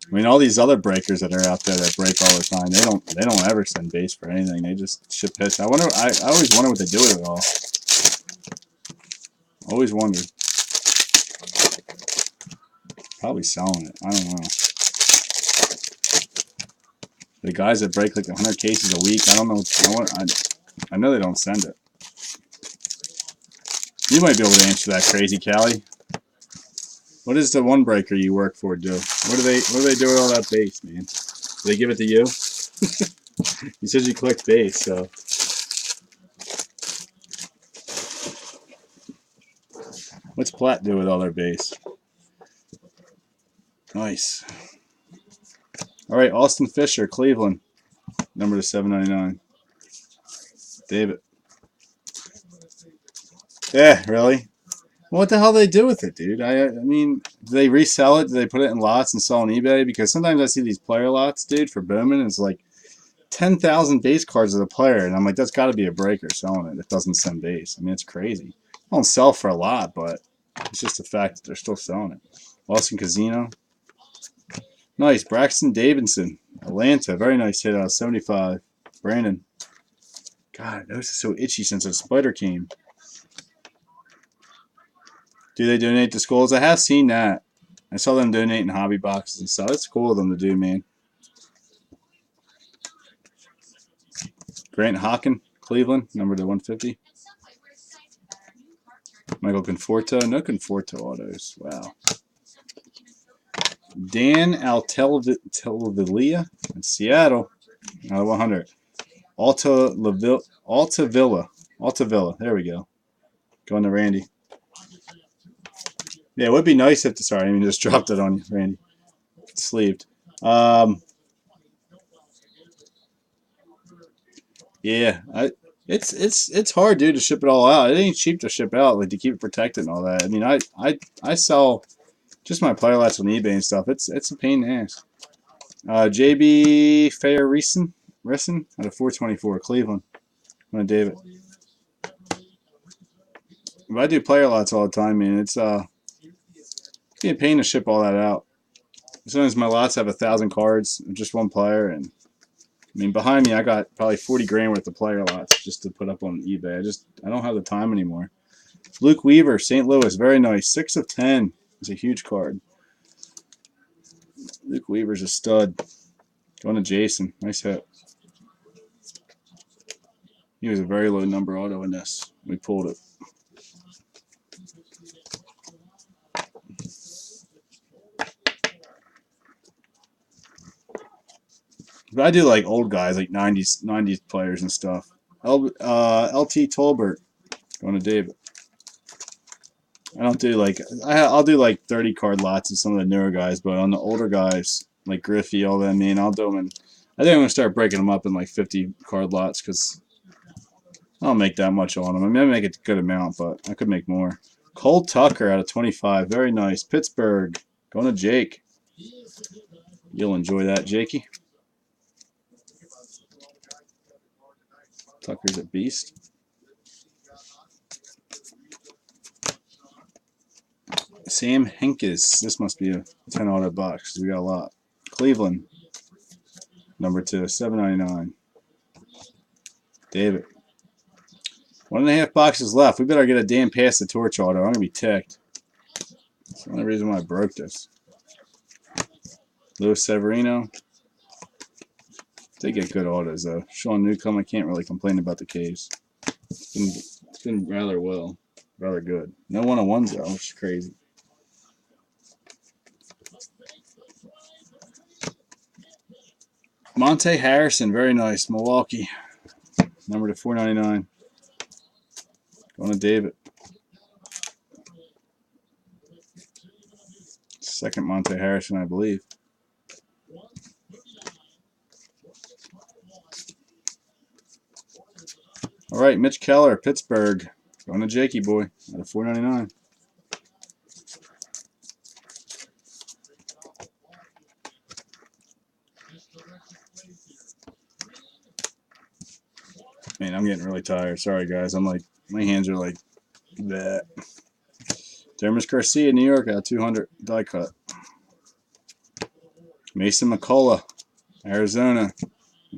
I mean, all these other breakers that are out there that break all the time, they don't ever send base for anything. They just ship hits. I always wonder what they do with it all. Always wondered. Probably selling it. I don't know. The guys that break like 100 cases a week, I don't know. I know they don't send it. You might be able to answer that, Crazy Callie. What does the one breaker you work for do? What do they do with all that base, man? Do they give it to you? You said you collect base, so. What's Platt do with all their base? Nice. All right, Austin Fisher, Cleveland, number to 799. David. Yeah, really? Well, what the hell do they do with it, dude? I mean, do they resell it? Do they put it in lots and sell on eBay? Because sometimes I see these player lots, dude, for Bowman. It's like 10,000 base cards of the player, and I'm like, that's got to be a breaker selling it. It doesn't send base. I mean, it's crazy. It don't sell for a lot, but it's just the fact that they're still selling it. Austin Casino. Nice. Braxton Davidson, Atlanta. Very nice hit out of 75. Brandon. God, those are so itchy since a spider came. Do they donate to schools? I have seen that. I saw them donating hobby boxes and stuff. It's cool of them to do, man. Grant Hockin, Cleveland, number to 150. Michael Conforto. No Conforto autos. Wow. Dan Altavilla in Seattle, out of 100. Altavilla. There we go. Going to Randy. Yeah, it would be nice if. Sorry, I mean just dropped it on you, Randy. It's sleeved. Yeah, It's hard, dude, to ship it all out. It ain't cheap to ship out, like to keep it protected and all that. I mean, I sell just my player lots on eBay and stuff. It's a pain in the ass. JB Fair Reeson out of 424 Cleveland. I'm gonna David. If I do player lots all the time, man, it's be a pain to ship all that out. Sometimes my lots have 1,000 cards, just one player, and I mean behind me I got probably 40 grand worth of player lots just to put up on eBay. I don't have the time anymore. Luke Weaver, St. Louis, very nice. 6 of 10. It's a huge card. Luke Weaver's a stud. Going to Jason. Nice hit. He was a very low number auto in this. We pulled it. But I do like old guys, like 90s players and stuff. LT Tolbert. Going to David. I don't do like I'll do like 30 card lots of some of the newer guys, but on the older guys like Griffey, all that, man, I'll do them. I think I'm gonna start breaking them up in like 50 card lots because I don't make that much on them. I mean, I make a good amount, but I could make more. Cole Tucker out of 25, very nice. Pittsburgh, going to Jake. You'll enjoy that, Jakey. Tucker's a beast. Sam Henkes. This must be a 10 auto box. We got a lot. Cleveland. Number 2. $7.99. David. 1.5 boxes left. We better get a damn pass the torch auto. I'm going to be ticked. That's the only reason why I broke this. Luis Severino. They get good autos, though. Sean Newcomb, I can't really complain about the case. It's been rather well. Rather good. No 101s, though, which is crazy. Monte Harrison, very nice. Milwaukee. Number to 499. Going to David. Second Monte Harrison, I believe. All right, Mitch Keller, Pittsburgh. Going to Jakey boy out of 499. Man, I'm getting really tired. Sorry, guys. I'm like, my hands are like that. Dermis Garcia, New York, out of 200 die cut. Mason McCullough, Arizona,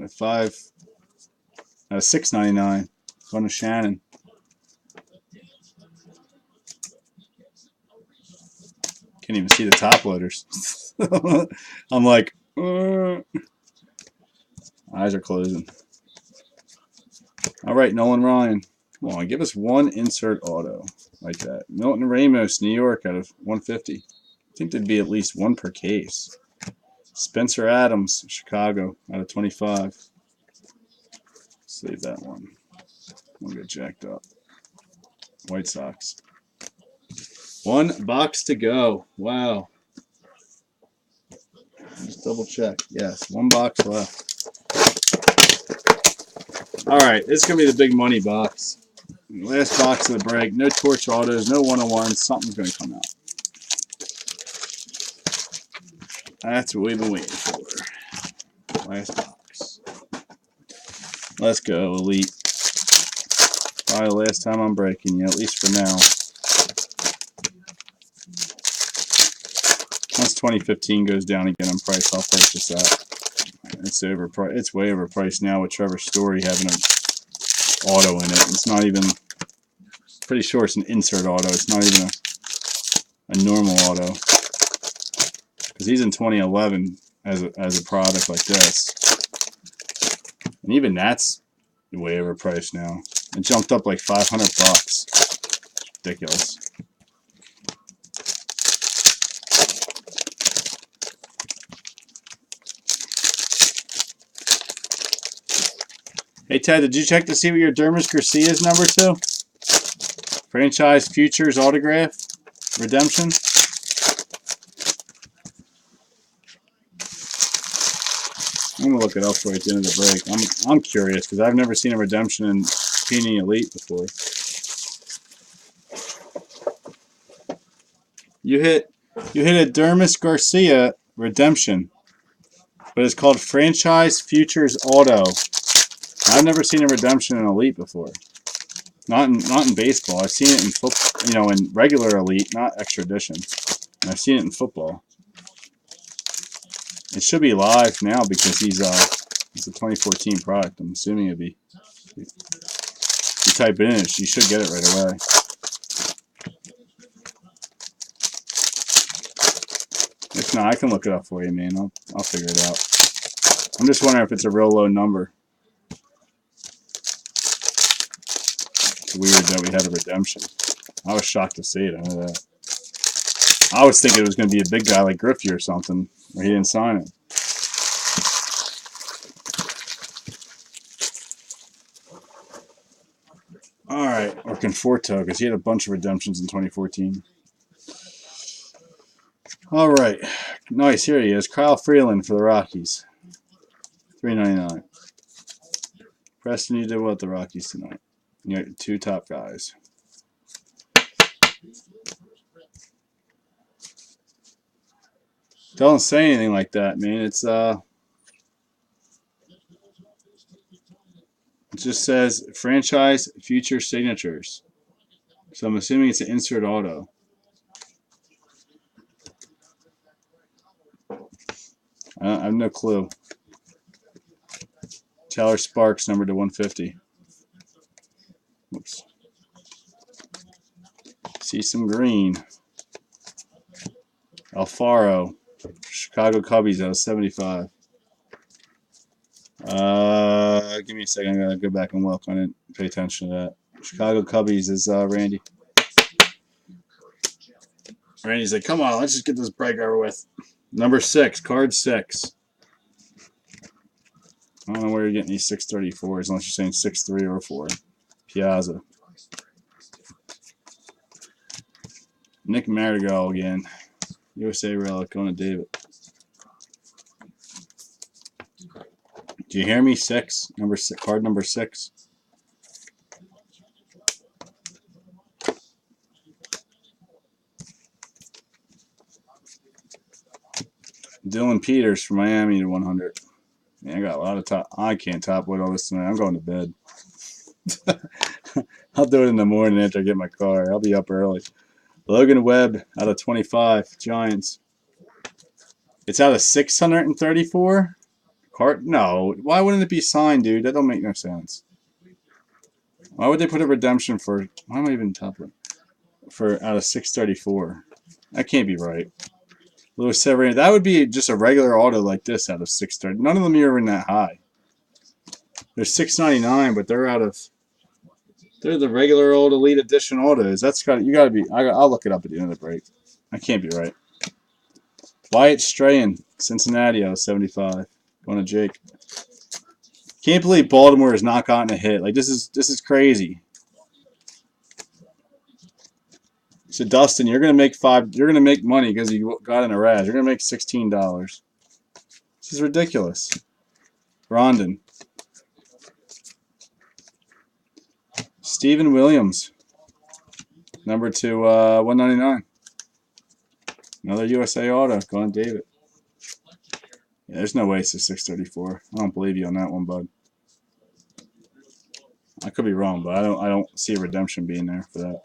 at 5 out of 699. Going to Shannon. Can't even see the top loaders. I'm like, eyes are closing. All right, Nolan Ryan. Come on, give us one insert auto like that. Milton Ramos, New York, out of 150. I think there'd be at least one per case. Spencer Adams, Chicago, out of 25. Save that one. We'll get jacked up. White Sox. One box to go. Wow. Just double check. Yes, one box left. All right, this is going to be the big money box. Last box of the break. No torch autos, no 101s. Something's going to come out. That's what we've been waiting for. Last box. Let's go, Elite. Probably the last time I'm breaking you, at least for now. Once 2015 goes down again in price, I'll purchase that. It's overpriced. It's way overpriced now with Trevor Story having an auto in it. It's not even. Pretty sure it's an insert auto. It's not even a normal auto. Because he's in 2011 as a product like this, and even that's way overpriced now. It jumped up like $500. Ridiculous. Hey Ted, did you check to see what your Dermis Garcia is number to? Franchise Futures Autograph Redemption. I'm gonna look it up for you at the end of the break. I'm curious because I've never seen a redemption in Panini Elite before. You hit a Dermis Garcia redemption, but it's called Franchise Futures Auto. I've never seen a redemption in Elite before. Not in baseball. I've seen it in football, you know, in regular Elite, not extra edition. And I've seen it in football. It should be live now because it's a 2014 product. I'm assuming it'd be. If you type it in, you should get it right away. If not, I can look it up for you, man. I'll figure it out. I'm just wondering if it's a real low number. It's weird that we had a redemption. I was shocked to see it. I know that. I was thinking it was going to be a big guy like Griffey or something, or he didn't sign it. All right, or Conforto, because he had a bunch of redemptions in 2014. All right, nice. Here he is, Kyle Freeland for the Rockies, $3.99. Preston, you did well with the Rockies tonight. You got your two top guys. Don't say anything like that, man. It just says franchise future signatures. So I'm assuming it's an insert auto. I have no clue. Tyler Sparks, number to 150. Oops. See some green. Alfaro, Chicago Cubbies out of 75. Give me a second. I'm gonna go back and look. I didn't pay attention to that. Chicago Cubbies is Randy. Randy's like, come on, let's just get this break over with. Number 6, card 6. I don't know where you're getting these 634s unless you're saying 6-3 or 4. Piazza. Nick Madrigal again. USA relic going to David. Do you hear me? 6, number 6, card number 6. Dylan Peters from Miami to 100. Man, I got a lot of top. I can't top weight all this tonight. I'm going to bed. I'll do it in the morning after I get my car. I'll be up early. Logan Webb out of 25. Giants. It's out of 634. Card? No. Why wouldn't it be signed, dude? That don't make no sense. Why would they put a redemption for? Why am I even topping? For out of 634. That can't be right. Louis Severino. That would be just a regular auto like this out of 630. None of them are even that high. They're 699, but they're out of. They're the regular old Elite Edition autos. That's got you got to be. I'll look it up at the end of the break. I can't be right. Wyatt Strahan, Cincinnati out of 75. Going to Jake. Can't believe Baltimore has not gotten a hit. Like this is crazy. So Dustin, you're gonna make You're gonna make money because you got in a raz. You're gonna make $16. This is ridiculous. Rondon. Steven Williams, number to 199. Another USA auto. Going to David. Yeah, there's no way it's a 634. I don't believe you on that one, bud. I could be wrong, but I don't see a redemption being there for that.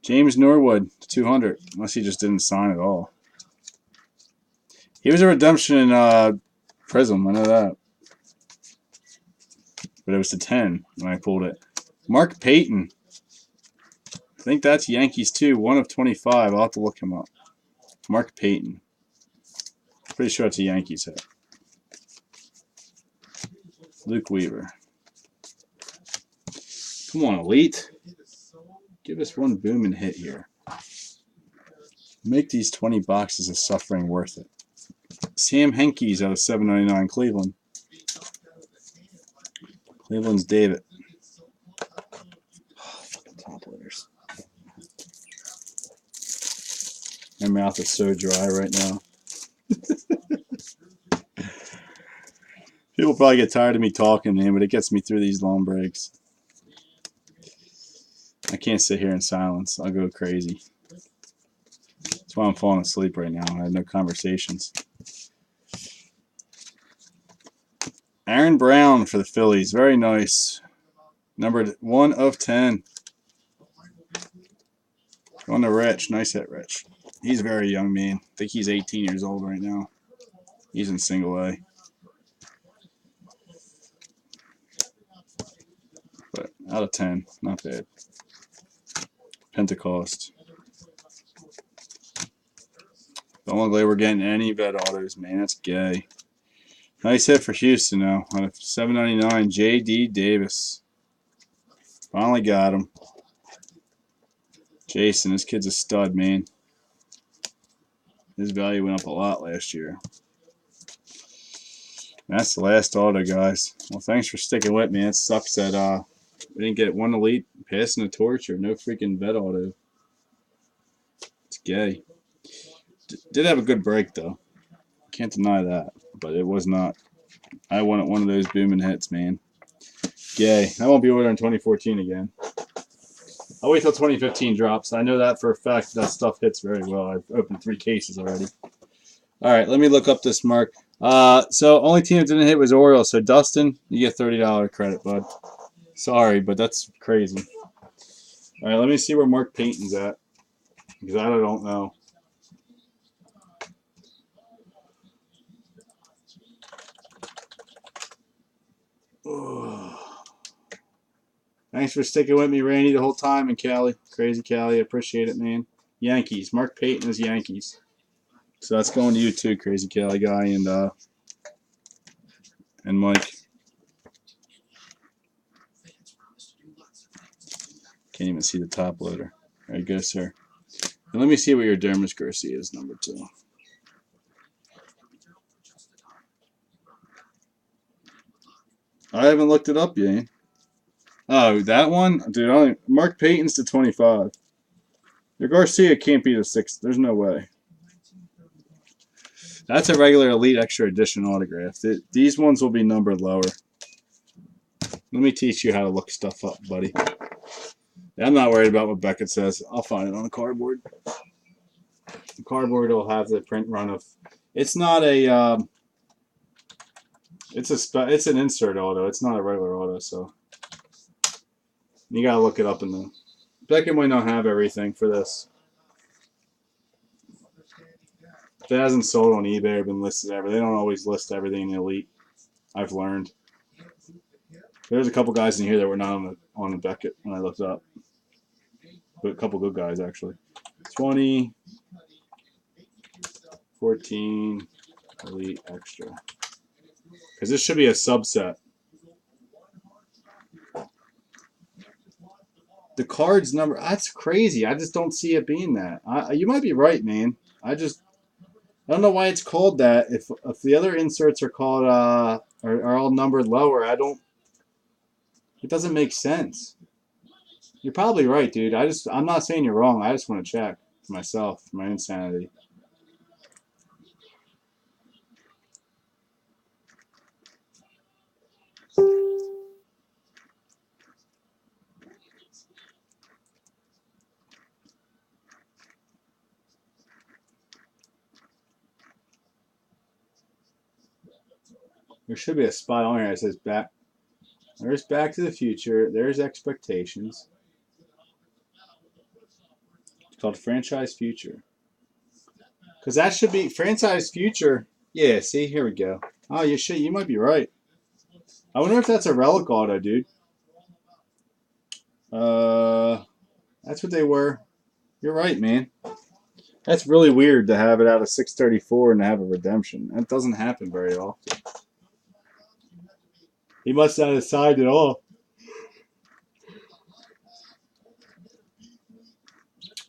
James Norwood, 200, unless he just didn't sign at all. He was a redemption in Prism, I know that. But it was to 10 when I pulled it. Mark Payton. I think that's Yankees too, 1 of 25. I'll have to look him up. Mark Payton. Pretty sure it's a Yankees hit. Luke Weaver. Come on, Elite. Give us one booming hit here. Make these 20 boxes of suffering worth it. Sam Henkes out of 799, Cleveland. Cleveland's David. Oh, top loaders. My mouth is so dry right now. People probably get tired of me talking, man, but it gets me through these long breaks. I can't sit here in silence. I'll go crazy. That's why I'm falling asleep right now. I had no conversations. Aaron Brown for the Phillies. Very nice. Numbered 1 of 10. Going to Rich. Nice hit, Rich. He's a very young man. I think he's 18 years old right now. He's in single A. But out of 10. Not bad. Pentecost. Don't look like we're getting any vet autos, man. That's gay. Nice hit for Houston, though. On a $7.99, J.D. Davis. Finally got him. Jason, this kid's a stud, man. His value went up a lot last year. That's the last auto, guys. Well, thanks for sticking with me. It sucks that we didn't get one elite passing the torch or no freaking vet auto. It's gay. Did have a good break, though. Can't deny that. But it was not. I wanted one of those booming hits, man. Yay. I won't be ordering 2014 again. I'll wait till 2015 drops. I know that for a fact. That stuff hits very well. I've opened 3 cases already. All right, let me look up this mark. So only team that didn't hit was Orioles. So Dustin, you get $30 credit, bud. Sorry, but that's crazy. All right, let me see where Mark Payton's at. Because I don't know. Thanks for sticking with me, Randy, the whole time, and Callie. Crazy Callie, I appreciate it, man. Yankees. Mark Payton is Yankees. So that's going to you too, Crazy Callie guy, and Mike. Can't even see the top loader. There you go, sir. And let me see what your Dermis Garcia is, number 2. I haven't looked it up yet. Oh, that one? Dude, Mark Payton's to 25. Your Garcia can't be the 6th. There's no way. That's a regular Elite Extra Edition autograph. These ones will be numbered lower. Let me teach you how to look stuff up, buddy. I'm not worried about what Beckett says. I'll find it on the cardboard. The cardboard will have the print run of... It's not a... It's an insert auto. It's not a regular auto, so... You gotta look it up in the... Beckett might not have everything for this. If it hasn't sold on eBay or been listed ever, they don't always list everything in the Elite. I've learned. There's a couple guys in here that were not on the Beckett when I looked up. But a couple good guys, actually. 20, 14, Elite Extra. Because this should be a subset. The cards number, that's crazy. I just don't see it being that. You might be right, man. I don't know why it's called that. If the other inserts are called are all numbered lower, it doesn't make sense. You're probably right, dude. I'm not saying you're wrong. I just want to check for myself, for my insanity. There should be a spot on here that says back. There's Back to the Future. There's Expectations. It's called Franchise Future. Because that should be Franchise Future. Yeah, see, here we go. Oh, you might be right. I wonder if that's a relic auto, dude. That's what they were. You're right, man. That's really weird to have it out of 634 and to have a redemption. That doesn't happen very often. He must not have signed it all.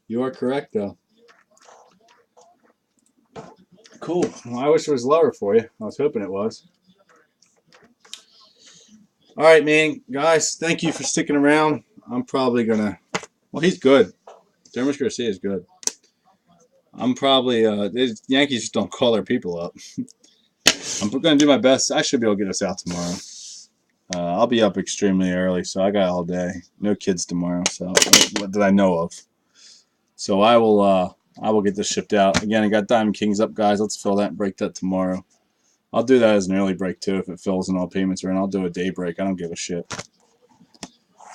You are correct, though. Cool. Well, I wish it was lower for you. I was hoping it was. All right, man. Guys, thank you for sticking around. I'm probably going to... Well, he's good. Dermis Garcia is good. I'm probably... Yankees just don't call their people up. I'm going to do my best. I should be able to get us out tomorrow. I'll be up extremely early, so I got all day. No kids tomorrow, so what that I know of. So I will get this shipped out. Again, I got Diamond Kings up, guys. Let's fill that and break that tomorrow. I'll do that as an early break too if it fills and all payments are in. I'll do a day break. I don't give a shit.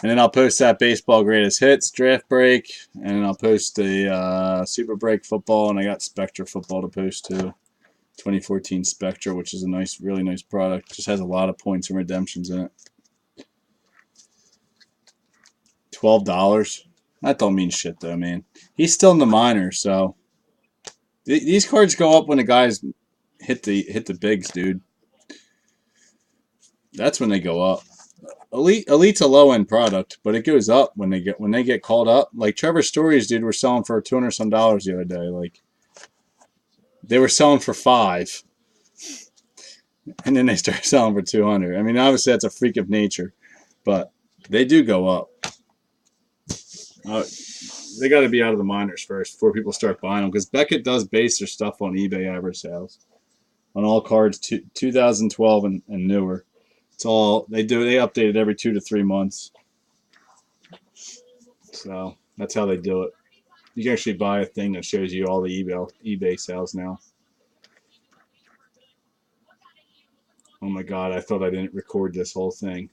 And then I'll post that baseball greatest hits draft break, and then I'll post the super break football, and I got Spectra football to post too. 2014 Spectra, which is a nice, really nice product. Just has a lot of points and redemptions in it. $12. That don't mean shit though, man. He's still in the minors, so these cards go up when the guys hit the bigs, dude. That's when they go up. Elite's a low end product, but it goes up when they get called up. Like Trevor Stories, dude, were selling for $200 some the other day. Like they were selling for $5, and then they start selling for $200. I mean, obviously that's a freak of nature, but they do go up. They got to be out of the minors first before people start buying them, because Beckett does base their stuff on eBay average sales on all cards 2012 and newer. It's all they do. They update it every 2 to 3 months. So that's how they do it. You can actually buy a thing that shows you all the eBay sales now. Oh my God, I thought I didn't record this whole thing.